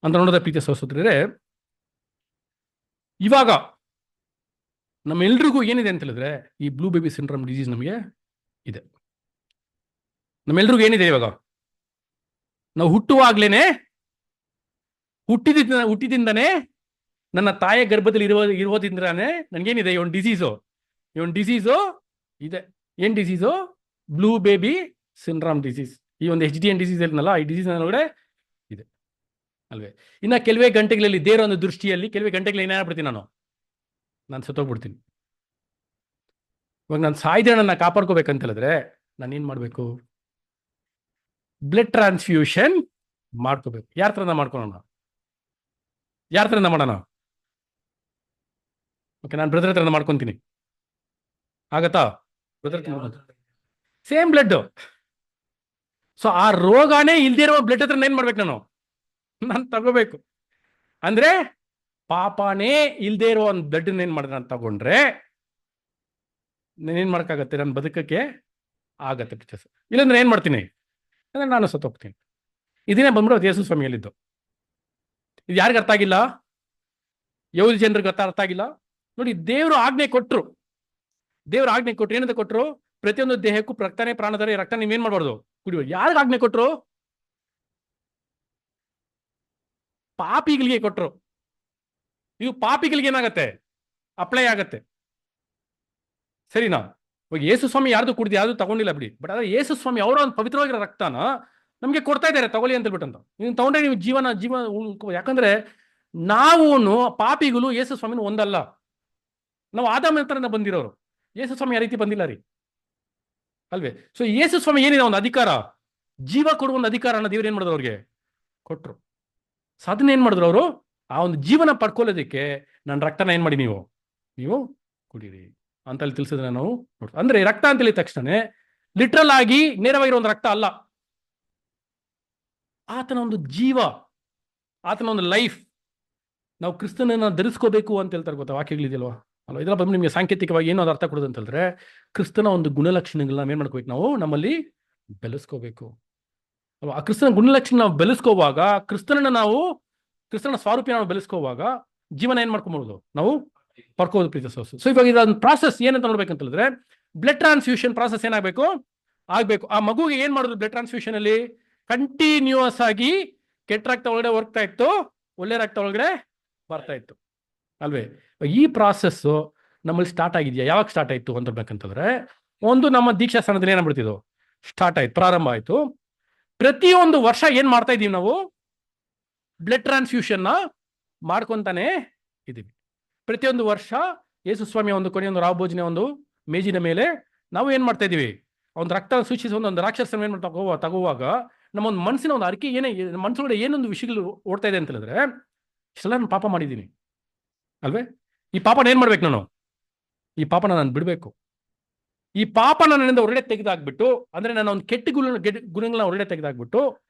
ಅಂತ ನೋಡೋದ ಪ್ರೀತಿಯ ಸಹೋದರರೇ, ಇವಾಗ ನಮ್ಮೆಲ್ರಿಗೂ ಏನಿದೆ ಅಂತ ಹೇಳಿದ್ರೆ ಈ ಬ್ಲೂ ಬೇಬಿ ಸಿಂಡ್ರೋಮ್ ಡಿಸೀಸ್ ನಮಗೆ ಇದೆ. ನಮ್ಮೆಲ್ರಿಗೂ ಏನಿದೆ ಇವಾಗ, ನಾವು ಹುಟ್ಟುವಾಗ್ಲೇನೆ ಹುಟ್ಟಿದಿಂದನೇ ನನ್ನ ತಾಯಿಯ ಗರ್ಭದಲ್ಲಿ ಇರೋದ್ರಿಂದಾನೆ ನನಗೇನಿದೆ ಈ ಒಂದು ಡಿಸೀಸು ಇದೆ. ಏನ್ disease? Blue baby syndrome disease. ಈ ಒಂದು HDN ಡಿಸೀಸ್ ಇರ್ನಲ್ಲ, ಈ ಡಿಸೀಸ್ ಒಳಗಡೆ ಇದೆ ಅಲ್ವೇ. ಇನ್ನ ಕೆಲವೇ ಗಂಟೆಗಳಲ್ಲಿ ದೇವರ ಒಂದು ದೃಷ್ಟಿಯಲ್ಲಿ ಕೆಲವೇ ಗಂಟೆಗಳಲ್ಲಿ ಏನಾಗ್ಬಿಡ್ತೀನಿ, ನಾನು ಸತ್ತೋಗ್ಬಿಡ್ತೀನಿ. ಇವಾಗ ನಾನು ಸಾಯ್ದೆ ನನ್ನ ಕಾಪಾಡ್ಕೋಬೇಕಂತ ಹೇಳಿದ್ರೆ ನಾನು ಏನ್ ಮಾಡ್ಬೇಕು? ಬ್ಲಡ್ ಟ್ರಾನ್ಸ್ಫ್ಯೂಷನ್ ಮಾಡ್ಕೋಬೇಕು. ಯಾರ ಹತ್ರನ ಮಾಡ್ಕೊಳ್ಳೋಣ, ಯಾರ ಹತ್ರನ ಮಾಡೋಣ? ಓಕೆ, ನಾನು ಬ್ರದರ್ ಹತ್ರನ ಮಾಡ್ಕೊತೀನಿ, ಆಗತ್ತಾ? ಬ್ರದರ್ ಸೇಮ್ ಬ್ಲಡ್ ಸೊ ಆ ರೋಗನೇ ಇಲ್ದೇ ಇರೋ ಬ್ಲಡ್ ಹತ್ರ ಏನ್ ಮಾಡ್ಬೇಕು ನಾನು ತಗೋಬೇಕು. ಅಂದ್ರೆ ಪಾಪನೇ ಇಲ್ದೇ ಇರೋ ಒಂದು ಬ್ಲಡ್ ಏನ್ ಮಾಡಿದ್ರೆ ನಾನು ತಗೊಂಡ್ರೆ ನಾನೇನ್ ಮಾಡಕ್ಕಾಗತ್ತೆ, ನನ್ನ ಬದುಕಕ್ಕೆ ಆಗತ್ತೆ ಟೀಚರ್ಸ್. ಇಲ್ಲಾಂದ್ರೆ ಏನ್ ಮಾಡ್ತೀನಿ ಅಂದ್ರೆ ನಾನು ಸತ್ತೋಗ್ತೀನಿ. ಇದನ್ನೇ ಬಂದ್ಬಿಟ್ಟು ಯೇಸು ಸ್ವಾಮಿ ಹೇಳಿದ್ದು. ಇದು ಯಾರಿಗ ಅರ್ಥ ಆಗಿಲ್ಲ? ಯಹೂದಿ ಜನರಿಗೆ ಅರ್ಥ ಆಗಿಲ್ಲ. ನೋಡಿ, ದೇವರು ಆಜ್ಞೆ ಕೊಟ್ರು. ಏನಂತ ಕೊಟ್ರು? ಪ್ರತಿಯೊಂದು ದೇಹಕ್ಕೂ ರಕ್ತನೇ ಪ್ರಾಣದರೆ, ರಕ್ತ ನೀವೇನ್ ಮಾಡ್ಬಾರ್ದು, ಕುಡಿಯೋದು. ಯಾರಿಗೆ ಆಜ್ಞೆ ಕೊಟ್ರು? ಪಾಪಿಗಳಿಗೆ ಕೊಟ್ರು. ಇದು ಪಾಪಿಗಳಿಗೆ ಏನಾಗತ್ತೆ, ಅಪ್ಲೈ ಆಗತ್ತೆ. ಸರಿನಾ? ಇವಾಗ ಯೇಸು ಸ್ವಾಮಿ ಯಾರ್ದು ಕುಡ್ದು ಯಾರ್ದು ತಗೊಂಡಿಲ್ಲ ಬಿಡಿ, ಬಟ್ ಆದ್ರೆ ಯೇಸು ಸ್ವಾಮಿ ಅವರ ಒಂದು ಪವಿತ್ರವಾಗಿರೋ ರಕ್ತನ ನಮ್ಗೆ ಕೊಡ್ತಾ ಇದ್ದಾರೆ, ತಗೊಳ್ಳಿ ಅಂತ ಹೇಳ್ಬಿಟ್ಟಂತ. ನೀವು ತಗೊಂಡ್ರೆ ನೀವು ಜೀವ ಯಾಕಂದ್ರೆ ನಾವು ಪಾಪಿಗಳು ಯೇಸು ಸ್ವಾಮಿನ ಒಂದಲ್ಲ. ನಾವು ಆದಾಮ ನಂತರ ಬಂದಿರೋರು, ಯೇಸು ಸ್ವಾಮಿ ಆ ರೀತಿ ಬಂದಿಲ್ಲ ರೀ, ಅಲ್ವೇ? ಸೊ ಯೇಸು ಸ್ವಾಮಿ ಏನಿದೆ ಒಂದು ಅಧಿಕಾರ, ಜೀವ ಕೊಡುವ ಒಂದು ಅಧಿಕಾರನ ದೇವ್ರು ಏನ್ ಮಾಡಿದ್ರು ಅವ್ರಿಗೆ ಕೊಟ್ರು. ಸಾಧನೆ ಏನ್ ಮಾಡಿದ್ರು ಅವರು? ಆ ಒಂದು ಜೀವನ ಪಡ್ಕೊಳ್ಳೋದಕ್ಕೆ ನನ್ನ ರಕ್ತನ ಏನ್ ಮಾಡಿ ನೀವು ಕುಡೀರಿ ಅಂತ ಹೇಳಿ ತಿಳಿಸಿದ್ರೆ ನಾವು ನೋಡ್ತೀವಿ. ಅಂದ್ರೆ ರಕ್ತ ಅಂತ ಹೇಳಿದ ತಕ್ಷಣ ಲಿಟ್ರಲ್ ಆಗಿ ನೇರವಾಗಿರೋ ಒಂದು ರಕ್ತ ಅಲ್ಲ, ಆತನ ಒಂದು ಜೀವ, ಆತನ ಒಂದು ಲೈಫ್. ನಾವು ಕ್ರಿಸ್ತನನ್ನ ಧರಿಸ್ಕೋಬೇಕು ಅಂತ ಹೇಳ್ತಾರೆ, ಗೊತ್ತಾ? ವಾಕ್ಯಗಳಿದೆಯಲ್ವಾ ಅಲ್ವಾ? ಇದೆಲ್ಲ ಬಂದು ನಿಮಗೆ ಸಾಂಕೇತಿಕವಾಗಿ ಏನೋ ಅರ್ಥ ಕೊಡೋದು ಅಂತ ಹೇಳಿದ್ರೆ, ಕ್ರಿಸ್ತನ ಒಂದು ಗುಣಲಕ್ಷಣಗಳನ್ನ ಏನ್ ಮಾಡ್ಕೋಬೇಕು, ನಾವು ನಮ್ಮಲ್ಲಿ ಬೆಳೆಸ್ಕೋಬೇಕು ಅಲ್ವಾ? ಆ ಕ್ರಿಸ್ತನ ಗುಣಲಕ್ಷಣ ನಾವು ಬೆಳೆಸ್ಕೋವಾಗ, ಕ್ರಿಸ್ತನ ಸ್ವರೂಪ ನಾವು ಬೆಳೆಸ್ಕೋವಾಗ ಜೀವನ ಏನ್ ಮಾಡ್ಕೊಂಬೋದು, ನಾವು ಪಡ್ಕೋದು ಪ್ರೀತಿ ಸೋಸು. ಸೊ ಇವಾಗ ಇದೊಂದು ಪ್ರಾಸೆಸ್ ಏನಂತ ನೋಡ್ಬೇಕಂತ ಹೇಳಿದ್ರೆ, ಬ್ಲಡ್ ಟ್ರಾನ್ಸ್ಫ್ಯೂಷನ್ ಪ್ರಾಸೆಸ್ ಏನಾಗಬೇಕು, ಆಗ್ಬೇಕು. ಆ ಮಗುಗೆ ಏನ್ ಮಾಡೋದು ಬ್ಲಡ್ ಟ್ರಾನ್ಸ್ಫ್ಯೂಷನ್ ಅಲ್ಲಿ? ಕಂಟಿನ್ಯೂಸ್ ಆಗಿ ಕೆಟ್ಟ ರಕ್ತ ಒಳಗಡೆ ಹೋಗ್ತಾ ಇತ್ತು, ಒಳ್ಳೆ ರಕ್ತ ಒಳಗಡೆ ಬರ್ತಾ ಇತ್ತು, ಅಲ್ವೇ? ಈ ಪ್ರಾಸೆಸ್ ನಮ್ಮಲ್ಲಿ ಸ್ಟಾರ್ಟ್ ಆಗಿದೆಯಾ? ಯಾವಾಗ ಸ್ಟಾರ್ಟ್ ಆಯ್ತು ಅಂತ ಹೇಳ್ಬೇಕಂತಂದ್ರೆ, ಒಂದು ನಮ್ಮ ದೀಕ್ಷಾ ಸ್ಥಾನದಲ್ಲಿ ಏನಾಗ್ಬಿಡ್ತಿದ್ದು ಸ್ಟಾರ್ಟ್ ಆಯ್ತು, ಪ್ರಾರಂಭ ಆಯ್ತು. ಪ್ರತಿಯೊಂದು ವರ್ಷ ಏನ್ ಮಾಡ್ತಾ ಇದೀವಿ ನಾವು? ಬ್ಲಡ್ ಟ್ರಾನ್ಸ್ಫ್ಯೂಷನ್ ಮಾಡ್ಕೊಂತಾನೆ ಇದೀವಿ. ಪ್ರತಿಯೊಂದು ವರ್ಷ ಯೇಸು ಸ್ವಾಮಿಯ ಒಂದು ಕೊನೆಯೊಂದು ರಾಭೋಜನ ಒಂದು ಮೇಜಿನ ಮೇಲೆ ನಾವು ಏನ್ ಮಾಡ್ತಾ ಇದೀವಿ, ಒಂದು ರಕ್ತ ಸೂಚಿಸುವ ಒಂದು ರಾಕ್ಷಸನ ಏನ್ ಮಾಡ್ತಾ ತಗೋವಾಗ ನಮ್ಮ ಒಂದು ಮನಸ್ಸಿನ ಒಂದು ಅರಿಕೆ ಮನಸ್ಸೊಳಗಡೆ ಏನೊಂದು ವಿಷಯಗಳು ಓಡ್ತಾ ಇದೆ ಅಂತ ಹೇಳಿದ್ರೆ, ಇಷ್ಟೆಲ್ಲ ನಾನು ಪಾಪ ಮಾಡಿದ್ದೀನಿ ಅಲ್ವೇ? ಈ ಪಾಪನ ಏನ್ ಮಾಡ್ಬೇಕು ನಾನು? ಈ ಪಾಪನ ನಾನು ಬಿಡ್ಬೇಕು. ಈ ಪಾಪನ ನನ್ನಿಂದ ಹೊರಗಡೆ ತೆಗೆದಾಕ್ಬಿಟ್ಟು, ಅಂದ್ರೆ ನನ್ನ ಒಂದು ಕೆಟ್ಟ ಗುಣಗಳನ್ನ ಹೊರಗಡೆ ತೆಗೆದಾಕ್ಬಿಟ್ಟು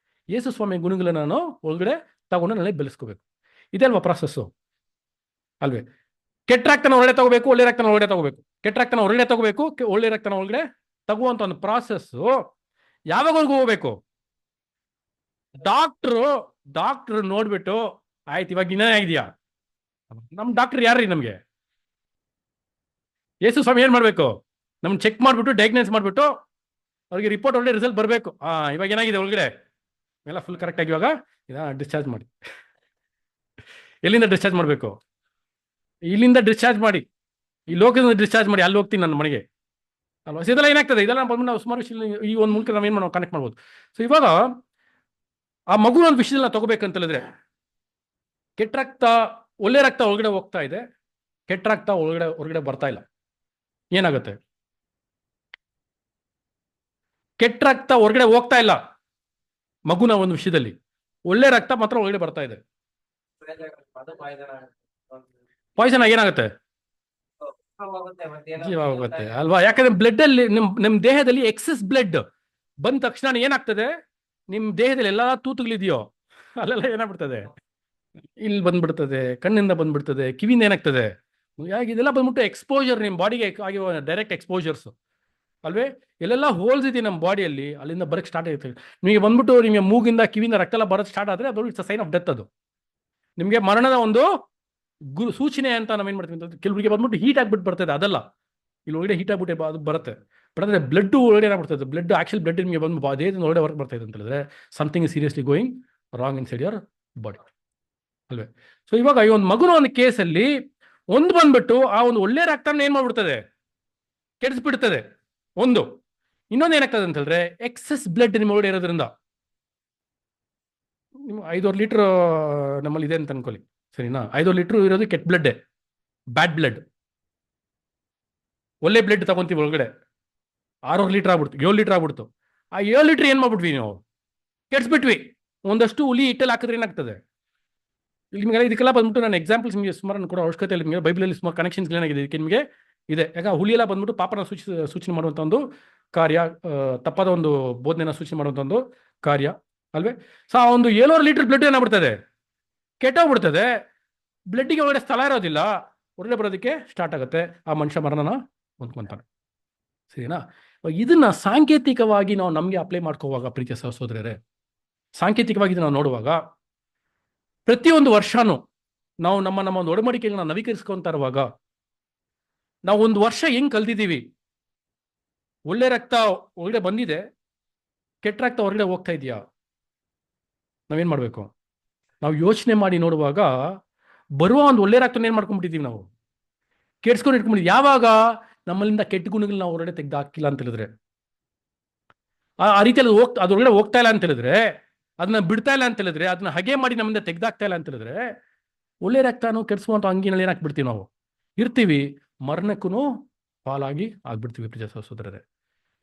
ಯೇಸು ಸ್ವಾಮಿಯ ಗುಣಗಳನ್ನ ನಾನು ಒಳಗಡೆ ತಗೊಂಡು ನನಗೆ ಬೆಳೆಸ್ಕೋಬೇಕು. ಇದಲ್ವಾ ಪ್ರಾಸೆಸ್ಸು, ಅಲ್ವೇ? ಕೆಟ್ಟ ರಕ್ತನ ಒಳ್ಳೆ ತಗೋಬೇಕು, ಒಳ್ಳೆ ರಕ್ತನ ಒಳಗಡೆ ತಗೋಬೇಕು, ಕೆಟ್ಟ ರಕ್ತನ ಹೊರಗಡೆ ತಗೋಬೇಕು, ಒಳ್ಳೆ ರಕ್ತನ ಒಳಗಡೆ ತಗುವಂತ ಒಂದು ಪ್ರಾಸೆಸ್ಸು ಯಾವಾಗವರೆಗೂ ಹೋಗ್ಬೇಕು? ಡಾಕ್ಟ್ರು ನೋಡ್ಬಿಟ್ಟು ಆಯ್ತು ಇವಾಗ ಇನ್ನೇ ಆಗಿದೆಯಾ? ನಮ್ ಡಾಕ್ಟರ್ ಯಾರ್ರೀ ನಮ್ಗೆ? ಯೇಸು ಸ್ವಾಮಿ ಏನ್ ಮಾಡ್ಬೇಕು? ನಮ್ಗೆ ಚೆಕ್ ಮಾಡ್ಬಿಟ್ಟು ಡಯಾಗ್ನೋಸ್ ಮಾಡ್ಬಿಟ್ಟು ಅವ್ರಿಗೆ ರಿಪೋರ್ಟ್ ಒಳ್ಳೆ ರಿಸಲ್ಟ್ ಬರಬೇಕು. ಇವಾಗ ಏನಾಗಿದೆ ಒಳಗಡೆ ಎಲ್ಲ ಫುಲ್ ಕರೆಕ್ಟ್ ಆಗಿ, ಇವಾಗ ಡಿಸ್ಚಾರ್ಜ್ ಮಾಡಿ. ಎಲ್ಲಿಂದ ಡಿಸ್ಚಾರ್ಜ್ ಮಾಡಬೇಕು? ಇಲ್ಲಿಂದ ಡಿಸ್ಚಾರ್ಜ್ ಮಾಡಿ, ಈ ಲೋಕದಿಂದ ಡಿಸ್ಚಾರ್ಜ್ ಮಾಡಿ, ಅಲ್ಲಿ ಹೋಗ್ತೀನಿ ನನ್ನ ಮನೆಗೆ ಅಲ್ವಾ? ಇದೆಲ್ಲ ಏನಾಗ್ತದೆ, ಇದೆಲ್ಲ ಬಂದು ನಾವು ಸುಮಾರು ವಿಷಯ ಈ ಒಂದು ಮೂಲಕ ನಾವೇನು ನಾವು ಕನೆಕ್ಟ್ ಮಾಡ್ಬೋದು. ಸೊ ಇವಾಗ ಆ ಮಗು ಒಂದು ವಿಷಯದಲ್ಲಿ ನಾವು ತಗೋಬೇಕಂತ ಹೇಳಿದ್ರೆ, ಕೆಟ್ಟ ರಕ್ತ ಒಳ್ಳೆ ರಕ್ತ ಒಳಗಡೆ ಹೋಗ್ತಾ ಇದೆ, ಕೆಟ್ಟ ರಕ್ತ ಹೊರಗಡೆ ಬರ್ತಾ ಇಲ್ಲ. ಏನಾಗುತ್ತೆ? ಕೆಟ್ಟ ರಕ್ತ ಹೊರಗಡೆ ಹೋಗ್ತಾ ಇಲ್ಲ ಮಗುನ ಒಂದು ವಿಷಯದಲ್ಲಿ, ಒಳ್ಳೆ ರಕ್ತ ಮಾತ್ರ ಒಳಗಡೆ ಬರ್ತಾ ಇದೆ. ಪಾಯ್ಸನ್ ಆಗಿ ಏನಾಗುತ್ತೆ? ಜೀವ ಹೋಗುತ್ತೆ ಅಲ್ವಾ? ಯಾಕಂದ್ರೆ ಬ್ಲಡ್ ಅಲ್ಲಿ ನಿಮ್ ದೇಹದಲ್ಲಿ ಎಕ್ಸೆಸ್ ಬ್ಲಡ್ ಬಂದ ತಕ್ಷಣ ಏನಾಗ್ತದೆ, ನಿಮ್ ದೇಹದಲ್ಲಿ ಎಲ್ಲಾ ತೂತುಗಳಿದೆಯೋ ಅಲ್ಲೆಲ್ಲ ಏನಾಗ್ಬಿಡ್ತದೆ, ಇಲ್ಲಿ ಬಂದ್ಬಿಡ್ತದೆ, ಕಣ್ಣಿಂದ ಬಂದ್ಬಿಡ್ತದೆ, ಕಿವಿಯಿಂದ ಏನಾಗ್ತದೆ, ಇದೆಲ್ಲ ಬಂದ್ಬಿಟ್ಟು ಎಕ್ಸ್ಪೋಜರ್ ನಿಮ್ಮ ಬಾಡಿಗೆ ಆಗಿರೋ ಡೈರೆಕ್ಟ್ ಎಕ್ಸ್ಪೋಜರ್ಸ್ ಅಲ್ವೇ? ಎಲ್ಲೆಲ್ಲ ಹೋಲ್ಸ್ ಇದೆ ನಮ್ಮ ಬಾಡಿಯಲ್ಲಿ, ಅಲ್ಲಿಂದ ಬರಕ್ಕೆ ಸ್ಟಾರ್ಟ್ ಆಗುತ್ತೆ. ನಿಮಗೆ ಬಂದ್ಬಿಟ್ಟು ನಿಮಗೆ ಮೂಗಿಂದ ಕಿವಿಯಿಂದ ರಕ್ತ ಎಲ್ಲ ಬರೋದು ಸ್ಟಾರ್ಟ್ ಆದರೆ ಅದು it's a sign of death. ಅದು ನಿಮಗೆ ಮರಣದ ಒಂದು ಸೂಚನೆ ಅಂತ ನಾವೇನ್ ಮಾಡ್ತೀವಿ ಅಂತ. ಕೆಲವರಿಗೆ ಬಂದ್ಬಿಟ್ಟು ಹೀಟ್ ಆಗ್ಬಿಟ್ಟು ಬರ್ತದೆ, ಅದಲ್ಲ, ಇಲ್ಲಿ ಒಳಗಡೆ ಹೀಟ್ ಆಗ್ಬಿಟ್ಟು ಅದು ಬರುತ್ತೆ. ಬಟ್ ಅಂದರೆ ಬ್ಲಡ್ ಒಳಗಡೆ ಏನಾಗ್ಬಿಡ್ತದೆ, ಬ್ಲಡ್ ನಿಮಗೆ ಬಂದು ದೇಹದಿಂದ ಒಳಗಡೆ ಹೊರಗೆ ಬರ್ತಾ ಇದೆ ಅಂತ ಹೇಳಿದ್ರೆ something is seriously going wrong in side your body ಅಲ್ವೇ? ಸೊ ಇವಾಗ ಈ ಒಂದು ಮಗುನ ಒಂದು ಕೇಸಲ್ಲಿ ಒಂದು ಬಂದ್ಬಿಟ್ಟು ಆ ಒಂದು ಒಳ್ಳೆ ರಕ್ತನ ಏನ್ ಮಾಡ್ಬಿಡ್ತದೆ, ಕೆಡಿಸ್ಬಿಡ್ತದೆ. ಒಂದು ಇನ್ನೊಂದು ಏನಾಗ್ತದೆ ಅಂತ ಹೇಳಿದ್ರೆ, ಎಕ್ಸೆಸ್ ಬ್ಲಡ್ ನಿಮ್ಮ ಒಳಗಡೆ ಇರೋದ್ರಿಂದ, ನಿಮ್ಮ 5 ಲೀಟರ್ ನಮ್ಮಲ್ಲಿ ಇದೆ ಅಂತ ಅನ್ಕೊಳ್ಳಿ, ಸರಿನಾ? 5 ಲೀಟರ್ ಇರೋದು ಕೆಟ್ಟ ಬ್ಲಡ್, ಬ್ಯಾಡ್ ಬ್ಲಡ್. ಒಳ್ಳೆ ಬ್ಲಡ್ ತಗೊಂತೀವಿ ಒಳಗಡೆ 6 ಲೀಟರ್ ಆಗ್ಬಿಡ್ತು, 7 ಲೀಟರ್ ಆಗ್ಬಿಡ್ತು. ಆ 7 ಲೀಟರ್ ಏನ್ ಮಾಡ್ಬಿಟ್ವಿ ನಾವು, ಕೆಡ್ಸ್ಬಿಟ್ವಿ. ಒಂದಷ್ಟು ಹುಲಿ ಹಿಟ್ಟಲ್ಲಿ ಹಾಕಿದ್ರೆ ಏನಾಗ್ತದೆ, ನಿಮಗೆಲ್ಲ ಇದಕ್ಕೆಲ್ಲ ಬಂದ್ಬಿಟ್ಟು ನಾನು ಎಕ್ಸಾಂಪಲ್ಸ್ ನಿಮಗೆ ಸುಮಾರು ಕೂಡ ಅವಶ್ಯಕತೆ ಇಲ್ಲ. ನಿಮಗೆ ಬೈಬಲಲ್ಲಿ ಸುಮಾರು ಕನೆಕ್ಷನ್ಸ್ ಏನಾಗಿದೆ ಇದಕ್ಕೆ ನಿಮಗೆ ಇದೆ. ಯಾಕೆ ಹುಲಿ ಎಲ್ಲ ಬಂದ್ಬಿಟ್ಟು ಪಾಪನ ಸೂಚನೆ ಮಾಡುವಂಥ ಒಂದು ಕಾರ್ಯ, ತಪ್ಪಾದ ಒಂದು ಬೋಧನೆನ ಸೂಚನೆ ಮಾಡುವಂಥ ಒಂದು ಕಾರ್ಯ ಅಲ್ವೇ. ಸೊ ಆ ಒಂದು 700 ಲೀಟರ್ ಬ್ಲಡ್ ಏನಾಗ್ಬಿಡ್ತದೆ, ಕೆಟ್ಟೋಗ್ಬಿಡ್ತದೆ. ಬ್ಲಡ್ಡಿಗೆ ಒಳ್ಳೆ ಸ್ಥಳ ಇರೋದಿಲ್ಲ, ಹೊರಗಡೆ ಬರೋದಕ್ಕೆ ಸ್ಟಾರ್ಟ್ ಆಗುತ್ತೆ, ಆ ಮನುಷ್ಯ ಮರಣನ ಹೊಂದ್ಕೊಂತಾನೆ. ಸರಿನಾ? ಇದನ್ನ ಸಾಂಕೇತಿಕವಾಗಿ ನಾವು ನಮಗೆ ಅಪ್ಲೈ ಮಾಡ್ಕೋವಾಗ ಪ್ರೀತಿಯ ಸಹೋದರರೇ, ಸಾಂಕೇತಿಕವಾಗಿ ನಾವು ನೋಡುವಾಗ ಪ್ರತಿಯೊಂದು ವರ್ಷನೂ ನಾವು ನಮ್ಮ ಒಂದು ಒಡಂಬಡಿಕೆಗಳನ್ನ ನವೀಕರಿಸ್ಕೊಂತ ಇರುವಾಗ ನಾವು ಒಂದು ವರ್ಷ ಹೆಂಗ್ ಕಲ್ತಿದ್ದೀವಿ, ಒಳ್ಳೆ ರಕ್ತ ಹೊರಗಡೆ ಬಂದಿದೆ, ಕೆಟ್ಟ ರಕ್ತ ಹೊರಗಡೆ ಹೋಗ್ತಾ ಇದೆಯಾ, ನಾವೇನ್ ಮಾಡ್ಬೇಕು? ನಾವು ಯೋಚನೆ ಮಾಡಿ ನೋಡುವಾಗ ಬರುವ ಒಂದು ಒಳ್ಳೆ ರಕ್ತನ ಏನ್ ಮಾಡ್ಕೊಂಡ್ಬಿಟ್ಟಿದೀವಿ, ನಾವು ಕೆಡ್ಸ್ಕೊಂಡು ಇಟ್ಕೊಂಡ್ಬಿಟ್ಟಿದ್ವಿ. ಯಾವಾಗ ನಮ್ಮಲ್ಲಿಂದ ಕೆಟ್ಟ ಗುಣಗಳನ್ನ ನಾವು ಹೊರಗಡೆ ತೆಗೆದು ಹಾಕಿಲ್ಲ ಅಂತ ಹೇಳಿದ್ರೆ, ಆ ರೀತಿಯಲ್ಲಿ ಅದು ಹೊರಗಡೆ ಹೋಗ್ತಾ ಇಲ್ಲ ಅಂತ ಹೇಳಿದ್ರೆ, ಅದನ್ನ ಬಿಡ್ತಾ ಇಲ್ಲ ಅಂತ ಹೇಳಿದ್ರೆ, ಅದನ್ನ ಹಾಗೆ ಮಾಡಿ ನಮ್ಮಿಂದ ತೆಗ್ದಾಕ್ತಾ ಇಲ್ಲ ಅಂತ ಹೇಳಿದ್ರೆ, ಒಳ್ಳೆ ರಕ್ತನೂ ಕೆಡ್ಸುವಂತ ಅಂಗಿನಲ್ಲಿ ಏನಾಕ್ಬಿಡ್ತೀವಿ, ನಾವು ಇರ್ತೀವಿ, ಮರಣಕ್ಕೂ ಪಾಲಾಗಿ ಆಗ್ಬಿಡ್ತೀವಿ. ಪ್ರಿಯ ಸಹೋದರರೇ,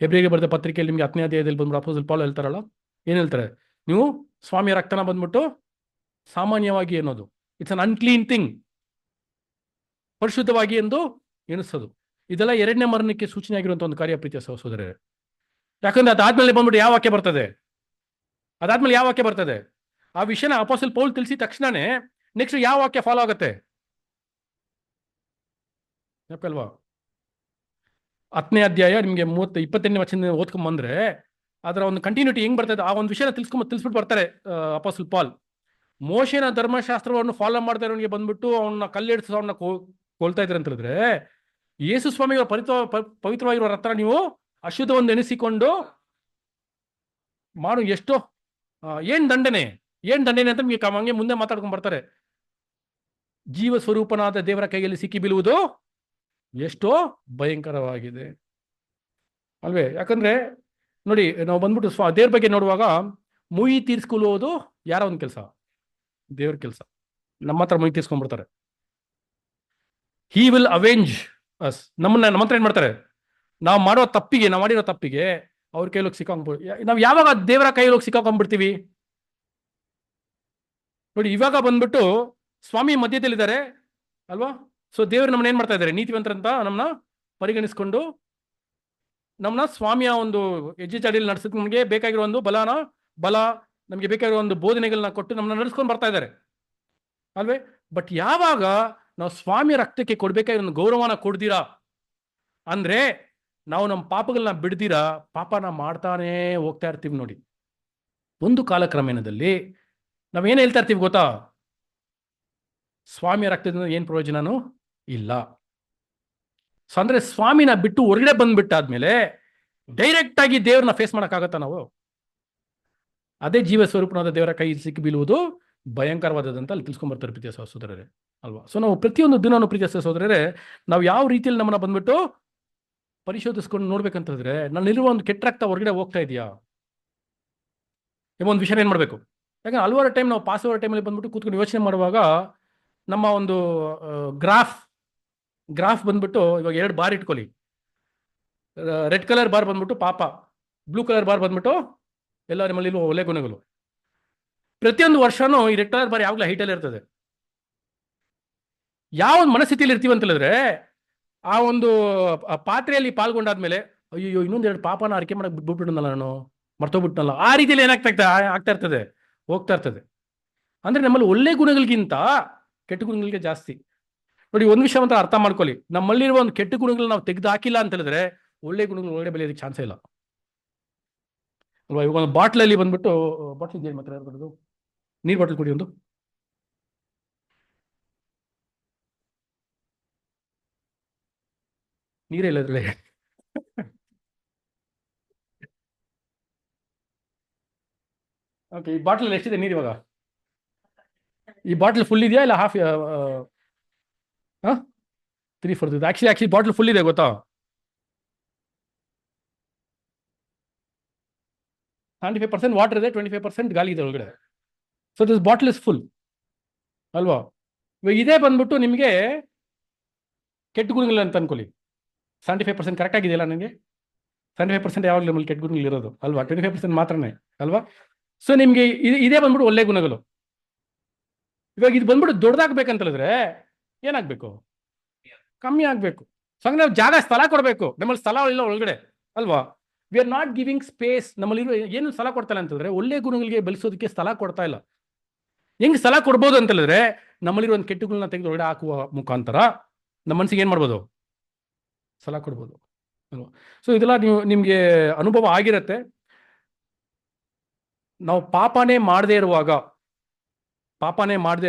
ಹೆಬ್ರಿಯರಿಗೆ ಬರೆದ ಪತ್ರಿಕೆಯಲ್ಲಿ ನಿಮಗೆ 10ನೇ ಅಧ್ಯಾಯದಲ್ಲಿ ಬಂದ್ಬಿಟ್ಟು ಅಪೊಸ್ತಲ ಪೌಲ ಹೇಳ್ತಾರಲ್ಲ, ಏನ್ ಹೇಳ್ತಾರೆ? ನೀವು ಸ್ವಾಮಿಯ ರಕ್ತನ ಬಂದ್ಬಿಟ್ಟು ಸಾಮಾನ್ಯವಾಗಿ ಅನ್ನೋದು, ಇಟ್ಸ್ ಅನ್ ಅನ್ಕ್ಲೀನ್ ಥಿಂಗ್, ಪರಿಶುದ್ಧವಾಗಿ ಎಂದು ಎಣಿಸೋದು. ಇದೆಲ್ಲ 2ನೇ ಮರಣಕ್ಕೆ ಸೂಚನೆ ಆಗಿರುವಂತಹ ಒಂದು ಕಾರ್ಯ ಪ್ರೀತಿಯ ಸಹೋದರರೇ. ಯಾಕಂದ್ರೆ ಅದಾದ್ಮೇಲೆ ಬಂದ್ಬಿಟ್ಟು ಯಾವ ವಾಕ್ಯ ಬರ್ತದೆ? ಅದಾದ್ಮೇಲೆ ಯಾವ ವಾಕ್ಯ ಬರ್ತದೆ? ಆ ವಿಷಯನ ಅಪೊಸ್ತಲ ಪೌಲ್ ತಿಳಿಸಿದ ತಕ್ಷಣನೇ ನೆಕ್ಸ್ಟ್ ಯಾವ ವಾಕ್ಯ ಫಾಲೋ ಆಗುತ್ತೆ? ಯಾಕಲ್ವಾ? 10ನೇ ಅಧ್ಯಾಯ ನಿಮಗೆ 28ನೇ ವಚನ ಓದ್ಕೊಂಡ್ ಬಂದ್ರೆ ಅದರ ಒಂದು ಕಂಟಿನ್ಯೂಟಿ ಹೆಂಗ್ ಬರ್ತದೆ, ಆ ಒಂದು ವಿಷಯನ ತಿಳಿಸ್ಬಿಟ್ಟು ಬರ್ತಾರೆ ಅಪೊಸ್ತಲ ಪಾಲ್. ಮೋಶೆನ ಧರ್ಮಶಾಸ್ತ್ರವನ್ನು ಫಾಲೋ ಮಾಡ್ತಾ ಇರೋನಿಗೆ ಬಂದ್ಬಿಟ್ಟು ಅವನ್ನ ಕಲ್ಲೆಡ್ಸೋ ಅವನ್ನ ಕೊಲ್ತಾ ಇದ್ದಾರೆ ಅಂತ ಹೇಳಿದ್ರೆ, ಯೇಸು ಸ್ವಾಮಿಗಳ ಪವಿತ್ರವಾಗಿರುವ ರಕ್ತ ನೀವು ಅಶುದ್ಧವನ್ನು ಎನಿಸಿಕೊಂಡು ಮಾಡು, ಎಷ್ಟೋ ಏನ್ ದಂಡನೆ ಅಂತ ನಿಮಗೆ ಹಂಗೆ ಮುಂದೆ ಮಾತಾಡ್ಕೊಂಡ್ ಬರ್ತಾರೆ. ಜೀವ ಸ್ವರೂಪನಾದ ದೇವರ ಕೈಯಲ್ಲಿ ಸಿಕ್ಕಿ ಬೀಳುವುದು ಎಷ್ಟೋ ಭಯಂಕರವಾಗಿದೆ ಅಲ್ವೇ. ಯಾಕಂದ್ರೆ ನೋಡಿ, ನಾವು ಬಂದ್ಬಿಟ್ಟು ದೇವ್ರ ಬಗ್ಗೆ ನೋಡುವಾಗ ಮುಯಿ ತೀರ್ಸ್ಕೊಳ್ಳುವುದು ಯಾರ ಒಂದು ಕೆಲಸ? ದೇವ್ರ ಕೆಲಸ. ನಮ್ಮ ಹತ್ರ ಮುಯಿ ತೀರ್ಸ್ಕೊಂಡ್ಬಿಡ್ತಾರೆ. He will avenge us. ನಮ್ಮ ಹತ್ರ ಏನ್ ಮಾಡ್ತಾರೆ? ನಾವು ಮಾಡಿರೋ ತಪ್ಪಿಗೆ ಅವ್ರ ಕೈಲೋಗಿ ಸಿಕ್ಕಾಕೊಂಡ್ಬಿಡ್ತೀವಿ. ನಾವು ಯಾವಾಗ ದೇವರ ಕೈಲೋಗಿ ಸಿಕ್ಕಾಕೊಂಡ್ಬಿಡ್ತೀವಿ ನೋಡಿ. ಇವಾಗ ಬಂದ್ಬಿಟ್ಟು ಸ್ವಾಮಿ ಮಧ್ಯದಲ್ಲಿದ್ದಾರೆ ಅಲ್ವಾ. ಸೊ ದೇವರು ನಮ್ಮನ್ನ ಏನ್ ಮಾಡ್ತಾ ಇದ್ದಾರೆ? ನೀತಿವಂತರಂತ ನಮ್ಮನ್ನ ಪರಿಗಣಿಸ್ಕೊಂಡು ನಮ್ಮನ್ನ ಸ್ವಾಮಿಯ ಒಂದು ಹೆಜ್ಜೆ ಚಾಡಿಯಲ್ಲಿ ನಡೆಸೋದು, ನಮಗೆ ಬೇಕಾಗಿರೋ ಒಂದು ಬಲ, ನಮಗೆ ಬೇಕಾಗಿರೋ ಒಂದು ಬೋಧನೆಗಳನ್ನ ಕೊಟ್ಟು ನಮ್ಮನ್ನ ನಡೆಸ್ಕೊಂಡು ಬರ್ತಾ ಇದ್ದಾರೆ ಅಲ್ವೇ. ಬಟ್ ಯಾವಾಗ ನಾವು ಸ್ವಾಮಿಯ ರಕ್ತಕ್ಕೆ ಕೊಡ್ಬೇಕಾಗಿರೋ ಒಂದು ಗೌರವನ ಕೊಡ್ದಿರಾ ಅಂದ್ರೆ, ನಾವು ನಮ್ಮ ಪಾಪಗಳನ್ನ ಬಿಡ್ದಿರಾ ಪಾಪನ ಮಾಡ್ತಾನೆ ಹೋಗ್ತಾ ಇರ್ತೀವಿ ನೋಡಿ. ಒಂದು ಕಾಲಕ್ರಮೇಣದಲ್ಲಿ ನಾವೇನು ಹೇಳ್ತಾ ಇರ್ತೀವಿ ಗೊತ್ತಾ? ಸ್ವಾಮಿಯ ರಕ್ತದಿಂದ ಏನ್ ಪ್ರಯೋಜನನೂ ಇಲ್ಲ. ಸೊ ಅಂದ್ರೆ ಸ್ವಾಮಿನ ಬಿಟ್ಟು ಹೊರಗಡೆ ಬಂದ್ಬಿಟ್ಟಾದ್ಮೇಲೆ ಡೈರೆಕ್ಟ್ ಆಗಿ ದೇವ್ರನ್ನ ಫೇಸ್ ಮಾಡಕ್ಕಾಗತ್ತಾ ನಾವು? ಅದೇ ಜೀವ ಸ್ವರೂಪನಾದ ದೇವರ ಕೈ ಸಿಕ್ಕಿ ಬೀಳುವುದು ಭಯಂಕರವಾದದಂತ ಅಲ್ಲಿ ತಿಳ್ಸ್ಕೊಂಡ್ಬರ್ತಾರೆ ಪ್ರೀತಿಯ ಸಹೋದರರೇ ಅಲ್ವಾ. ಸೊ ನಾವು ಪ್ರತಿಯೊಂದು ದಿನನೂ ಪ್ರೀತಿಯ ಸಹೋದರರೇ, ನಾವು ಯಾವ ರೀತಿಯಲ್ಲಿ ನಮ್ಮನ್ನ ಬಂದ್ಬಿಟ್ಟು ಪರಿಶೋಧಿಸ್ಕೊಂಡು ನೋಡ್ಬೇಕಂತಂದ್ರೆ, ನನ್ನಲ್ಲಿರುವ ಒಂದು ಕೆಟ್ಟ ರಕ್ತ ಹೊರಗಡೆ ಹೋಗ್ತಾ ಇದೆಯಾ ಎಂಬ ಒಂದು ವಿಷಯ ಏನ್ ಮಾಡ್ಬೇಕು. ಯಾಕಂದ್ರೆ ಹಲವಾರು ಟೈಮ್ ನಾವು ಪಾಸ್ ಓವರ್ ಟೈಮಲ್ಲಿ ಬಂದ್ಬಿಟ್ಟು ಕೂತ್ಕೊಂಡು ಯೋಚನೆ ಮಾಡುವಾಗ ನಮ್ಮ ಒಂದು ಗ್ರಾಫ್ ಬಂದ್ಬಿಟ್ಟು, ಇವಾಗ 2 ಬಾರ್ ಇಟ್ಕೊಳ್ಳಿ. ರೆಡ್ ಕಲರ್ ಬಾರ್ ಬಂದ್ಬಿಟ್ಟು ಪಾಪ, ಬ್ಲೂ ಕಲರ್ ಬಾರ್ ಬಂದ್ಬಿಟ್ಟು ಎಲ್ಲ ನಮ್ಮಲ್ಲಿ ಒಳ್ಳೆ ಗುಣಗಳು. ಪ್ರತಿಯೊಂದು ವರ್ಷನೂ ಈ ರೆಡ್ ಕಲರ್ ಬಾರ್ ಯಾವಾಗಲೂ ಹೈಟಲ್ಲಿ ಇರ್ತದೆ. ಯಾವ ಒಂದು ಮನಸ್ಥಿತಿಯಲ್ಲಿ ಇರ್ತೀವಿ ಅಂತ ಹೇಳಿದ್ರೆ, ಆ ಒಂದು ಪಾತ್ರೆಯಲ್ಲಿ ಪಾಲ್ಗೊಂಡಾದ್ಮೇಲೆ ಅಯ್ಯೋ ಇನ್ನೊಂದೆರಡು ಪಾಪನ ಅರಿಕೆ ಮಾಡಕ್ ಬಿಟ್ಬಿಟ್ಟನಲ್ಲ, ನಾನು ಮರ್ತೋಗ್ಬಿಟ್ನಲ್ಲ, ಆ ರೀತಿಯಲ್ಲಿ ಆಗ್ತಾ ಇರ್ತದೆ, ಹೋಗ್ತಾ ಇರ್ತದೆ. ಅಂದ್ರೆ ನಮ್ಮಲ್ಲಿ ಒಳ್ಳೆ ಗುಣಗಳಿಗಿಂತ ಕೆಟ್ಟ ಗುಣಗಳಿಗೆ ಜಾಸ್ತಿ. ನೋಡಿ, ಒಂದು ವಿಷಯ ಅಂತ ಅರ್ಥ ಮಾಡ್ಕೊಳ್ಳಿ, ನಮ್ಮಲ್ಲಿರುವ ಒಂದು ಕೆಟ್ಟ ಗುಣಗಳನ್ನ ನಾವು ತೆಗೆದು ಹಾಕಿಲ್ಲ ಅಂತ ಹೇಳಿದ್ರೆ ಒಳ್ಳೆ ಗುಣಗಳು ಒಳ್ಳೆ ಬೆಳೆಯೋದಕ್ಕೆ ಚಾನ್ಸೇ ಇಲ್ಲ ಅಲ್ವಾ. ಇವಾಗ ಒಂದು ಬಾಟ್ಲಲ್ಲಿ ಬಂದ್ಬಿಟ್ಟು, ಬಾಟ್ಲ್ ಏನು ಮಾತ್ರ ಬರೋದು, ನೀರು ಬಾಟ್ಲ್ ಕೊಡಿ ಒಂದು. ನೀರೇ ಇಲ್ಲ ಅದ್ರಲ್ಲಿ. ಓಕೆ, ಈ ಬಾಟ್ಲಲ್ಲಿ ಎಷ್ಟಿದೆ ನೀರು ಇವಾಗ? ಈ ಬಾಟ್ಲ್ ಫುಲ್ ಇದೆಯಾ ಇಲ್ಲ ಹಾಫ್? 3/4 ಇದೆ. ಆಕ್ಚುಲಿ ಬಾಟ್ಲ್ ಫುಲ್ ಇದೆ ಗೊತ್ತಾ? 95% ವಾಟರ್ ಇದೆ, 25% ಗಾಳಿ ಇದೆ ಒಳಗಡೆ. So this bottle is full ಅಲ್ವಾ. ಇವಾಗ ಇದೇ ಬಂದ್ಬಿಟ್ಟು ನಿಮಗೆ ಕೆಟ್ಟ ಗುಣಗಳು ಅಂತ ಅನ್ಕೊಳ್ಳಿ. 75% ಕರೆಕ್ಟ್ ಆಗಿದೆಯಲ್ಲ ನನಗೆ? 75% ಯಾವಾಗಲೂ ನಮ್ಮಲ್ಲಿ ಕೆಟ್ಟ ಗುಣಗಳು ಇರೋದು ಅಲ್ವಾ, 25% ಮಾತ್ರನೇ ಅಲ್ವಾ. ಸೊ ನಿಮ್ಗೆ ಇದೇ ಬಂದ್ಬಿಟ್ಟು ಒಳ್ಳೆ ಗುಣಗಳು. ಇವಾಗ ಇದು ಬಂದ್ಬಿಟ್ಟು ದೊಡ್ಡದಾಗ್ಬೇಕಂತ ಹೇಳಿದ್ರೆ ಏನಾಗ್ಬೇಕು? ಕಮ್ಮಿ ಆಗ್ಬೇಕು. ಸೊ ಹಂಗೆ ನಾವು ಸ್ಥಳ ಕೊಡಬೇಕು. ನಮ್ಮಲ್ಲಿ ಸ್ಥಳ ಇಲ್ಲ ಒಳಗಡೆ ಅಲ್ವಾ. V are not giving space. ನಮ್ಮಲ್ಲಿರುವ ಏನು ಸ್ಥಳ ಕೊಡ್ತಾ ಇಲ್ಲ ಅಂತಂದ್ರೆ ಒಳ್ಳೆ ಗುಣಗಳಿಗೆ ಬೆಳೆಸೋದಕ್ಕೆ ಸ್ಥಳ ಕೊಡ್ತಾ ಇಲ್ಲ. ಹೆಂಗ್ ಸ್ಥಳ ಕೊಡ್ಬೋದು ಅಂತ ಹೇಳಿದ್ರೆ ನಮ್ಮಲ್ಲಿರುವ ಒಂದು ಕೆಟ್ಟಗಳನ್ನ ತೆಗೆದು ಹೊರಗಡೆ ಹಾಕುವ ಮುಖಾಂತರ ನಮ್ಮ ಮನಸ್ಸಿಗೆ ಏನು ಮಾಡ್ಬೋದು, ಸ್ಥಳ ಕೊಡ್ಬೋದು ಅಲ್ವಾ. ಸೊ ಇದೆಲ್ಲ ನಿಮಗೆ ಅನುಭವ ಆಗಿರತ್ತೆ. ನಾವು ಪಾಪನೇ ಮಾಡದೇ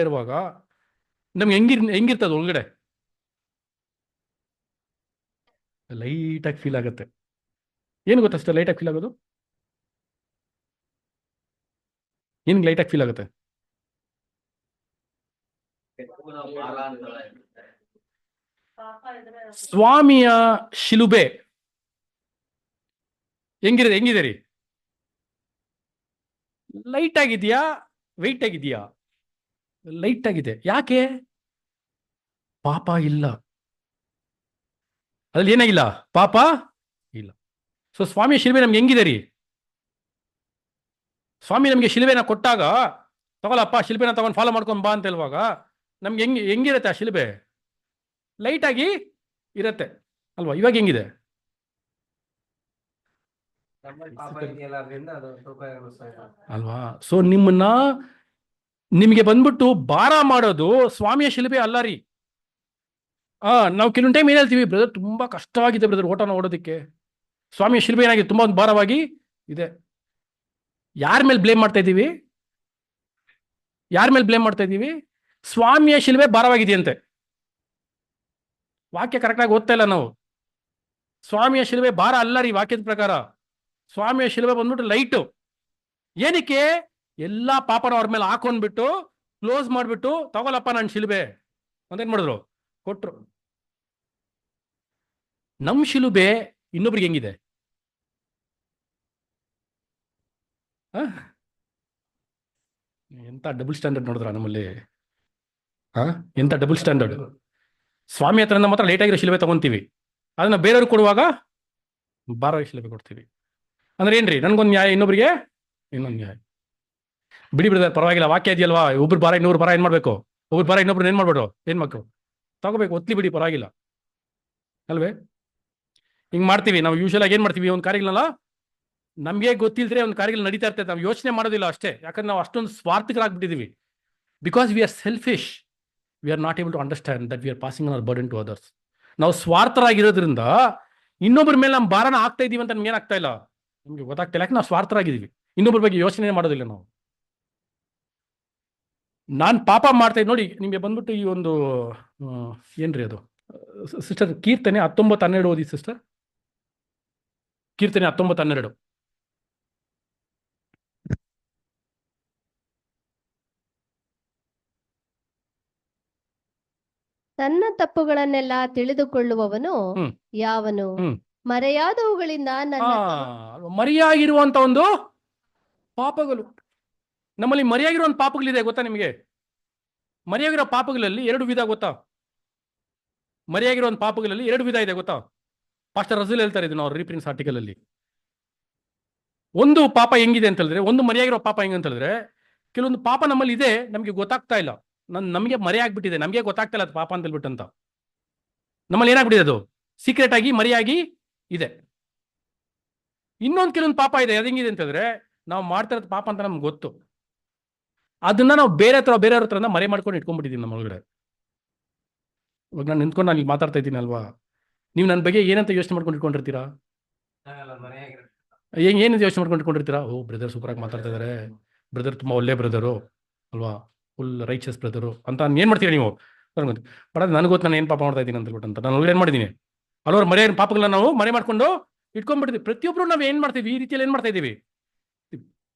ಇರುವಾಗ ನಮ್ಗೆ ಹೆಂಗಿರ್ತದೆ ಒಳಗಡೆ, ಲೈಟಾಗಿ ಫೀಲ್ ಆಗುತ್ತೆ. ಏನು ಗೊತ್ತಷ್ಟೇ ಲೈಟಾಗಿ ಫೀಲ್ ಆಗೋದು, ಏನಿಗೆ ಲೈಟಾಗಿ ಫೀಲ್ ಆಗುತ್ತೆ? ಸ್ವಾಮಿಯ ಶಿಲುಬೆ ಹೆಂಗಿದೆ ರೀ? ಲೈಟ್ ಆಗಿದೆಯಾ, ವೆಯ್ಟ್ ಆಗಿದೆಯಾ? ಲೈಟ್ ಆಗಿದೆ. ಯಾಕೆ? ಪಾಪ ಇಲ್ಲ ಅದ್ರಲ್ಲಿ, ಏನಾಗಿಲ್ಲ, ಪಾಪ ಇಲ್ಲ. ಸೊ ಸ್ವಾಮಿಯ ಶಿಲುಬೆ ನಮ್ಗೆ ಹೆಂಗಿದೆ ರೀ? ಸ್ವಾಮಿ ನಮಗೆ ಶಿಲುಬೆನ ಕೊಟ್ಟಾಗ, ತಗೊಳಪ್ಪ ಶಿಲುಬೆನ ತಗೊಂಡು ಫಾಲೋ ಮಾಡ್ಕೊಂಡು ಬಾ ಅಂತ ಹೇಳುವಾಗ ನಮ್ಗೆ ಹೆಂಗಿರುತ್ತೆ ಆ ಶಿಲುಬೆ? ಲೈಟ್ ಆಗಿ ಇರತ್ತೆ ಅಲ್ವಾ. ಇವಾಗ ಹೆಂಗಿದೆ? ಅಲ್ವಾ. ಸೊ ನಿಮಗೆ ಬಂದ್ಬಿಟ್ಟು ಭಾರ ಮಾಡೋದು ಸ್ವಾಮಿಯ ಶಿಲುಬೆ ಅಲ್ಲ ರೀ. ನಾವು ಕೆಲವೊಂದು ಟೈಮ್ ಏನ್ ಹೇಳ್ತೀವಿ, ಬ್ರದರ್ ತುಂಬಾ ಕಷ್ಟವಾಗಿದೆ ಬ್ರದರ್ ಓಟನ ಓಡೋದಕ್ಕೆ. ಸ್ವಾಮಿಯ ಶಿಲುಬೆ ಏನಾಗಿದೆ, ತುಂಬಾ ಒಂದು ಭಾರವಾಗಿ ಇದೆ. ಯಾರ ಮೇಲೆ ಬ್ಲೇಮ್ ಮಾಡ್ತಾ ಇದ್ದೀವಿ? ಸ್ವಾಮಿಯ ಶಿಲುಬೆ ಭಾರವಾಗಿದೆಯಂತೆ. ವಾಕ್ಯ ಕರೆಕ್ಟಾಗಿ ಓದ್ತಾ ಇಲ್ಲ ನಾವು. ಸ್ವಾಮಿಯ ಶಿಲುಬೆ ಭಾರ ಅಲ್ಲ ರೀ ವಾಕ್ಯದ ಪ್ರಕಾರ. ಸ್ವಾಮಿಯ ಶಿಲುಬೆ ಬಂದ್ಬಿಟ್ಟು ಲೈಟು. ಏನಕ್ಕೆ? ಎಲ್ಲಾ ಪಾಪನ ಅವ್ರ ಮೇಲೆ ಹಾಕೊಂಡ್ಬಿಟ್ಟು ಕ್ಲೋಸ್ ಮಾಡ್ಬಿಟ್ಟು ತಗೊಳಪ್ಪ ನನ್ನ ಶಿಲುಬೆ ಅಂತೇನ್ ಮಾಡಿದ್ರು, ಕೊಟ್ರು. ನಮ್ ಶಿಲುಬೆ ಇನ್ನೊಬ್ರಿಗೆ ಹೆಂಗಿದೆ? ಎಂತ ಡಬಲ್ ಸ್ಟ್ಯಾಂಡರ್ಡ್ ನೋಡಿದ್ರ ನಮ್ಮಲ್ಲಿ. ಎಂತ ಡಬಲ್ ಸ್ಟ್ಯಾಂಡರ್ಡ್. ಸ್ವಾಮಿ ಹತ್ರ ಮಾತ್ರ ಲೇಟ್ ಆಗಿರೋ ಶಿಲುಬೆ ತಗೊಂತೀವಿ, ಅದನ್ನ ಬೇರೆಯವ್ರಿಗೆ ಕೊಡುವಾಗ ಭಾರವಾಗಿ ಶಿಲುಬೆ ಕೊಡ್ತೀವಿ. ಅಂದ್ರೆ ಏನ್ರಿ, ನನ್ಗೊಂದು ನ್ಯಾಯ, ಇನ್ನೊಬ್ರಿಗೆ ಇನ್ನೊಂದು ನ್ಯಾಯ. ಬಿಡಿ ಬ್ರದರ್ ಪರವಾಗಿಲ್ಲ, ವಾಕ್ಯ ಇದೆಯಲ್ವಾ, ಒಬ್ರು ಭಾರ ಇನ್ನೊಬ್ರು ಭಾರ ಏನ್ ಮಾಡ್ಬೇಕು, ಒಬ್ರು ಭಾರ ಇನ್ನೊಬ್ರು ಏನ್ ಮಾಡ್ಬೇಡು, ಏನ್ ಮಾಡ್ಬೇಕು ತಗೋಬೇಕು, ಒತ್ಲಿ ಬಿಡಿ, ಪರವಾಗಿಲ್ಲ ಅಲ್ವೇ. ಹಿಂಗ್ ಮಾಡ್ತೀವಿ ನಾವು. ಯೂಶಲ್ ಆಗಿ ಏನ್ ಮಾಡ್ತೀವಿ, ಒಂದು ಕಾರ್ಯಗಳನ್ನ ನಮ್ಗೆ ಗೊತ್ತಿಲ್ದ್ರೆ ಒಂದು ಕಾರ್ಯಗಳು ನಡೀತಾ ಇರ್ತೈತೆ, ನಾವು ಯೋಚನೆ ಮಾಡೋದಿಲ್ಲ ಅಷ್ಟೇ. ಯಾಕಂದ್ರೆ ನಾವು ಅಷ್ಟೊಂದು ಸ್ವಾರ್ಥಿಕರಾಗ್ಬಿಟ್ಟಿದೀವಿ. Because we are selfish, we are not able to understand that we are passing on our burden to others. ನಾವು ಸ್ವಾರ್ಥರಾಗಿರೋದ್ರಿಂದ ಇನ್ನೊಬ್ಬರ ಮೇಲೆ ನಮ್ಮ ಭಾರನ ಆಗ್ತಾ ಇದೀವಿ ಅಂತ ನಮ್ಗೆ ಏನಾಗ್ತಾ ಇಲ್ಲ, ನಮ್ಗೆ ಗೊತ್ತಾಗ್ತಾ ಇಲ್ಲ. ಯಾಕೆ ನಾವು ಸ್ವಾರ್ಥರಾಗಿದ್ದೀವಿ, ಇನ್ನೊಬ್ಬರ ಬಗ್ಗೆ ಯೋಚನೆ ಮಾಡೋದಿಲ್ಲ ನಾವು. ನಾನು ಪಾಪ ಮಾಡ್ತಾ ಇದ್ದೆ ನೋಡಿ. ನಿಮಗೆ ಬಂದ್ಬಿಟ್ಟು ಈ ಒಂದು ಏನ್ರಿ ಅದು, ಸಿಸ್ಟರ್ ಕೀರ್ತನೆ 19:12 ಓದಿ ಸಿಸ್ಟರ್. ಕೀರ್ತನೆ 19:12. ತನ್ನ ತಪ್ಪುಗಳನ್ನೆಲ್ಲ ತಿಳಿದುಕೊಳ್ಳುವವನು ಯಾವನು? ಮರೆಯಾದವುಗಳಿಂದ ಮರೆಯಾಗಿರುವಂತ ಒಂದು ಪಾಪಗಳು ನಮ್ಮಲ್ಲಿ ಮರೆಯಾಗಿರುವಂತ ಪಾಪಗಳಿದೆ ಗೊತ್ತಾ ನಿಮಗೆ? ಮರೆಯಾಗಿರೋ ಪಾಪಗಳಲ್ಲಿ 2 ವಿಧ ಗೊತ್ತಾ? ಮರೆಯಾಗಿರುವಂತ ಪಾಪಗಳಲ್ಲಿ 2 ವಿಧ ಇದೆ ಗೊತ್ತಾ? ಪಾಸ್ಟರ್ ರಸೂಲ್ ಹೇಳ್ತಾರೆ ಇದನ್ನ ಅವ್ರ ರೀಪ್ರಿನ್ಸ್ ಆರ್ಟಿಕಲ್ ಅಲ್ಲಿ. ಒಂದು ಪಾಪ ಹೆಂಗಿದೆ ಅಂತ ಹೇಳಿದ್ರೆ, ಒಂದು ಮರೆಯಾಗಿರೋ ಪಾಪ ಹೆಂಗೆ ಅಂತ ಹೇಳಿದ್ರೆ, ಕೆಲವೊಂದು ಪಾಪ ನಮ್ಮಲ್ಲಿ ಇದೆ, ನಮಗೆ ಗೊತ್ತಾಗ್ತಾ ಇಲ್ಲ. ನಮಗೆ ಮರೆಯಾಗ್ಬಿಟ್ಟಿದೆ, ನಮಗೆ ಗೊತ್ತಾಗ್ತಾ ಇಲ್ಲ ಅದು ಪಾಪ ಅಂತ ಹೇಳ್ಬಿಟ್ಟು ಅಂತ. ನಮ್ಮಲ್ಲಿ ಏನಾಗ್ಬಿಟ್ಟಿದೆ, ಅದು ಸೀಕ್ರೆಟ್ ಆಗಿ ಮರೆಯಾಗಿ ಇದೆ. ಇನ್ನೊಂದು ಕೆಲವೊಂದು ಪಾಪ ಇದೆ, ಅದು ಹೆಂಗಿದೆ ಅಂತ ಹೇಳಿದ್ರೆ, ನಾವು ಮಾಡ್ತಾ ಇರೋದು ಪಾಪ ಅಂತ ನಮ್ಗೆ ಗೊತ್ತು, ಅದನ್ನ ನಾವು ಬೇರೆಯವ್ರ ಹತ್ರ ಮರೆ ಮಾಡ್ಕೊಂಡು ಇಟ್ಕೊಂಡ್ಬಿಟ್ಟಿದ್ದೀವಿ ನಮ್ಮ ಒಳಗಡೆ. ಇವಾಗ ನಾನು ನಿಂತ್ಕೊಂಡು ನಾನು ಮಾತಾಡ್ತಾ ಇದ್ದೀನಿ ಅಲ್ವಾ, ನೀವು ನನ್ನ ಬಗ್ಗೆ ಏನಂತ ಯೋಚನೆ ಮಾಡ್ಕೊಂಡು ಇಟ್ಕೊಂಡಿರ್ತೀರಾ? ಏನಂತ ಯೋಚನೆ ಮಾಡ್ಕೊಂಡು ಇಟ್ಕೊಂಡಿರ್ತೀರಾ? ಓ ಬ್ರದರ್ ಸೂಪರ್ ಆಗಿ ಮಾತಾಡ್ತಾ ಇದಾರೆ, ಬ್ರದರ್ ತುಂಬಾ ಒಳ್ಳೆ ಬ್ರದರು ಅಲ್ವಾ, ಫುಲ್ ರೈಚಸ್ ಬ್ರದರು ಅಂತ ಏನ್ ಮಾಡ್ತೀರಾ ನೀವು? ಬಟ್ ಅದು ನನಗೆ ಗೊತ್ತು ನಾನು ಏನು ಪಾಪ ಮಾಡ್ತಾ ಇದ್ದೀನಿ ಅಂತ ಹೇಳ್ಬಿಟ್ಟು ಅಂತ. ನಾನು ಒಳ್ಳೆ ಏನು ಮಾಡಿದ್ದೀನಿ, ಹಲವಾರು ಪಾಪಗಳನ್ನ ನಾವು ಮರೆ ಮಾಡ್ಕೊಂಡು ಇಟ್ಕೊಂಡ್ಬಿಟ್ಟಿದ್ವಿ. ಪ್ರತಿಯೊಬ್ರು ನಾವು ಏನ್ ಮಾಡ್ತೀವಿ, ಈ ರೀತಿಯಲ್ಲಿ ಏನ್ ಮಾಡ್ತಾ ಇದೀವಿ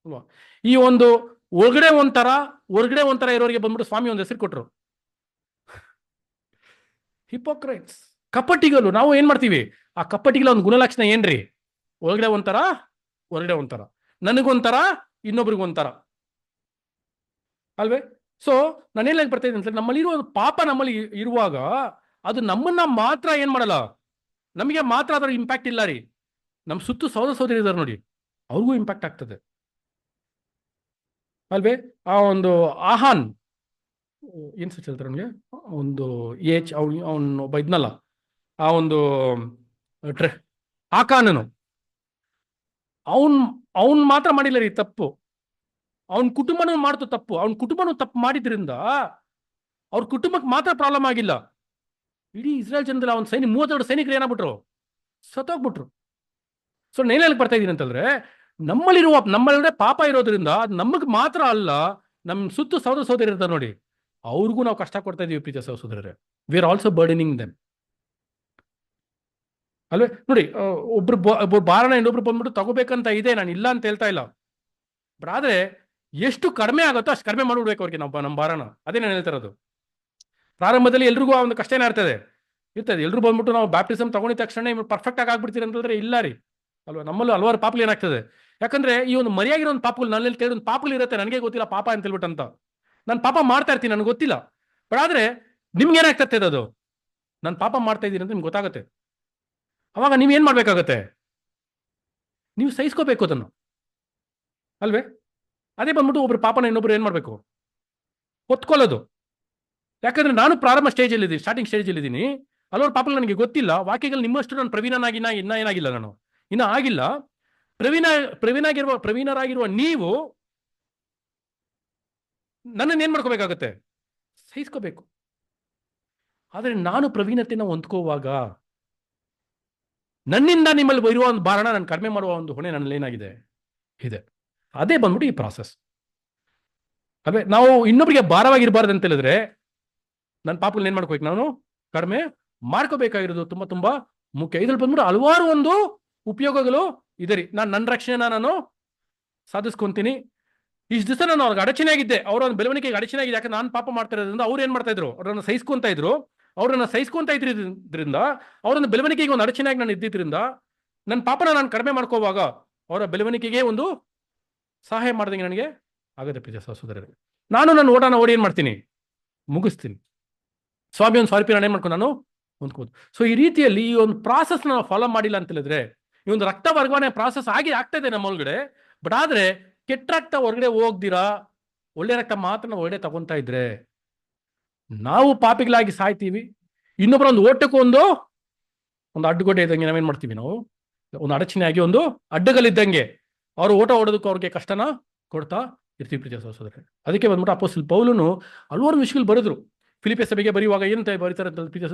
ಅಲ್ವಾ. ಈ ಒಂದು ಒಳಗಡೆ ಒಂಥರ ಹೊರಗಡೆ ಒಂಥರ ಇರೋರಿಗೆ ಬಂದ್ಬಿಟ್ಟು ಸ್ವಾಮಿ ಒಂದು ಹೆಸರು ಕೊಟ್ರು, ಹಿಪೋಕ್ರೈಟ್ಸ್, ಕಪಟಿಗಳು. ನಾವು ಏನ್ ಮಾಡ್ತೀವಿ, ಆ ಕಪಟಿಗಳ ಒಂದು ಗುಣಲಕ್ಷಣ ಏನ್ರಿ? ಒಳಗಡೆ ಒಂಥರ ಹೊರಗಡೆ ಒಂಥರ, ನನಗೊಂಥರ ಇನ್ನೊಬ್ರಿಗೊಂಥರ ಅಲ್ವೇ. ಸೊ ನಾನೇನ್ ಬರ್ತಾ ಇದ್ದೀನಿ ಅಂತ, ನಮ್ಮಲ್ಲಿ ಇರುವ ಪಾಪ ನಮ್ಮಲ್ಲಿ ಇರುವಾಗ ಅದು ನಮ್ಮನ್ನ ಮಾತ್ರ ಏನ್ ಮಾಡಲ್ಲ, ನಮಗೆ ಮಾತ್ರ ಅದರ ಇಂಪ್ಯಾಕ್ಟ್ ಇಲ್ಲ ರೀ. ನಮ್ಮ ಸುತ್ತು ಸಹೋದರಿ ಇದ್ದಾರೆ ನೋಡಿ, ಅವ್ರಿಗೂ ಇಂಪ್ಯಾಕ್ಟ್ ಆಗ್ತದೆ ಅಲ್ವೇ. ಆ ಒಂದು ಆಹಾನ್ ಏನ್ ಸಚ್ ಹೇಳ್ತಾರೆ ಅವನಿಗೆ, ಒಂದು ಅವನು ಒಬ್ಬ ಇದ್ನಲ್ಲ, ಆ ಒಂದು ಆಕಾನನು ಅವನ್ ಮಾತ್ರ ಮಾಡಿಲ್ಲ ರೀ ತಪ್ಪು, ಅವನ ಕುಟುಂಬನೂ ಮಾಡ್ತು ತಪ್ಪು. ಅವನ ಕುಟುಂಬನೂ ತಪ್ಪು ಮಾಡಿದ್ರಿಂದ ಅವ್ರ ಕುಟುಂಬಕ್ಕೆ ಮಾತ್ರ ಪ್ರಾಬ್ಲಮ್ ಆಗಿಲ್ಲ, ಇಡೀ ಇಸ್ರೇಲ್ ಜನದಲ್ಲಿ ಅವನ 32 ಸೈನಿಕರು ಏನಾಗ್ಬಿಟ್ರು, ಸತ್ತೋಗ್ಬಿಟ್ರು. ಸೊ ನಾನು ಹೇಳಕ್ ಬರ್ತಾ ಇದೀನಿ ಅಂತಂದ್ರೆ, ನಮ್ಮಲ್ಲಿರುವ ಪಾಪ ಇರೋದ್ರಿಂದ ನಮಗೆ ಮಾತ್ರ ಅಲ್ಲ, ನಮ್ಮ ಸುತ್ತು ಸಹೋದರ ಸಹೋದರಿ ಇರ್ತಾರೆ ನೋಡಿ, ಅವ್ರಿಗೂ ನಾವು ಕಷ್ಟ ಕೊಡ್ತಾ ಇದೀವಿ ಪ್ರೀತಿಯ ಸಹೋದರರೇ. ವಿ ಆರ್ ಆಲ್ಸೋ ಬರ್ಡನಿಂಗ್ ದೆಮ್ ಅಲ್ವೇ. ನೋಡಿ, ಒಬ್ರು ಬಾರಣ ಇನ್ನೊಬ್ರು ಬಂದ್ಬಿಟ್ಟು ತಗೋಬೇಕಂತ ಇದೆ, ನಾನು ಇಲ್ಲ ಅಂತ ಹೇಳ್ತಾ ಇಲ್ಲ. ಬಟ್ ಆದ್ರೆ ಎಷ್ಟು ಕಡಿಮೆ ಆಗುತ್ತೋ ಅಷ್ಟು ಕಡಿಮೆ ಮಾಡ್ಬಿಡ್ಬೇಕು ಅವ್ರಿಗೆ ನಮ್ಮ ಬಾರಣ. ಅದೇ ನಾನು ಹೇಳ್ತಾ ಇರೋದು. ಪ್ರಾರಂಭದಲ್ಲಿ ಎಲ್ರಿಗೂ ಆ ಒಂದು ಕಷ್ಟ ಇರ್ತದೆ. ಎಲ್ರು ಬಂದ್ಬಿಟ್ಟು ನಾವು ಬ್ಯಾಪ್ಟಿಸಮ್ ತಗೊಂಡಿದ ತಕ್ಷಣ ಪರ್ಫೆಕ್ಟ್ ಆಗಿ ಆಗ್ಬಿಡ್ತೀರಿ ಅಂತಂದ್ರೆ ಇಲ್ಲ ರೀ ಅಲ್ವಾ. ನಮ್ಮಲ್ಲೂ ಹಲವಾರು ಪಾಪಗಳು ಏನಾಗ್ತದೆ, ಯಾಕಂದ್ರೆ ಈ ಒಂದು ಮರಿಯಾಗಿರೋ ಒಂದು ಪಾಪಗಳು ನನ್ನಲ್ಲಿ ಒಂದು ಪಾಪಗಳು ಇರುತ್ತೆ, ನನಗೆ ಗೊತ್ತಿಲ್ಲ ಪಾಪ ಅಂತ ಹೇಳ್ಬಿಟ್ಟು ಅಂತ. ನಾನು ಪಾಪ ಮಾಡ್ತಾ ಇರ್ತೀನಿ, ನನಗೆ ಗೊತ್ತಿಲ್ಲ. ಬಟ್ ಆದ್ರೆ ನಿಮ್ಗೆ ಏನಾಗ್ತದೆ ಅದು, ನಾನು ಪಾಪ ಮಾಡ್ತಾ ಇದ್ದೀನಿ ಅಂತ ನಿಮ್ಗೆ ಗೊತ್ತಾಗುತ್ತೆ. ಅವಾಗ ನೀವೇನ್ ಮಾಡ್ಬೇಕಾಗತ್ತೆ, ನೀವು ಸಹಿಸ್ಕೋಬೇಕು ಅದನ್ನು ಅಲ್ವೇ. ಅದೇ ಬಂದ್ಬಿಟ್ಟು ಒಬ್ರು ಪಾಪನ ಇನ್ನೊಬ್ರು ಏನ್ ಮಾಡ್ಬೇಕು, ಹೊತ್ಕೊಳ್ಳೋದು. ಯಾಕಂದ್ರೆ ನಾನು ಪ್ರಾರಂಭ ಸ್ಟೇಜಲ್ಲಿ ಇದ್ದೀನಿ, ಸ್ಟಾರ್ಟಿಂಗ್ ಸ್ಟೇಜಲ್ಲಿ ಇದ್ದೀನಿ. ಹಲವಾರು ಪಾಪಗಳು ನನಗೆ ಗೊತ್ತಿಲ್ಲ. ವಾಕ್ಯಗಳು ನಿಮ್ಮಷ್ಟು ನಾನು ಪ್ರವೀಣನಾಗಿನ ಇನ್ನ ಏನಾಗಿಲ್ಲ, ನಾನು ಇನ್ನ ಆಗಿಲ್ಲ. ಪ್ರವೀಣರಾಗಿರುವ ನೀವು ನನ್ನನ್ನು ಏನ್ ಮಾಡ್ಕೋಬೇಕಾಗತ್ತೆ, ಸಹಿಸ್ಕೋಬೇಕು. ಆದ್ರೆ ನಾನು ಪ್ರವೀಣತೆನ ಹೊಂದ್ಕೋವಾಗ ನನ್ನಿಂದ ನಿಮ್ಮಲ್ಲಿ ಇರುವ ಒಂದು ಭಾರಣ ನಾನು ಕಡಿಮೆ ಮಾಡುವ ಒಂದು ಹೊಣೆ ನನ್ನಲ್ಲಿ ಏನಾಗಿದೆ ಇದೆ. ಅದೇ ಬಂದ್ಬಿಟ್ಟು ಈ ಪ್ರಾಸೆಸ್ ಅಲ್ವೇ. ನಾವು ಇನ್ನೊಬ್ಬರಿಗೆ ಭಾರವಾಗಿರಬಾರ್ದು ಅಂತ ಹೇಳಿದ್ರೆ ನನ್ನ ಪಾಪಗಳನ್ನ ಏನ್ ಮಾಡ್ಕೋಬೇಕು, ನಾನು ಕಡಿಮೆ ಮಾಡ್ಕೋಬೇಕಾಗಿರೋದು ತುಂಬಾ ತುಂಬಾ ಮುಖ್ಯ. ಇದ್ರಲ್ಲಿ ಬಂದ್ಬಿಟ್ಟು ಹಲವಾರು ಒಂದು ಉಪಯೋಗಗಳು ಇದೆ ರೀ. ನನ್ನ ರಕ್ಷಣೆನ ನಾನು ಸಾಧಿಸ್ಕೊಂತೀನಿ. ಇಷ್ಟು ದಿವಸ ನಾನು ಅವ್ರಿಗೆ ಅಡಚಣೆಯಾಗಿದ್ದೆ, ಅವರ ಒಂದು ಬೆಳವಣಿಗೆಗೆ ಅಡಚಣೆಯಾಗಿದೆ. ಯಾಕಂದ್ರೆ ನಾನು ಪಾಪ ಮಾಡ್ತಾ ಇರೋದ್ರಿಂದ ಅವ್ರು ಏನ್ ಮಾಡ್ತಾ ಇದ್ರು, ಅವ್ರನ್ನ ಸಹಿಸ್ಕೊಂತ ಇದ್ರು. ಅವ್ರನ್ನ ಸಹಿಸ್ಕೊಂತ ಇದ್ರಿಂದ ಅವರೊಂದು ಬೆಳವಣಿಗೆಗೆ ಒಂದು ಅಡಚಣೆಯಾಗಿ ನಾನು ಇದ್ದಿದ್ರಿಂದ ನನ್ನ ಪಾಪನ ನಾನು ಕಡಿಮೆ ಮಾಡ್ಕೋವಾಗ ಅವರ ಬೆಳವಣಿಗೆಗೆ ಒಂದು ಸಹಾಯ ಮಾಡ್ದಂಗೆ ನನಗೆ ಆಗತ್ತೆ ಪ್ರೀತಿಯ ಸಹೋದರರೇ. ನಾನು ನನ್ನ ಓಡಾನ ಓಡಿ ಏನ್ ಮಾಡ್ತೀನಿ, ಮುಗಿಸ್ತೀನಿ. ಸ್ವಾಮಿ ಒಂದು ಸ್ವರೂಪ ನಾನು ಏನ್ ಮಾಡ್ಕೊಂಡು ನಾನು ಹೊಂದ್ಕೋದು. ಸೊ ಈ ರೀತಿಯಲ್ಲಿ ಈ ಒಂದು ಪ್ರಾಸೆಸ್ ನಾವು ಫಾಲೋ ಮಾಡಿಲ್ಲ ಅಂತ ಹೇಳಿದ್ರೆ, ಈ ಒಂದು ರಕ್ತ ವರ್ಗಾವಣೆ ಪ್ರಾಸೆಸ್ ಆಗ್ತಾ ಇದೆ ನಮ್ಮ ಒಳಗಡೆ. ಬಟ್ ಆದ್ರೆ ಕೆಟ್ಟ ರಕ್ತ ಹೊರಗಡೆ ಹೋಗ್ದಿರಾ ಒಳ್ಳೆ ರಕ್ತ ಮಾತ್ರ ನಾವು ಒಳ್ಳೆ ತಗೊಂತಾ ಇದ್ರೆ ನಾವು ಪಾಪಿಗಳಾಗಿ ಸಾಯ್ತೀವಿ. ಇನ್ನೊಬ್ಬರ ಒಂದು ಓಟಕ್ಕೂ ಒಂದು ಅಡ್ಡಗೋಡೆ ಇದ್ದಂಗೆ ನಾವೇನ್ ಮಾಡ್ತೀವಿ, ನಾವು ಒಂದು ಅಡಚಣೆ ಆಗಿ ಒಂದು ಅಡ್ಡಗಲ್ಲಿದ್ದಂಗೆ ಅವ್ರು ಓಟ ಓಡೋದಕ್ಕೂ ಅವ್ರಿಗೆ ಕಷ್ಟನ ಕೊಡ್ತಾ ಇರ್ತೀವಿ ಪ್ರೀತಿಯ ಸಹೋದರರೇ. ಅದಕ್ಕೆ ಬಂದ್ಬಿಟ್ಟು ಅಪೊಸ್ತಲ ಪೌಲನು ಹಲವಾರು ವಿಷಯಗಳು ಬರೆದ್ರು. ಫಿಲಿಪ್ಪಿ ಸಭೆಗೆ ಬರೆಯುವಾಗ ಏನಂತ ಬರೀತಾರೆ ಅಂತ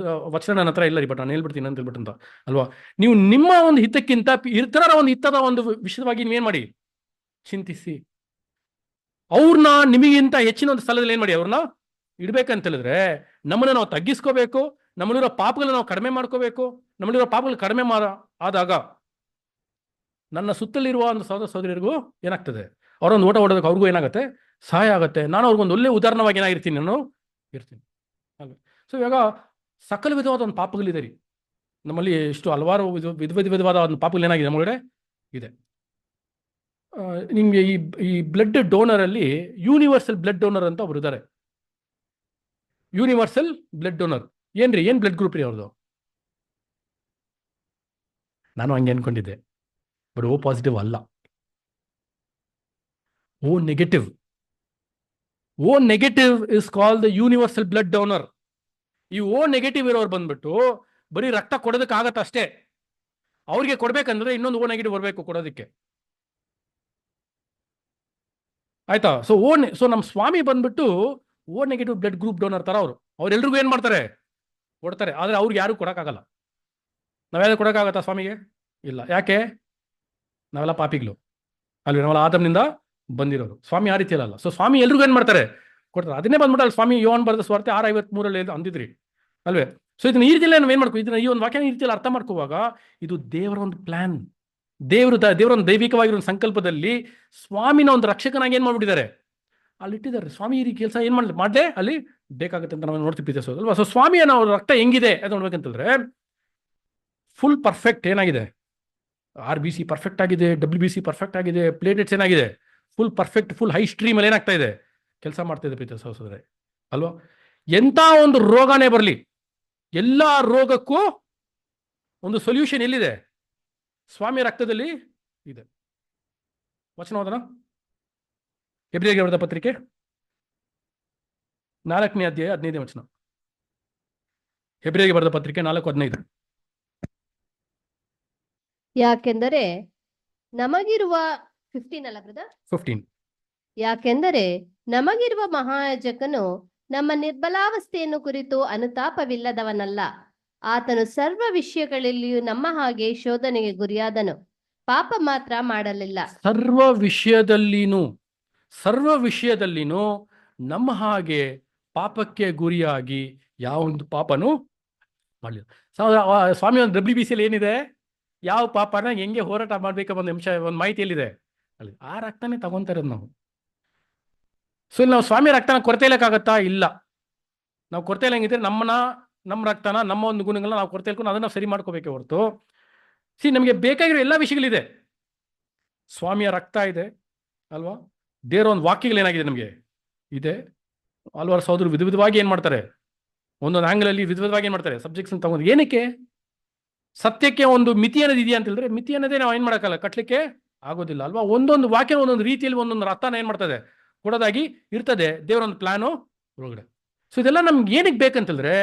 ವಚನ ನನ್ನ ಹತ್ರ ಇಲ್ಲ ರೀ, ಬಟ್ ನಾನು ಹೇಳ್ಬಿಡ್ತೀನಿ ಅಂತ ಹೇಳ್ಬಿಟ್ಟು ಅಂತ ಅಲ್ವಾ. ನೀವು ನಿಮ್ಮ ಒಂದು ಹಿತಕ್ಕಿಂತ ಇತರರ ಒಂದು ಹಿತದ ಒಂದು ವಿಷಯವಾಗಿ ನೀವೇನ್ ಮಾಡಿ, ಚಿಂತಿಸಿ ಅವ್ರನ್ನ ನಿಮಗಿಂತ ಹೆಚ್ಚಿನ ಒಂದು ಸ್ಥಳದಲ್ಲಿ ಏನ್ ಮಾಡಿ ಅವ್ರನ್ನ ಇಡ್ಬೇಕಂತ ಹೇಳಿದ್ರೆ ನಮ್ಮನ್ನ ನಾವು ತಗ್ಗಿಸ್ಕೋಬೇಕು. ನಮ್ಮಲ್ಲಿರೋ ಪಾಪಗಳನ್ನ ನಾವು ಕಡಿಮೆ ಮಾಡ್ಕೋಬೇಕು. ನಮ್ಮಲ್ಲಿರೋ ಪಾಪಗಳು ಕಡಿಮೆ ಆದಾಗ ನನ್ನ ಸುತ್ತಲಿರುವ ಒಂದು ಸಹೋದರ ಸಹೋದರಿಯರಿಗೂ ಏನಾಗ್ತದೆ, ಅವರೊಂದು ಓಟ ಓಡೋದಕ್ಕೆ ಅವ್ರಿಗೂ ಏನಾಗುತ್ತೆ, ಸಹಾಯ ಆಗುತ್ತೆ. ನಾನು ಅವ್ರಿಗೊಂದು ಒಳ್ಳೆ ಉದಾಹರಣವಾಗಿ ಏನಾಗಿರ್ತೀನಿ, ನಾನು ಇರ್ತೀನಿ. ಸೊ ಇವಾಗ ಸಕಲ ವಿಧವಾದ ಒಂದು ಪಾಪಗಳಿದೆ ರೀ ನಮ್ಮಲ್ಲಿ. ಎಷ್ಟು ಹಲವಾರು ವಿಧವಾದ ಒಂದು ಪಾಪಗಳು ಏನಾಗಿದೆ ನಮ್ಮೊಳಗಡೆ ಇದೆ. ನಿಮ್ಗೆ ಈ ಬ್ಲಡ್ ಡೋನರ್ ಅಲ್ಲಿ ಯೂನಿವರ್ಸಲ್ ಬ್ಲಡ್ ಡೋನರ್ ಅಂತ ಒಬ್ರು ಇದ್ದಾರೆ. ಯೂನಿವರ್ಸಲ್ ಬ್ಲಡ್ ಡೋನರ್ ಏನ್ರಿ, ಏನ್ ಬ್ಲಡ್ ಗ್ರೂಪ್ ರೀ ಅವ್ರದ್ದು? ನಾನು ಹಂಗೆ ಅನ್ಕೊಂಡಿದ್ದೆ, ಬಟ್ ಓ ಪಾಸಿಟಿವ್ ಅಲ್ಲ, O negative. O negative is called the universal blood donor. ಈ ಓ ನೆಗೆಟಿವ್ ಇರೋರು ಬಂದ್ಬಿಟ್ಟು ಬರೀ ರಕ್ತ ಕೊಡೋದಕ್ಕೆ ಆಗತ್ತ ಅಷ್ಟೇ. ಅವ್ರಿಗೆ ಕೊಡ್ಬೇಕಂದ್ರೆ ಇನ್ನೊಂದು ಓ ನೆಗೆಟಿವ್ ಬರಬೇಕು ಕೊಡೋದಕ್ಕೆ, ಆಯ್ತಾ? ಸೊ ನಮ್ಮ ಸ್ವಾಮಿ ಬಂದ್ಬಿಟ್ಟು O negative blood group donor ತರ ಅವ್ರೆಲ್ರಿಗೂ ಏನ್ ಮಾಡ್ತಾರೆ, ಕೊಡ್ತಾರೆ. ಆದ್ರೆ ಅವ್ರಿಗೆ ಯಾರು ಕೊಡಕ್ಕಾಗಲ್ಲ. ನಾವ್ಯಾರು ಕೊಡಕ್ಕಾಗತ್ತಾ ಸ್ವಾಮಿಗೆ? ಇಲ್ಲ. ಯಾಕೆ? ನಾವೆಲ್ಲ ಪಾಪಿಗಳು ಅಲ್ವೇ, ನಾವೆಲ್ಲ ಆದಮ್ನಿಂದ ಬಂದಿರೋರು. ಸ್ವಾಮಿ ಆ ರೀತಿ ಅಲ್ಲ. ಸೊ ಸ್ವಾಮಿ ಎಲ್ರಿಗೂ ಏನ್ ಮಾಡ್ತಾರೆ, ಕೊಡ್ತಾರೆ. ಅದನ್ನೇ ಬಂದ್ಬಿಟ್ಟು ಅಲ್ಲಿ ಸ್ವಾಮಿ ಯೋಹಾನ್ ಬರೆದ ಸುವಾರ್ತೆ 6:53 ಅಂದಿದ್ರಿ ಅಲ್ವೇ. ಸೊ ಇದನ್ನ ಈ ರೀತಿಯಲ್ಲಿ ನಾವೇನ್ ಮಾಡ್ಕೋ, ಇದನ್ನ ಈ ಒಂದು ವಾಕ್ಯನ ಈ ರೀತಿಯಲ್ಲಿ ಅರ್ಥ ಮಾಡ್ಕೋವಾಗ ಇದು ದೇವರ ಒಂದು ಪ್ಲಾನ್. ದೇವರ ಒಂದು ದೈವಿಕವಾಗಿರೋ ಒಂದು ಸಂಕಲ್ಪದಲ್ಲಿ ಸ್ವಾಮಿನ ಒಂದು ರಕ್ಷಕನಾಗಿ ಏನ್ ಮಾಡ್ಬಿಟ್ಟಿದ್ದಾರೆ, ಅಲ್ಲಿ ಇಟ್ಟಿದ್ದಾರೆ. ಸ್ವಾಮಿ ಈ ಕೆಲಸ ಏನ್ ಮಾಡ್ದೆ ಅಲ್ಲಿ ಬೇಕಾಗುತ್ತೆ ಅಂತ ನಾವು ನೋಡ್ತೀವಿ ಅಲ್ವಾ. ಸೊ ಸ್ವಾಮಿಯ ನಾವು ರಕ್ತ ಹೆಂಗಿದೆ ಅದು ನೋಡ್ಬೇಕಂತಂದ್ರೆ ಫುಲ್ ಪರ್ಫೆಕ್ಟ್ ಏನಾಗಿದೆ, RBC ಪರ್ಫೆಕ್ಟ್ ಆಗಿದೆ, WBC ಪರ್ಫೆಕ್ಟ್ ಆಗಿದೆ, ಪ್ಲೇಟೆಟ್ಸ್ ಏನಾಗಿದೆ full perfect, full high stream ಅಲ್ಲಿ ಏನಾಗ್ತಾ ಇದೆ, ಕೆಲಸ ಮಾಡ್ತಾ ಇದೆ ಪ್ರೀತಿಯ ಸಹೋದರರೇ ಅಲ್ವಾ. ಎಂತ ಒಂದು ರೋಗನೇ ಬರಲಿ, ಎಲ್ಲಾ ರೋಗಕ್ಕೂ ಒಂದು ಸೊಲ್ಯೂಷನ್ ಎಲ್ಲಿದೆ, ಸ್ವಾಮಿ ರಕ್ತದಲ್ಲಿ ಇದೆ. ವಚನ ಓದೋಣ. ಹೆಬ್ರಿಯರಿಗೆ ಬರೆದ ಪತ್ರಿಕೆ 4ನೇ ಅಧ್ಯಾಯ 15ನೇ ವಚನ. ಹೆಬ್ರಿಯರಿಗೆ ಬರೆದ ಪತ್ರಿಕೆ 4:15. ಯಾಕೆಂದರೆ ನಮಗಿರುವ 15 ಅಲ್ಲ ಬ್ರದರ್? 15. ಯಾಕೆಂದರೆ ನಮಗಿರುವ ಮಹಾಯಾಜಕನು ನಮ್ಮ ನಿರ್ಬಲಾವಸ್ಥೆಯನ್ನು ಕುರಿತು ಅನುತಾಪವಿಲ್ಲದವನಲ್ಲ. ಆತನು ಸರ್ವ ವಿಷಯಗಳಲ್ಲಿಯೂ ನಮ್ಮ ಹಾಗೆ ಶೋಧನೆಗೆ ಗುರಿಯಾದನು, ಪಾಪ ಮಾತ್ರ ಮಾಡಲಿಲ್ಲ. ಸರ್ವ ವಿಷಯದಲ್ಲಿನೂ ನಮ್ಮ ಹಾಗೆ ಪಾಪಕ್ಕೆ ಗುರಿಯಾಗಿ ಯಾವೊಂದು ಪಾಪನೂ ಮಾಡಲಿಲ್ಲ. ಸ್ವಾಮಿ ಒಂದು WBC ಏನಿದೆ, ಯಾವ ಪಾಪನ ಹೆಂಗೆ ಹೋರಾಟ ಮಾಡ್ಬೇಕಂಬ ಒಂದು ಮಾಹಿತಿಯಲ್ಲಿದೆ. ಅಲ್ಲಿ ಆ ರಕ್ತನೇ ತಗೊಂತಾರದು ನಾವು. ಸೊ ಇಲ್ಲಿ ನಾವು ಸ್ವಾಮಿ ರಕ್ತನ ಕೊರತೆ ಇಲ್ಲಕ್ಕಾಗತ್ತಾ? ಇಲ್ಲ. ನಾವು ಕೊರತೆ ಇಲ್ಲ ಹೆಂಗಿದ್ರೆ ನಮ್ಮ ರಕ್ತನ, ನಮ್ಮ ಒಂದು ಗುಣಗಳನ್ನ ನಾವು ಕೊರತೆ ಇಲ್ಕೊಂಡು ಅದನ್ನ ಸರಿ ಮಾಡ್ಕೋಬೇಕೆ ಹೊರತು, ನಮಗೆ ಬೇಕಾಗಿರೋ ಎಲ್ಲ ವಿಷಯಗಳಿದೆ. ಸ್ವಾಮಿಯ ರಕ್ತ ಇದೆ ಅಲ್ವಾ, ದೇವರ ಒಂದು ವಾಕ್ಯಗಳೇನಾಗಿದೆ ನಮಗೆ ಇದೆ. ಹಲವಾರು ಸಹೋದರು ವಿಧವಾಗಿ ಏನು ಮಾಡ್ತಾರೆ, ಒಂದೊಂದು ಆಂಗಲಲ್ಲಿ ವಿಧವಾಗಿ ಏನು ಮಾಡ್ತಾರೆ, ಸಬ್ಜೆಕ್ಟ್ಸ್ ತಗೊಂಡು. ಏನಕ್ಕೆ? ಸತ್ಯಕ್ಕೆ ಒಂದು ಮಿತಿ ಅನ್ನೋದು ಇದೆಯಾ ಅಂತ ಹೇಳಿದ್ರೆ, ಮಿತಿ ಅನ್ನೋದೇ ನಾವು ಏನು ಮಾಡೋಕ್ಕಲ್ಲ, ಕಟ್ಟಲಿಕ್ಕೆ ಆಗೋದಿಲ್ಲ ಅಲ್ವಾ. ಒಂದೊಂದು ವಾಕ್ಯ ಒಂದೊಂದು ರೀತಿಯಲ್ಲಿ ಒಂದೊಂದು ಅರ್ಥನ ಏನು ಮಾಡ್ತದೆ, ಕೊಡೋದಾಗಿ ಇರ್ತದೆ ದೇವರ ಒಂದು ಪ್ಲಾನು ಒಳಗಡೆ. ಸೊ ಇದೆಲ್ಲ ನಮ್ಗೆ ಏನಕ್ಕೆ ಬೇಕಂತಂದ್ರೆ,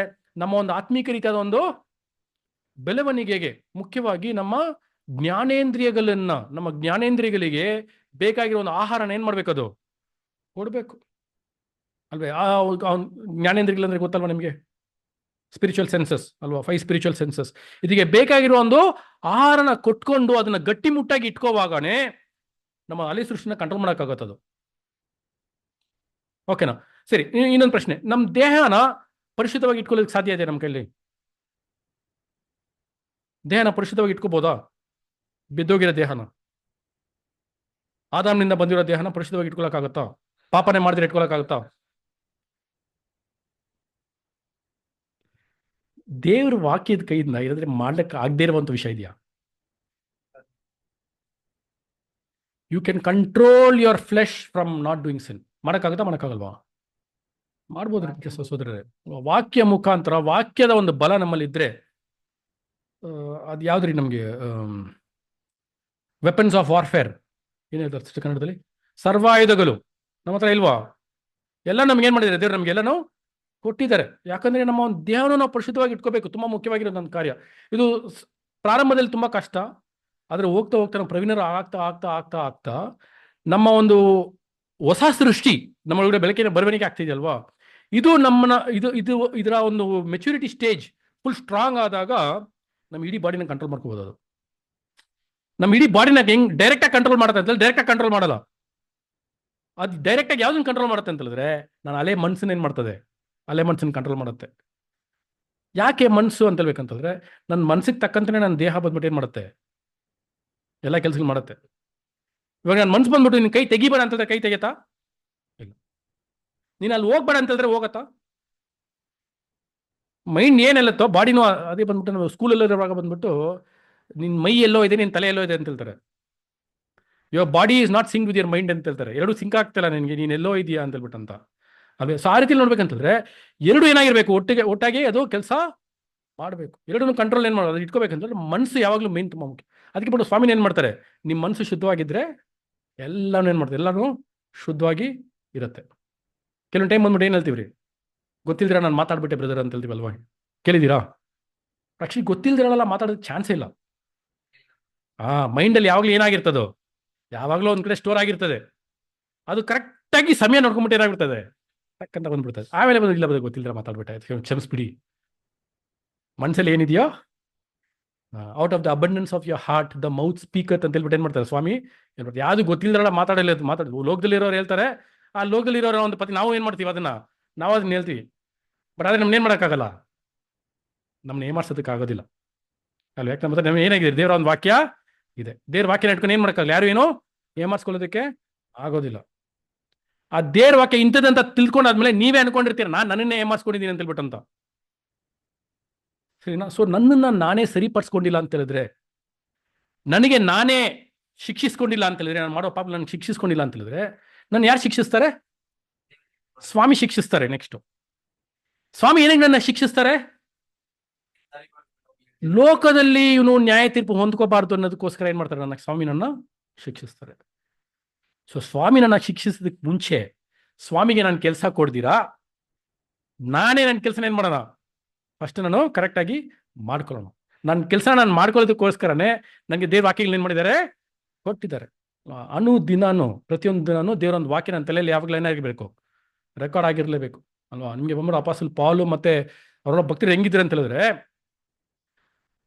ನಮ್ಮ ಒಂದು ಆತ್ಮೀಕ ರೀತಿಯಾದ ಒಂದು ಬೆಳವಣಿಗೆಗೆ, ಮುಖ್ಯವಾಗಿ ನಮ್ಮ ಜ್ಞಾನೇಂದ್ರಿಯಗಳಿಗೆ ಬೇಕಾಗಿರೋ ಒಂದು ಆಹಾರನ ಏನು ಮಾಡ್ಬೇಕು, ಅದು ಕೊಡಬೇಕು ಅಲ್ವೇ. ಜ್ಞಾನೇಂದ್ರಿಯಗಳಂದ್ರೆ ಗೊತ್ತಲ್ವ ನಿಮಗೆ, ಸ್ಪಿರಿಚುವಲ್ ಸೆನ್ಸಸ್ ಅಲ್ವಾ, 5 ಸ್ಪಿರಿಚುವಲ್ ಸೆನ್ಸಸ್. ಇದಕ್ಕೆ ಬೇಕಾಗಿರೋ ಒಂದು ಆಹಾರನ ಕೊಟ್ಕೊಂಡು ಅದನ್ನ ಗಟ್ಟಿಮುಟ್ಟಾಗಿ ಇಟ್ಕೋವಾಗನೇ ನಮ್ಮ ಅಲೆ ಸೃಷ್ಟಿನ ಕಂಟ್ರೋಲ್ ಮಾಡೋಕ್ಕಾಗತ್ತದು. ಓಕೆನಾ? ಸರಿ, ಇನ್ನೊಂದು ಪ್ರಶ್ನೆ, ನಮ್ಮ ದೇಹನ ಪರಿಶುದ್ಧವಾಗಿ ಇಟ್ಕೊಳ್ಳೋದಕ್ಕೆ ಸಾಧ್ಯ ಇದೆ ನಮ್ಮ ಕೈಲಿ? ದೇಹನ ಪರಿಶುದ್ಧವಾಗಿ ಇಟ್ಕೋಬೋದಾ? ಬಿದ್ದೋಗಿರೋ ದೇಹನ, ಆದಾಮ್ನಿಂದ ಬಂದಿರೋ ದೇಹನ ಪರಿಶುದ್ಧವಾಗಿ ಇಟ್ಕೊಳಕ್ಕಾಗತ್ತಾ? ಪಾಪನೆ ಮಾಡಿದ್ರೆ ಇಟ್ಕೊಳಕ್ಕಾಗತ್ತಾ? ದೇವ್ರ ವಾಕ್ಯದ ಕೈಯಿಂದ ಇರೋದ್ರೆ ಮಾಡ್ಲಿಕ್ಕೆ ಆಗದೇ ಇರುವಂತ ವಿಷಯ ಇದೆಯಾ? You can control your flesh from not doing sin. ಮಾಡೋಕ್ಕಾಗತ್ತಾ? ಮಾಡೋಕ್ಕಾಗಲ್ವಾ? ಮಾಡ್ಬೋದು ಸೋದರರೇ. ವಾಕ್ಯ ಮುಖಾಂತರ, ವಾಕ್ಯದ ಒಂದು ಬಲ ನಮ್ಮಲ್ಲಿ ಇದ್ರೆ, ಅದು ಯಾವ್ದ್ರಿ ನಮಗೆ ವೆಪನ್ಸ್ ಆಫ್ ವಾರ್ಫೇರ್ ಏನು ಹೇಳ್ತಾರೆ ಕನ್ನಡದಲ್ಲಿ? ಸರ್ವಾಯುಧಗಳು ನಮ್ಮ ಹತ್ರ ಇಲ್ವಾ? ಎಲ್ಲ ನಮ್ಗೆ ಏನ್ ಮಾಡಿದ್ದಾರೆ ದೇವ್ರು, ನಮ್ಗೆಲ್ಲನೂ ಕೊಟ್ಟಿದ್ದಾರೆ. ಯಾಕಂದ್ರೆ ನಮ್ಮ ಒಂದು ದೇಹವನ್ನು ನಾವು ಪರಿಶುದ್ಧವಾಗಿ ಇಟ್ಕೋಬೇಕು, ತುಂಬಾ ಮುಖ್ಯವಾಗಿರೋ ನನ್ನ ಕಾರ್ಯ ಇದು. ಪ್ರಾರಂಭದಲ್ಲಿ ತುಂಬಾ ಕಷ್ಟ, ಆದ್ರೆ ಹೋಗ್ತಾ ಹೋಗ್ತಾ ನಾವು ಪ್ರವೀಣರು ಆಗ್ತಾ ಆಗ್ತಾ ಆಗ್ತಾ ಆಗ್ತಾ ನಮ್ಮ ಒಂದು ಹೊಸ ಸೃಷ್ಟಿ ನಮ್ಮ ಒಳಗಡೆ ಬೆಳಕಿನ ಬರವಣಿಗೆ ಆಗ್ತಿದೆಯಲ್ವಾ, ಇದು ನಮ್ಮನ್ನ ಇದರ ಒಂದು ಮೆಚುರಿಟಿ ಸ್ಟೇಜ್ ಫುಲ್ ಸ್ಟ್ರಾಂಗ್ ಆದಾಗ ನಮ್ಮ ಇಡೀ ಬಾಡಿನ ಕಂಟ್ರೋಲ್ ಮಾಡ್ಕೋಬಹುದು. ಅದು ನಮ್ಮ ಇಡೀ ಬಾಡಿನ ಹೆಂಗ್ ಡೈರೆಕ್ಟ್ ಆಗಿ ಕಂಟ್ರೋಲ್ ಮಾಡುತ್ತೆ ಅಂತ ಡೈರೆಕ್ಟ್ ಆಗಿ ಕಂಟ್ರೋಲ್ ಮಾಡಲ್ಲ. ಅದು ಡೈರೆಕ್ಟ್ ಆಗಿ ಯಾವ್ದನ್ನ ಕಂಟ್ರೋಲ್ ಮಾಡುತ್ತೆ ಅಂತ ಹೇಳಿದ್ರೆ, ನಾನು ಅಲೆ ಮನ್ಸನ್ನ ಏನ್ ಮಾಡ್ತದೆ, ಅಲೆ ಮನ್ಸನ್ನ ಕಂಟ್ರೋಲ್ ಮಾಡುತ್ತೆ. ಯಾಕೆ ಮನ್ಸು ಅಂತ ಹೇಳ್ಬೇಕಂತಂದ್ರೆ, ನನ್ನ ಮನ್ಸಿಗೆ ತಕ್ಕಂತೆ ನನ್ನ ದೇಹ ಬಂದ್ಬಿಟ್ಟು ಏನ್ ಮಾಡುತ್ತೆ, ಎಲ್ಲ ಕೆಲಸಗಳು ಮಾಡುತ್ತೆ. ಇವಾಗ ನನ್ನ ಮನ್ಸು ಬಂದ್ಬಿಟ್ಟು ನಿನ್ ಕೈ ತೆಗಿಬೇಡ ಅಂತಂದ್ರೆ ಕೈ ತೆಗೆತಾ? ಇಲ್ಲ. ನೀನು ಅಲ್ಲಿ ಹೋಗ್ಬೇಡ ಅಂತ ಹೇಳಿದ್ರೆ ಹೋಗತ್ತಾ? ಮೈಂಡ್ ಏನೆಲ್ಲತ್ತೋ ಬಾಡಿನೂ ಅದೇ ಬಂದ್ಬಿಟ್ಟು, ನಾವು ಸ್ಕೂಲಲ್ಲಿರುವಾಗ ಬಂದ್ಬಿಟ್ಟು ನಿನ್ ಮೈ ಎಲ್ಲೋ ಇದೆ, ನಿನ್ ತಲೆ ಎಲ್ಲೋ ಇದೆ ಅಂತ ಹೇಳ್ತಾರೆ. Your body is not sync with your mind ಅಂತ ಹೇಳ್ತಾರೆ. ಎರಡು ಸಿಂಕ್ ಆಗ್ತಿಲ್ಲ ನಿನ್ಗೆ, ನೀನ್ ಎಲ್ಲೋ ಇದೆಯಾ ಅಂತ ಹೇಳ್ಬಿಟ್ಟು ಅಂತ ಅಲ್ವೇ. ಸೊ ಆ ರೀತಿಯಲ್ಲಿ ನೋಡ್ಬೇಕಂತಂದ್ರೆ ಎರಡು ಏನಾಗಿರ್ಬೇಕು, ಒಟ್ಟಾಗಿ ಅದು ಕೆಲಸ ಮಾಡಬೇಕು. ಎರಡೂ ಕಂಟ್ರೋಲ್ ಏನ್ ಮಾಡೋದು, ಅದು ಇಟ್ಕೋಬೇಕಂತಂದ್ರೆ ಮನಸ್ಸು ಯಾವಾಗಲೂ ಮೇನ್ ತುಂಬಾ ಮುಖ್ಯ. ಅದಕ್ಕೆ ಬಿಟ್ಟು ಸ್ವಾಮಿನ ಏನ್ ಮಾಡ್ತಾರೆ, ನಿಮ್ಮ ಮನಸ್ಸು ಶುದ್ಧವಾಗಿದ್ರೆ ಎಲ್ಲಾನು ಏನ್ ಮಾಡ್ತಾರೆ, ಎಲ್ಲಾನು ಶುದ್ಧವಾಗಿ ಇರುತ್ತೆ. ಕೆಲವೊಂದು ಟೈಮ್ ಬಂದ್ಬಿಟ್ಟು ಏನ್ ಹೇಳ್ತೀವ್ರಿ, ಗೊತ್ತಿಲ್ದಿರ ನಾನು ಮಾತಾಡ್ಬಿಟ್ಟೆ ಬ್ರದರ್ ಅಂತ ಹೇಳ್ತೀವಲ್ವಾ, ಕೇಳಿದ್ದೀರಾ? ಆಕ್ಚುಲಿ ಗೊತ್ತಿಲ್ದಿರಲ್ಲ ಮಾತಾಡೋದಕ್ಕೆ ಚಾನ್ಸೇ ಇಲ್ಲ. ಮೈಂಡಲ್ಲಿ ಯಾವಾಗಲೂ ಏನಾಗಿರ್ತದೋ, ಯಾವಾಗಲೂ ಒಂದ್ ಕಡೆ ಸ್ಟೋರ್ ಆಗಿರ್ತದೆ. ಅದು ಕರೆಕ್ಟಾಗಿ ಸಮಯ ನೋಡ್ಕೊಂಡ್ಬಿಟ್ಟು ಏನಾಗ್ಬಿಡ್ತದೆ, ಟಕ್ಕಂತ ಬಂದ್ಬಿಡ್ತದೆ. ಆಮೇಲೆ ಇಲ್ಲ ಬದ ಗೊತ್ತಿಲ್ಲ ಮಾತಾಡ್ಬಿಟ್ಟೆ, ಕ್ಷಮಿಸ್ಬಿಡಿ. ಮನಸ್ಸಲ್ಲಿ ಏನಿದೆಯೋ, out of the abundance of your heart the mouth speaker ಅಂತ ಹೇಳ್ಬಿಟ್ಟು ಏನ್ ಮಾಡ್ತಾರೆ ಸ್ವಾಮಿ, ಹೇಳ್ಬಿಟ್ಟು ಯಾವ್ದು ಗೊತ್ತಿಲ್ಲದಲ್ಲ ಮಾತಾಡೋದು. ಲೋಕದಲ್ಲಿ ಇರೋರು ಹೇಳ್ತಾರೆ, ಆ ಲೋಕದಲ್ಲಿ ಇರೋರ ಒಂದು ಪತಿ ನಾವು ಏನ್ ಮಾಡ್ತೀವಿ, ನಾವು ಅದನ್ನ ಹೇಳ್ತೀವಿ. ಬಟ್ ಆದ್ರೆ ನಮ್ನ ಏನ್ ಮಾಡೋಕ್ಕಾಗಲ್ಲ, ನಮ್ನ ಏಮಾರ್ಸೋದಕ್ಕಾಗೋದಿಲ್ಲ ಅಲ್ವ. ಯಾಕೆ ಮತ್ತೆ ನಮ್ಗೆ ಏನಾಗಿದೆ, ದೇವರ ಒಂದು ವಾಕ್ಯ ಇದೆ, ದೇವ್ರ ವಾಕ್ಯನ ಇಟ್ಕೊಂಡು ಏನ್ ಮಾಡೋಕ್ಕಾಗಲ್ಲ, ಯಾರು ಏನೋ ಏಮಾರ್ಸ್ಕೊಳ್ಳೋದಕ್ಕೆ ಆಗೋದಿಲ್ಲ. ಆ ದೇವ್ರ ವಾಕ್ಯ ಇಂಥದ್ದಂತ ತಿಳ್ಕೊಂಡಾದ್ಮೇಲೆ ನೀವೇ ಅನ್ಕೊಂಡಿರ್ತೀರ, ನನ್ನನ್ನೇ ಏಮಾರ್ಸ್ಕೊಂಡಿದ್ದೀನಿ ಅಂತ ಹೇಳ್ಬಿಟ್ಟಂತ. ಸರಿನಾ? ಸೊ ನನ್ನನ್ನ ನಾನೇ ಸರಿಪಡಿಸ್ಕೊಂಡಿಲ್ಲ ಅಂತ ಹೇಳಿದ್ರೆ, ನನಗೆ ನಾನೇ ಶಿಕ್ಷಿಸ್ಕೊಂಡಿಲ್ಲ ಅಂತ ಹೇಳಿದ್ರೆ, ನಾನು ಮಾಡೋ ಪಾಪ ನನಗೆ ಶಿಕ್ಷಿಸ್ಕೊಂಡಿಲ್ಲ ಅಂತ ಹೇಳಿದ್ರೆ, ನನ್ನ ಯಾರು ಶಿಕ್ಷಿಸ್ತಾರೆ? ಸ್ವಾಮಿ ಶಿಕ್ಷಿಸ್ತಾರೆ. ನೆಕ್ಸ್ಟ್ ಸ್ವಾಮಿ ಏನಾಗ ನನ್ನ ಶಿಕ್ಷಿಸ್ತಾರೆ, ಲೋಕದಲ್ಲಿ ಇವನು ನ್ಯಾಯ ತೀರ್ಪು ಹೊಂದ್ಕೋಬಾರ್ದು ಅನ್ನೋದಕ್ಕೋಸ್ಕರ ಏನ್ ಮಾಡ್ತಾರೆ, ನನ್ನ ಸ್ವಾಮಿ ನನ್ನ ಶಿಕ್ಷಿಸ್ತಾರೆ. ಸೊ ಸ್ವಾಮಿ ನನ್ನ ಶಿಕ್ಷಿಸೋದಕ್ಕೆ ಮುಂಚೆ ಸ್ವಾಮಿಗೆ ನಾನು ಕೆಲಸ ಕೊಡ್ದಿರಾ, ನಾನೇ ನನ್ನ ಕೆಲಸನ ಏನ್ ಮಾಡೋಣ, ಫಸ್ಟ್ ನಾನು ಕರೆಕ್ಟಾಗಿ ಮಾಡ್ಕೊಳ್ಳೋಣ. ನನ್ನ ಕೆಲಸ ನಾನು ಮಾಡ್ಕೊಳ್ಳೋದಕ್ಕೋಸ್ಕರನೇ ನನಗೆ ದೇವ್ರ ವಾಕ್ಯಗಳು ಏನ್ ಮಾಡಿದ್ದಾರೆ, ಕೊಟ್ಟಿದ್ದಾರೆ. ಅನುದಿನಾನು ಪ್ರತಿಯೊಂದು ದಿನಾನು ದೇವರೊಂದು ವಾಕ್ಯ ನನ್ನ ತಲೆಯಲ್ಲಿ ಯಾವಾಗಲೂ ಏನಾಗಿರ್ಬೇಕು, ರೆಕಾರ್ಡ್ ಆಗಿರಲೇಬೇಕು ಅಲ್ವಾ. ನಿಮಗೆ ಬಂದ್ಬಿಟ್ಟು ಅಪಾಸಲ್ ಪಾಲು ಮತ್ತೆ ಅವರ ಭಕ್ತರು ಹೆಂಗಿದ್ದಾರೆ ಅಂತ ಹೇಳಿದ್ರೆ,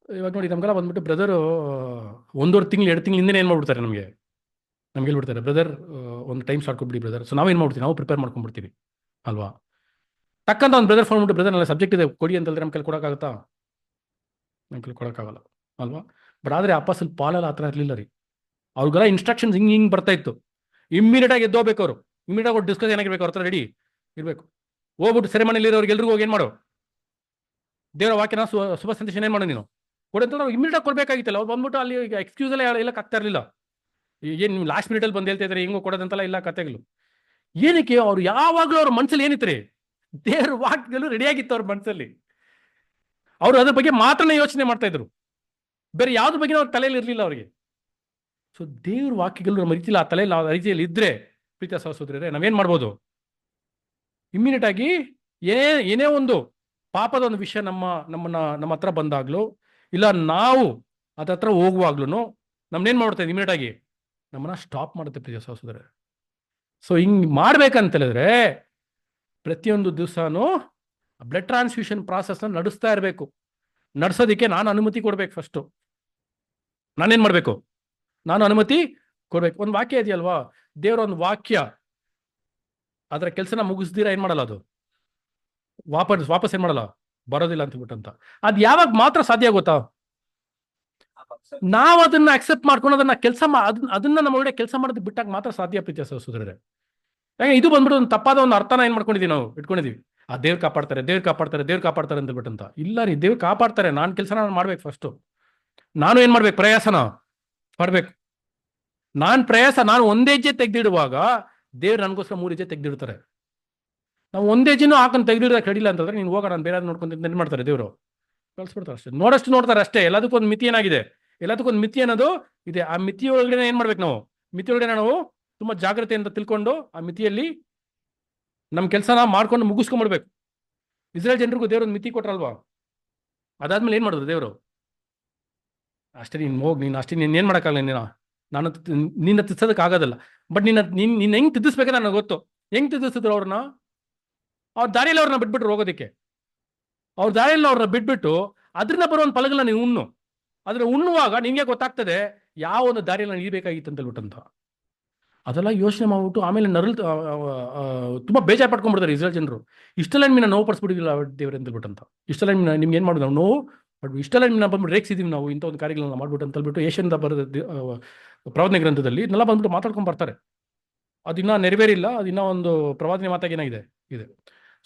ಇವಾಗ ನೋಡಿ ನಮ್ಗೆಲ್ಲ ಬಂದ್ಬಿಟ್ಟು ಬ್ರದರು 1.5 ತಿಂಗಳು 2 ತಿಂಗಳು ಹಿಂದೆ ಏನು ಮಾಡ್ಬಿಡ್ತಾರೆ, ನಮ್ಗೆ ಹೇಳ್ಬಿಡ್ತಾರೆ, ಬ್ರದರ್ ಒಂದು ಟೈಮ್ ಸ್ಟಾರ್ಟ್ ಕೊಟ್ಬಿಡಿ ಬ್ರದರ್. ಸೊ ನಾವೇನು ಮಾಡ್ತೀವಿ, ನಾವು ಪ್ರಿಪೇರ್ ಮಾಡ್ಕೊಂಡ್ಬಿಡ್ತೀವಿ ಅಲ್ವಾ. ಟಕ್ಕಂತ ಒಂದು ಬ್ರದರ್ ಫೋನ್ ಮಾಡ್ಬಿಟ್ಟು, ಬ್ರದರ್ ನನ್ನ ಸಬ್ಜೆಕ್ಟ್ ಇದೆ ಕೊಡಿ ಅಂತ ಹೇಳಿದ್ರೆ ನಮ್ಮ ಕೈಲಿ ಕೊಡೋಕ್ಕಾಗತ್ತಾ? ನಮ್ಮ ಕೈಲಿ ಕೊಡೋಕ್ಕಾಗಲ್ಲ ಅಲ್ವಾ. ಬಟ್ ಆದರೆ ಅಪಾಸಲ್ ಪಾಲಲ್ಲಿ ಆ ಥರ ಇರಲಿಲ್ಲ ರೀ. ಅವ್ರಿಗೆಲ್ಲ ಇನ್ಸ್ಟ್ರಕ್ಷನ್ಸ್ ಹಿಂಗೆ ಬರ್ತಾ ಇತ್ತು. ಇಮ್ಮಿಡಿಯೇಟಾಗಿ ಎದ್ದೋಗ್ಬೇಕು ಅವರು, ಇಮ್ಮಿಡಿಯೇಟ್ ಡಿಸ್ಕಸ್ ಏನಾಗಿರ್ಬೇಕು, ಅವ್ರ ಹತ್ರ ರೆಡಿ ಇರಬೇಕು. ಹೋಗ್ಬಿಟ್ಟು ಸೆರೆಮನಿಲಿ ಇರೋರಿಗೆ ಎಲ್ರಿಗೂ ಹೋಗಿ ಏನು ಮಾಡು, ದೇವರ ವಾಕ್ಯನ ಶುಭ ಸಂದೇಶ ಏನು ಮಾಡು ನೀನು ಕೊಡಿ ಅಂತ ನಾವು ಇಮ್ಮಿಡಿಯೇಟ್ ಕೊಡಬೇಕಾಗಿತ್ತಲ್ಲ. ಅವ್ರು ಬಂದ್ಬಿಟ್ಟು ಅಲ್ಲಿ ಎಕ್ಸ್ಕ್ಯೂಸ್ ಎಲ್ಲ ಹೇಳಕ್ಕೆ ಆಗ್ತಾ ಇರಲಿಲ್ಲ. ಏನು ನೀವು ಲಾಸ್ಟ್ ಮಿನಿಟಲ್ಲಿ ಬಂದು ಹೇಳ್ತಾ ಇದ್ದಾರೆ ಹಿಂಗೋ ಕೊಡೋದಂತೆಲ್ಲ ಇಲ್ಲ ಕತೆಗಳು. ಏನಕ್ಕೆ ಅವ್ರು ಯಾವಾಗಲೂ ಅವ್ರ ಮನಸ್ಸಲ್ಲಿ ಏನಿತ್ತು ರೀ, ದೇವ್ರ ವಾಕ್ಯಗಳು ರೆಡಿಯಾಗಿತ್ತು ಅವ್ರ ಮನಸ್ಸಲ್ಲಿ. ಅವರು ಅದ್ರ ಬಗ್ಗೆ ಮಾತ್ರನೇ ಯೋಚನೆ ಮಾಡ್ತಾ ಇದ್ರು, ಬೇರೆ ಯಾವ್ದ್ರ ಬಗ್ಗೆ ಅವ್ರ ತಲೆಯಲ್ಲಿ ಇರಲಿಲ್ಲ ಅವ್ರಿಗೆ. ಸೊ ದೇವ್ರ ವಾಕ್ಯಗಳು ನಮ್ಮ ರೀತಿಯಲ್ಲಿ ಆ ತಲೆಯಲ್ಲಿ ಆ ರೀತಿಯಲ್ಲಿ ಇದ್ರೆ ಪ್ರೀತಿಯ ಸಹೋದರರೇ, ನಾವೇನ್ ಮಾಡ್ಬೋದು, ಇಮ್ಮಿಡಿಯೇಟ್ ಆಗಿ ಏನೇ ಒಂದು ಪಾಪದ ಒಂದು ವಿಷಯ ನಮ್ಮ ಹತ್ರ ಬಂದಾಗ್ಲೂ ಇಲ್ಲ ನಾವು ಅದ್ರ ಹತ್ರ ಹೋಗುವಾಗ್ಲೂ ನಮ್ನೇನ್ ಮಾಡ್ತಾ ಇದ್ದೀವಿ, ಇಮ್ಮಿಡಿಯೇಟ್ ಆಗಿ ನಮ್ಮನ್ನ ಸ್ಟಾಪ್ ಮಾಡುತ್ತೆ ಪ್ರೀತಿಯ ಸಹೋದರರೇ. ಸೊ ಹಿಂಗ್ ಮಾಡ್ಬೇಕಂತ ಹೇಳಿದ್ರೆ ಪ್ರತಿಯೊಂದು ದಿವಸನೂ ಬ್ಲಡ್ ಟ್ರಾನ್ಸ್ಫ್ಯೂಷನ್ ಪ್ರಾಸೆಸ್ನ ನಡೆಸ್ತಾ ಇರಬೇಕು. ನಡೆಸೋದಕ್ಕೆ ನಾನು ಅನುಮತಿ ಕೊಡ್ಬೇಕು. ಫಸ್ಟು ನಾನೇನ್ ಮಾಡ್ಬೇಕು, ನಾನು ಅನುಮತಿ ಕೊಡ್ಬೇಕು. ಒಂದು ವಾಕ್ಯ ಇದೆಯಲ್ವಾ, ದೇವರ ಒಂದು ವಾಕ್ಯ ಅದರ ಕೆಲಸನ ಮುಗಿಸ್ದಿರ ಏನ್ ಮಾಡಲ್ಲ, ಅದು ವಾಪಸ್ ಏನ್ ಮಾಡಲ್ಲ, ಬರೋದಿಲ್ಲ ಅಂತ ಬಿಟ್ಟಂತ. ಅದು ಯಾವಾಗ ಮಾತ್ರ ಸಾಧ್ಯ ಆಗುತ್ತಾ, ನಾವು ಅದನ್ನ ಅಕ್ಸೆಪ್ಟ್ ಮಾಡ್ಕೊಂಡು ಅದನ್ನ ಅದನ್ನ ನಮ್ಮ ಒಳ್ಳೆ ಕೆಲಸ ಮಾಡೋದಕ್ಕೆ ಬಿಟ್ಟಾಗ ಮಾತ್ರ ಸಾಧ್ಯ ಪ್ರೀತಿಯ ಸಹೋದರರೇ. ಯಾಕೆ ಇದು ಬಂದ್ಬಿಟ್ಟು ಒಂದು ತಪ್ಪಾದ ಒಂದು ಅರ್ಥನ ಏನ್ ಮಾಡ್ಕೊಂಡಿದೀವಿ, ನಾವು ಇಟ್ಕೊಂಡಿದೀವಿ. ಆ ದೇವ್ರು ಕಾಪಾಡ್ತಾರೆ ಅಂತ ಬಿಟ್ಟಂತ. ಇಲ್ಲ ರೀ, ದೇವ್ರು ಕಾಪಾಡ್ತಾರೆ, ನಾನು ಕೆಲಸನ ನಾನು ಮಾಡ್ಬೇಕು. ಫಸ್ಟು ನಾನು ಏನ್ ಮಾಡ್ಬೇಕು, ಪ್ರಯಾಸನ ಪಡ್ಬೇಕು. ನಾನು ಒಂದೇ ಹೆಜ್ಜೆ ತೆಗೆದಿಡುವಾಗ ದೇವ್ರು ನನಗೋಸ್ಕರ 3 ಹೆಜ್ಜೆ ತೆಗೆದಿಡ್ತಾರೆ. ನಾವು ಒಂದೇ ಹೆಜ್ಜೆನೂ ಹಾಕೊಂಡು ತೆಗೆದಿಡಿದ ಕಡಿಲ್ಲ ಅಂತಂದ್ರೆ ನೀನು ಹೋಗೋಣ, ನಾನು ಬೇರೆ ನೋಡ್ಕೊಂತ ಏನ್ ಮಾಡ್ತಾರೆ, ದೇವರು ಕಳ್ಸ್ಬಿಡ್ತಾರೆ ಅಷ್ಟೇ. ನೋಡ್ತಾರೆ ಅಷ್ಟೇ. ಎಲ್ಲದಕ್ಕೂ ಒಂದು ಮಿತಿ ಏನಾಗಿದೆ, ಎಲ್ಲದಕ್ಕೊಂದು ಮಿತಿ ಅನ್ನೋದು ಇದೆ. ಆ ಮಿತಿ ಒಳಗಡೆ ಏನ್ ಮಾಡ್ಬೇಕು, ನಾವು ಮಿತಿ ಒಳಗಡೆ ನಾವು ತುಂಬಾ ಜಾಗ್ರತೆಯಿಂದ ತಿಳ್ಕೊಂಡು ಆ ಮಿತಿಯಲ್ಲಿ ನಮ್ಮ ಕೆಲಸನ ಮಾಡ್ಕೊಂಡು ಮುಗಿಸ್ಕೊಂಡ್ಬಿಡ್ಬೇಕು. ಇಸ್ರೇಲ್ ಜನರಿಗೂ ದೇವ್ರ ಒಂದು ಮಿತಿ ಕೊಟ್ರಲ್ವಾ, ಅದಾದ್ಮೇಲೆ ಏನ್ ಮಾಡಿದ್ರು ದೇವರು, ಅಷ್ಟೇ ನೀನು ಹೋಗಿ, ನೀನು ಅಷ್ಟೇ, ನೀನು ಏನ್ ಮಾಡೋಕ್ಕಾಗಲ್ಲ, ನಿನ್ನ ತಿದ್ಸೋದಕ್ಕೆ ಆಗೋದಲ್ಲ. ಬಟ್ ನೀನ್ ಹೆಂಗ್ ತಿದ್ದಿಸ್ಬೇಕಂತ ನನಗೆ ಗೊತ್ತು. ಹೆಂಗ್ ತಿದ್ದಿಸಿದ್ರು ಅವ್ರನ್ನ, ಅವ್ರ ದಾರಿಯಲ್ಲಿ ಅವ್ರನ್ನ ಬಿಟ್ಬಿಟ್ರು ಹೋಗೋದಕ್ಕೆ. ಅವ್ರ ದಾರಿಯಲ್ಲಿ ಅವ್ರನ್ನ ಬಿಟ್ಬಿಟ್ಟು ಅದರಿಂದ ಬರೋ ಒಂದು ಫಲಗಳನ್ನ ನೀವು ಅದ್ರ ಉಣ್ಣುವಾಗ ನಿಮಗೆ ಗೊತ್ತಾಗ್ತದೆ ಯಾವ ಒಂದು ದಾರಿಯಲ್ಲಿ ನಾನು ಇರಬೇಕಾಗಿತ್ತು ಅಂತ ಹೇಳ್ಬಿಟ್ಟಂತ. ಅದೆಲ್ಲ ಯೋಚನೆ ಮಾಡ್ಬಿಟ್ಟು ಆಮೇಲೆ ತುಂಬಾ ಬೇಜಾರು ಪಡ್ಕೊಂಡ್ಬಿಡ್ತಾರೆ ಇಸ್ರೇಲ್ ಜನರು. ಇಷ್ಟೆಲ್ಲ ನಿಮ್ಮನ್ನ ನೋವು ಪಡಿಸ್ಬಿಟ್ಟಿಲ್ಲ ದೇವ್ರೆ ಅಂತ ಹೇಳ್ಬಿಟ್ಟಂತ. ಇಷ್ಟೆಲ್ಲ ನಿಮ್ಗೆ ಏನ್ ಮಾಡೋದು ನಾವು ನೋವು, ಬಟ್ ಇಷ್ಟೆಲ್ಲ ನಿಮ್ಮನ್ನ ಬಂದ್ಬಿಟ್ಟು ರೇಗಿಸಿದೀವಿ ನಾವು ಇಂಥ ಒಂದು ಕಾರ್ಯಗಳನ್ನ ಮಾಡ್ಬಿಟ್ಟು ಅಂತ ಹೇಳ್ಬಿಟ್ಟು ಏಷ್ಯನ್ದ ಬರೆದ ಪ್ರವಾದನೆ ಗ್ರಂಥದಲ್ಲಿ ಇದನ್ನೆಲ್ಲ ಬಂದ್ಬಿಟ್ಟು ಮಾತಾಡ್ಕೊಂಡ್ ಬರ್ತಾರೆ. ಅದಿನ್ನ ನೆರವೇರಿಲ್ಲ, ಅದಿನ್ನ ಒಂದು ಪ್ರವಾದನೆ ಮಾತಾಗಿ ಏನಾಗಿದೆ ಇದೆ.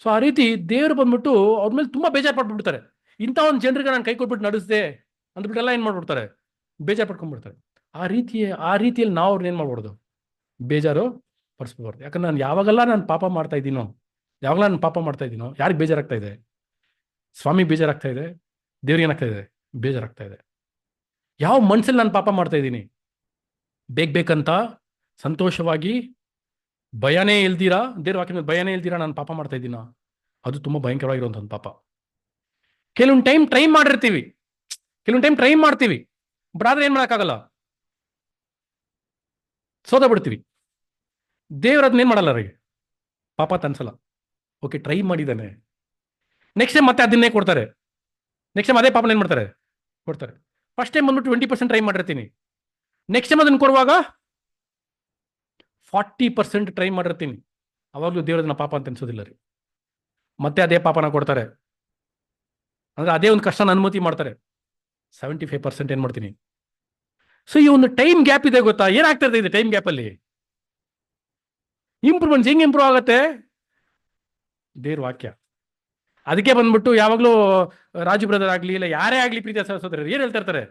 ಸೊ ಆ ರೀತಿ ದೇವರು ಬಂದ್ಬಿಟ್ಟು ಅವ್ರ ಮೇಲೆ ತುಂಬಾ ಬೇಜಾರು ಪಡ್ಬಿಡ್ತಾರೆ. ಇಂಥ ಒಂದು ಜನರಿಗೆ ನಾನು ಕೈ ಕೊಟ್ಬಿಟ್ಟು ನಡೆಸಿದೆ ಅಂದ್ಬಿಟ್ಟೆಲ್ಲ ಏನ್ ಮಾಡ್ಬಿಡ್ತಾರೆ, ಬೇಜಾರು ಪಡ್ಕೊಂಡ್ಬಿಡ್ತಾರೆ. ಆ ರೀತಿಯಲ್ಲಿ ನಾವು ಅವ್ರನ್ನ ಏನ್ ಮಾಡ್ಬಾರ್ದು, ಬೇಜಾರು ಪಡಿಸ್ಬಾರ್ದು. ಯಾಕಂದ್ರೆ ನಾನು ಪಾಪ ಮಾಡ್ತಾ ಇದ್ದೀನೋ, ಯಾರಿಗೆ ಬೇಜಾರಾಗ್ತಾ ಇದೆ, ಸ್ವಾಮಿ ಬೇಜಾರಾಗ್ತಾ ಇದೆ, ದೇವ್ರಿಗೆ ಏನಾಗ್ತಾ ಇದೆ, ಬೇಜಾರಾಗ್ತಾ ಇದೆ. ಯಾವ ಮನ್ಸಲ್ಲಿ ನಾನು ಪಾಪ ಮಾಡ್ತಾ ಇದ್ದೀನಿ, ಬೇಕಂತ ಸಂತೋಷವಾಗಿ ಭಯನೇ ಇಲ್ದಿರಾ, ದೇವ್ರ ವಾಕ್ಯದ ಮೇಲೆ ಭಯನೇ ಇಲ್ದಿರಾ ನಾನು ಪಾಪ ಮಾಡ್ತಾ ಇದ್ದೀನ, ಅದು ತುಂಬಾ ಭಯಂಕರವಾಗಿರುವಂತ ಪಾಪ. ಕೆಲವೊಂದು ಟೈಮ್ ಟ್ರೈ ಮಾಡಿರ್ತೀವಿ, ಬಟ್ ಆದ್ರೆ ಏನ್ ಮಾಡಕ್ಕಾಗಲ್ಲ, ಸೋತ ಬಿಡ್ತೀವಿ. ದೇವ್ರ ಅದನ್ನ ಏನ್ ಮಾಡಲ್ಲ ರೀ, ಪಾಪ ತನ್ಸಲ್ಲ. ಓಕೆ, ಟ್ರೈ ಮಾಡಿದ್ದಾನೆ, ನೆಕ್ಸ್ಟ್ ಟೈಮ್ ಮತ್ತೆ ಅದನ್ನೇ ಕೊಡ್ತಾರೆ. ನೆಕ್ಸ್ಟ್ ಟೈಮ್ ಅದೇ ಪಾಪನ ಏನ್ ಮಾಡ್ತಾರೆ, ಕೊಡ್ತಾರೆ. ಫಸ್ಟ್ ಟೈಮ್ ಬಂದ್ಬಿಟ್ಟು 20% ಟ್ರೈ ಮಾಡಿರ್ತೀನಿ, ನೆಕ್ಸ್ಟ್ ಟೈಮ್ ಅದನ್ನ ಕೊಡುವಾಗ 40% ಟ್ರೈ ಮಾಡಿರ್ತೀನಿ. ಅವಾಗಲೂ ದೇವ್ರದನ್ನ ಪಾಪ ಅಂತ ಅನ್ಸೋದಿಲ್ಲ ರೀ. ಮತ್ತೆ ಅದೇ ಪಾಪನ ಕೊಡ್ತಾರೆ, ಅಂದ್ರೆ ಅದೇ ಒಂದು ಕಷ್ಟನ ಅನುಮತಿ ಮಾಡ್ತಾರೆ. 75% ಏನ್ ಮಾಡ್ತೀನಿ. ಸೊ ಈ ಒಂದು ಟೈಮ್ ಗ್ಯಾಪ್ ಇದೆ ಗೊತ್ತಾ, ಏನಾಗ್ತಾ ಇದೆ ಟೈಮ್ ಗ್ಯಾಪ್ ಅಲ್ಲಿ ಇಂಪ್ರೂವ್ಮೆಂಟ್ಸ್ ಹೆಂಗ್ ಇಂಪ್ರೂವ್ ಆಗುತ್ತೆ, ದೇವ್ರ ವಾಕ್ಯ. ಅದಕ್ಕೆ ಬಂದ್ಬಿಟ್ಟು ಯಾವಾಗಲೂ ರಾಜು ಬ್ರದರ್ ಆಗ್ಲಿ ಇಲ್ಲ ಯಾರೇ ಆಗ್ಲಿ ಪ್ರೀತಿಯ ಸಹೋದರರು ಏನ್ ಹೇಳ್ತಾ ಇರ್ತಾರೆ,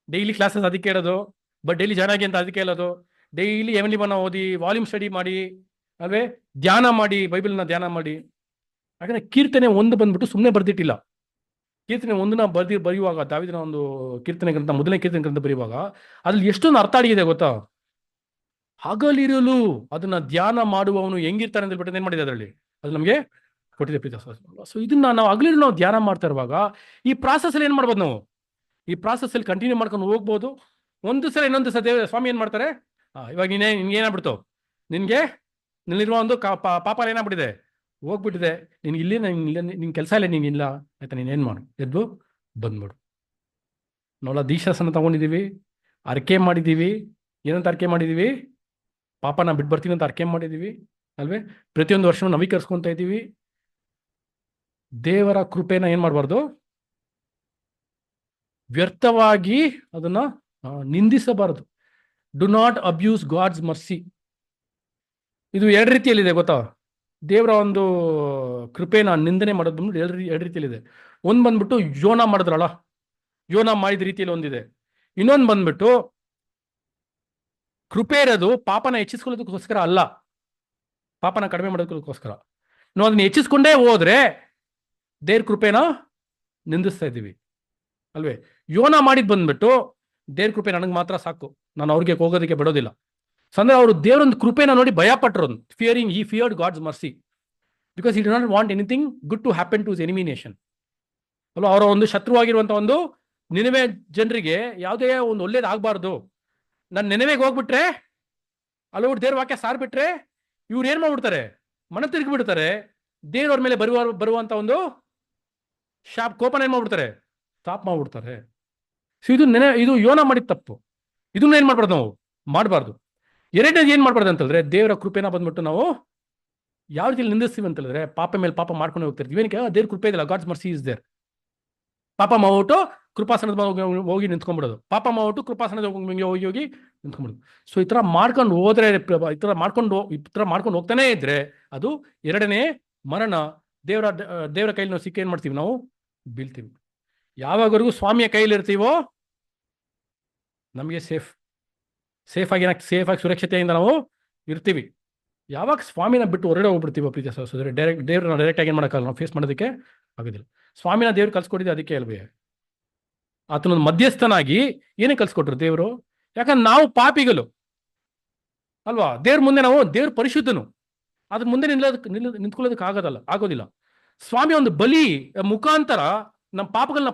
ಡೈಲಿ ಕ್ಲಾಸಸ್ ಅದಕ್ಕೆ ಹೇಳೋದು, ಬಟ್ ಡೈಲಿ ಜಾಯ್ನ್ ಆಗಿ ಅಂತ ಅದಕ್ಕೆ ಹೇಳೋದು, ಡೈಲಿ ಎವನಿಬನ್ನ ಓದಿ, ವಾಲ್ಯೂಮ್ ಸ್ಟಡಿ ಮಾಡಿ, ಅಲ್ವೇ ಧ್ಯಾನ ಮಾಡಿ, ಬೈಬಲ್ನ ಧ್ಯಾನ ಮಾಡಿ. ಯಾಕಂದ್ರೆ ಕೀರ್ತನೆ 1 ಬಂದ್ಬಿಟ್ಟು ಸುಮ್ಮನೆ ಬರ್ದಿಟ್ಟಿಲ್ಲ. ಕೀರ್ತನೆ 1ನ ಬರೆಯುವಾಗ ದಾವೀದನ ಒಂದು ಕೀರ್ತನೆ ಗ್ರಂಥ, ಮೊದಲನೇ ಕೀರ್ತನೆ ಗ್ರಂಥ ಬರೆಯುವಾಗ ಅದ್ರಲ್ಲಿ ಎಷ್ಟೊಂದು ಅರ್ಥ ಆಗಿದೆ ಗೊತ್ತಾ. ಹಗಲಿರಲು ಅದನ್ನ ಧ್ಯಾನ ಮಾಡುವವನು ಹೆಂಗಿರ್ತಾನೆ ಅಂತ ಹೇಳ್ಬಿಟ್ಟು ಏನ್ ಮಾಡಿದೆ ಅದರಲ್ಲಿ, ಅದು ನಮಗೆ ಕೊಟ್ಟಿದೆ ಪ್ರೀತಿ. ಸೊ ಇದನ್ನ ನಾವು ಹಗಲಿರಲು ನಾವು ಧ್ಯಾನ ಮಾಡ್ತಾ ಇರುವಾಗ ಈ ಪ್ರಾಸೆಸ್ ಅಲ್ಲಿ ಏನ್ ಮಾಡ್ಬೋದು, ನಾವು ಈ ಪ್ರಾಸೆಸ್ ಅಲ್ಲಿ ಕಂಟಿನ್ಯೂ ಮಾಡ್ಕೊಂಡು ಹೋಗ್ಬೋದು. ಒಂದು ಸಲ ಇನ್ನೊಂದು ಸಲ ದೇವ ಸ್ವಾಮಿ ಏನು ಮಾಡ್ತಾರೆ, ಇವಾಗ ನಿನ್ಗೆ ಏನಾಗ್ಬಿಡ್ತು, ನಿಲ್ಲಿರುವ ಒಂದು ಪಾಪ ಏನಾಗ್ಬಿಟ್ಟಿದೆ, ಹೋಗ್ಬಿಟ್ಟಿದೆ, ನಿನ್ಗೆ ಇಲ್ಲಿ ನಿನ್ ಕೆಲಸ ಇಲ್ಲ, ನೀನಿಲ್ಲ ಆಯ್ತಾ, ನೀನೇನು ಮಾಡು, ಎದ್ದು ಬಂದ್ಬಿಡು. ನಾವೆಲ್ಲ ದೀಕ್ಷಾಸನ ತಗೊಂಡಿದ್ದೀವಿ, ಅರ್ಕೆ ಮಾಡಿದ್ದೀವಿ. ಏನಂತ ಅರ್ಕೆ ಮಾಡಿದ್ದೀವಿ? ಪಾಪನ ಬಿಟ್ಟು ಬರ್ತೀನಿ ಅಂತ ಅರ್ಕೆ ಮಾಡಿದ್ದೀವಿ ಅಲ್ವೇ? ಪ್ರತಿಯೊಂದು ವರ್ಷನೂ ನವೀಕರಿಸ್ಕೊತಾ ಇದ್ದೀವಿ. ದೇವರ ಕೃಪೆನ ಏನು ಮಾಡಬಾರ್ದು, ವ್ಯರ್ಥವಾಗಿ ಅದನ್ನ ನಿಂದಿಸಬಾರದು. Do not abuse God's mercy. ಇದು ಎರಡು ರೀತಿಯಲ್ಲಿದೆ ಗೊತ್ತಾ, ದೇವರ ಒಂದು ಕೃಪೆನ ನಿಂದನೆ ಮಾಡೋದು ಬಂದ್ಬಿಟ್ಟು ಎರಡು ರೀತಿಯಲ್ಲಿದೆ. ಒಂದು ಬಂದ್ಬಿಟ್ಟು ಯೋನ ಮಾಡಿದ್ರಲ್ಲ, ಯೋನ ಮಾಡಿದ ರೀತಿಯಲ್ಲಿ ಒಂದಿದೆ. ಇನ್ನೊಂದು ಬಂದ್ಬಿಟ್ಟು ಕೃಪೆ ಇರೋದು ಪಾಪನ ಹೆಚ್ಚಿಸ್ಕೊಳ್ಳೋದಕ್ಕೋಸ್ಕರ ಅಲ್ಲ, ಪಾಪನ ಕಡಿಮೆ ಮಾಡೋದಕ್ಕೋಸ್ಕರ. ನಾವು ಅದನ್ನ ಹೆಚ್ಚಿಸ್ಕೊಂಡೇ ಹೋದ್ರೆ ದೇವ್ರ ಕೃಪೆನ ನಿಂದಿಸ್ತಾ ಇದ್ದೀವಿ ಅಲ್ವೇ? ಯೋನ ಮಾಡಿದ್ ಬಂದ್ಬಿಟ್ಟು ದೇವ್ರ ಕೃಪೆ ನನಗೆ ಮಾತ್ರ ಸಾಕು, ನಾನು ಅವ್ರಿಗೆ ಹೋಗೋದಕ್ಕೆ ಬಿಡೋದಿಲ್ಲ. ಅಂದ್ರೆ ಅವರು ದೇವರೊಂದು ಕೃಪೆನ ನೋಡಿ ಭಯ ಪಟ್ಟರು. He feared God's mercy because he did not want anything good to happen to his enemy nation ಅಲ್ವಾ? ಅವರ ಒಂದು ಶತ್ರುವಾಗಿರುವಂತ ಒಂದು ನಿನವೆ ಜನರಿಗೆ ಯಾವುದೇ ಒಂದು ಒಳ್ಳೇದಾಗಬಾರ್ದು. ನಾನು ನೆನವೆಗೆ ಹೋಗ್ಬಿಟ್ರೆ ಅಲ್ಲಿ ದೇವ್ರ ವಾಕ್ಯ ಸಾರ್ಬಿಟ್ರೆ ಇವ್ರು ಏನ್ ಮಾಡ್ಬಿಡ್ತಾರೆ, ಮನ ತಿರುಗಿಬಿಡ್ತಾರೆ. ದೇವ್ರವ್ರ ಮೇಲೆ ಬರುವಂತ ಒಂದು ಕೋಪನ ಏನ್ ಮಾಡ್ಬಿಡ್ತಾರೆ, ಸ್ಟಾಪ್ ಮಾಡ್ಬಿಡ್ತಾರೆ. ಸೊ ಇದು ಯೋನ ಮಾಡಿದ ತಪ್ಪು. ಇದನ್ನ ಏನ್ ಮಾಡ್ಬಾರ್ದು, ನಾವು ಮಾಡಬಾರ್ದು. ಎರಡನೇದು ಏನ್ ಮಾಡ್ಬಾರ್ದು ಅಂತಂದ್ರೆ, ದೇವರ ಕೃಪೆನ ಬಂದ್ಬಿಟ್ಟು ನಾವು ಯಾವ ರೀತಿ ನಿಂದಿಸ್ತೀವಿ ಅಂತಂದ್ರೆ, ಪಾಪ ಮೇಲೆ ಪಾಪ ಮಾಡ್ಕೊಂಡು ಹೋಗ್ತಿರ್ತೀವಿ. ಏನಕ್ಕೆ? ದೇವ್ರ ಕೃಪೆ ಇದೆಯಲ್ಲ, ಗಾಡ್ಸ್ ಮರ್ಸಿ ಇಸ್ ದೇರ್. ಪಾಪ ಮಾಡ್ಬಿಟ್ಟು ಕೃಪಾಸನದ ಹೋಗಿ ನಿಂತ್ಕೊಂಡ್ಬಿಡೋದು, ಪಾಪ ಮಾಡ್ಬಿಟ್ಟು ಕೃಪಾಸನದ ಹೋಗಿ ನಿಂತ್ಕೊಂಡ್ಬಿಡೋದು. ಸೊ ಈ ತರ ಮಾಡ್ಕೊಂಡು ಹೋದ್ರೆ, ಈ ತರ ಮಾಡ್ಕೊಂಡು ಹೋಗ್ತಾನೆ ಇದ್ರೆ ಅದು ಎರಡನೇ ಮರಣ. ದೇವರ ಕೈಲಿ ನಾವು ಸಿಕ್ಕ ಏನ್ ಮಾಡ್ತೀವಿ, ನಾವು ಬೀಳ್ತೀವಿ. ಯಾವಾಗವರೆಗೂ ಸ್ವಾಮಿಯ ಕೈಲಿ ಇರ್ತೀವೋ ನಮಗೆ ಸೇಫ್ ಆಗಿ ಸುರಕ್ಷತೆಯಿಂದ ನಾವು ಇರ್ತೀವಿ. ಯಾವಾಗ ಸ್ವಾಮಿನ ಬಿಟ್ಟು ಹೊರಗಡೆ ಹೋಗ್ಬಿಡ್ತೀವೋ ಪ್ರೀತಿ ಸಹೋದರರೇ, ದೇವ್ರನ್ನ ಡೈರೆಕ್ಟ್ ಆಗಿ ಏನು ಮಾಡೋಕ್ಕಲ್ಲ, ನಾವು ಫೇಸ್ ಮಾಡೋದಕ್ಕೆ ಆಗೋದಿಲ್ಲ. ಸ್ವಾಮಿನ ದೇವ್ರು ಕಲ್ಸ್ಕೊಟ್ಟಿದ್ದೆ ಅದಕ್ಕೆ ಅಲ್ವೇ, ಆತನೊಂದು ಮಧ್ಯಸ್ಥನಾಗಿ ಏನಕ್ಕೆ ಕಲ್ಸ್ಕೊಟ್ರು ದೇವರು? ಯಾಕಂದ್ರೆ ನಾವು ಪಾಪಿಗಳು ಅಲ್ವಾ? ದೇವ್ರ ಮುಂದೆ ದೇವ್ರ ಪರಿಶುದ್ಧನು, ಅದ್ರ ಮುಂದೆ ನಿಂತ್ಕೊಳ್ಳೋದಕ್ಕೆ ಆಗೋದಿಲ್ಲ. ಸ್ವಾಮಿ ಒಂದು ಬಲಿ ಮುಖಾಂತರ ನಮ್ಮ ಪಾಪಗಳನ್ನ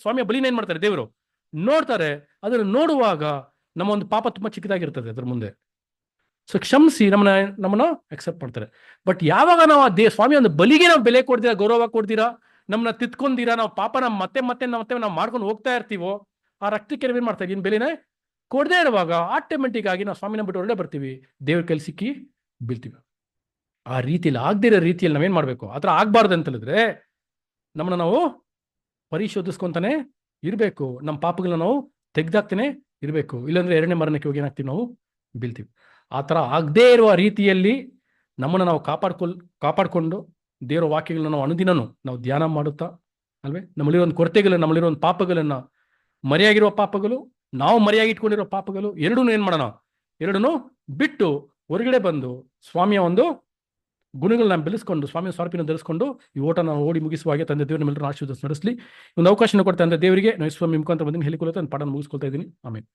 ಸ್ವಾಮಿಯ ಬಲಿನ ಏನ್ ಮಾಡ್ತಾರೆ ದೇವರು ನೋಡ್ತಾರೆ. ಅದನ್ನು ನೋಡುವಾಗ ನಮ್ಮ ಒಂದು ಪಾಪ ತುಂಬಾ ಚಿಕ್ಕದಾಗಿರ್ತದೆ ಅದ್ರ ಮುಂದೆ. ಸೊ ಕ್ಷಮಿಸಿ ನಮ್ಮನ್ನ ಅಕ್ಸೆಪ್ಟ್ ಮಾಡ್ತಾರೆ. ಬಟ್ ಯಾವಾಗ ನಾವು ಸ್ವಾಮಿ ಒಂದು ಬಲಿಗೆ ನಾವು ಬೆಲೆ ಕೊಡ್ತೀರಾ, ಗೌರವ ಕೊಡ್ತೀರಾ, ನಮ್ಮನ್ನ ತಿತ್ಕೊಂತೀರಾ, ನಾವು ಪಾಪನ ಮತ್ತೆ ನಾವು ಮಾಡ್ಕೊಂಡು ಹೋಗ್ತಾ ಇರ್ತೀವೋ, ಆ ರಕ್ತಕ್ಕೆ ಏನ್ ಮಾಡ್ತಾ ಇದೀನಿ ಬೆಲೆನೇ ಕೊಡದೇ ಇರುವಾಗ ಆಟೋಮೆಟಿಕ್ ಆಗಿ ನಾವು ಸ್ವಾಮಿನ ಬಿಟ್ಟು ಹೊರಗಡೆ ಬರ್ತೀವಿ, ದೇವ್ರ ಕೈಲಿ ಸಿಕ್ಕಿ ಬೀಳ್ತೀವಿ. ಆ ರೀತಿಯಲ್ಲಿ ಆಗದೇ ಇರೋ ರೀತಿಯಲ್ಲಿ ನಾವೇನ್ ಮಾಡ್ಬೇಕು, ಆ ಥರ ಆಗ್ಬಾರ್ದು ಅಂತ ಹೇಳಿದ್ರೆ ನಮ್ಮನ್ನ ನಾವು ಪರಿಶೋಧಿಸ್ಕೊಂತಾನೆ ಇರಬೇಕು, ನಮ್ಮ ಪಾಪಗಳನ್ನ ನಾವು ತೆಗ್ದಾಕ್ತಾನೆ ಇರಬೇಕು. ಇಲ್ಲಾಂದ್ರೆ ಎರಡನೇ ಮರಣಕ್ಕೆ ಹೋಗಿ ಏನಾಗ್ತೀವಿ, ನಾವು ಬೀಳ್ತೀವಿ. ಆ ಥರ ಆಗದೇ ಇರುವ ರೀತಿಯಲ್ಲಿ ನಮ್ಮನ್ನು ನಾವು ಕಾಪಾಡಿಕೊಂಡು ದೇವರ ವಾಕ್ಯಗಳನ್ನ ನಾವು ಅನುದಿನನೂ ನಾವು ಧ್ಯಾನ ಮಾಡುತ್ತಾ ಅಲ್ವೇ, ನಮ್ಮಲ್ಲಿರೋ ಒಂದು ಕೊರತೆಗಳನ್ನು, ನಮ್ಮಲ್ಲಿರೋ ಒಂದು ಪಾಪಗಳನ್ನು, ಮರೆಯಾಗಿರುವ ಪಾಪಗಳು, ನಾವು ಮರೆಯಾಗಿ ಇಟ್ಕೊಂಡಿರೋ ಪಾಪಗಳು ಎರಡೂ ಏನು ಮಾಡೋಣ, ಎರಡನ್ನೂ ಬಿಟ್ಟು ಹೊರಗಡೆ ಬಂದು ಸ್ವಾಮಿಯ ಒಂದು ಗುಣಗಳನ್ನ ಬೆಳೆಸ್ಕೊಂಡು, ಸ್ವಾಮಿಯ ಸ್ವರೂಪನ ಧರಿಸ್ಕೊಂಡು ಈ ಓಟನ ಓಡಿ ಮುಗಿಸುವ ಹಾಗೆ ತಂದೆ ದೇವರ ಮೇಲೆ ಆಶೀರ್ವಾದ ನಡೆಸಲಿ. ಒಂದು ಅವಕಾಶ ಕೊಡ್ತಾ ಅಂದ್ರೆ ದೇವರಿಗೆ ನಾವು ಸ್ವಾಮಿ ಮುಖಾಂತರ ಬಂದು ಹೇಳಿಕೊಳ್ಳುತ್ತಾ ನಾನು ಪಾಠ ಮುಗಿಸ್ಕೊಳ್ತಾ ಇದ್ದೀನಿ. ಆಮೇಲೆ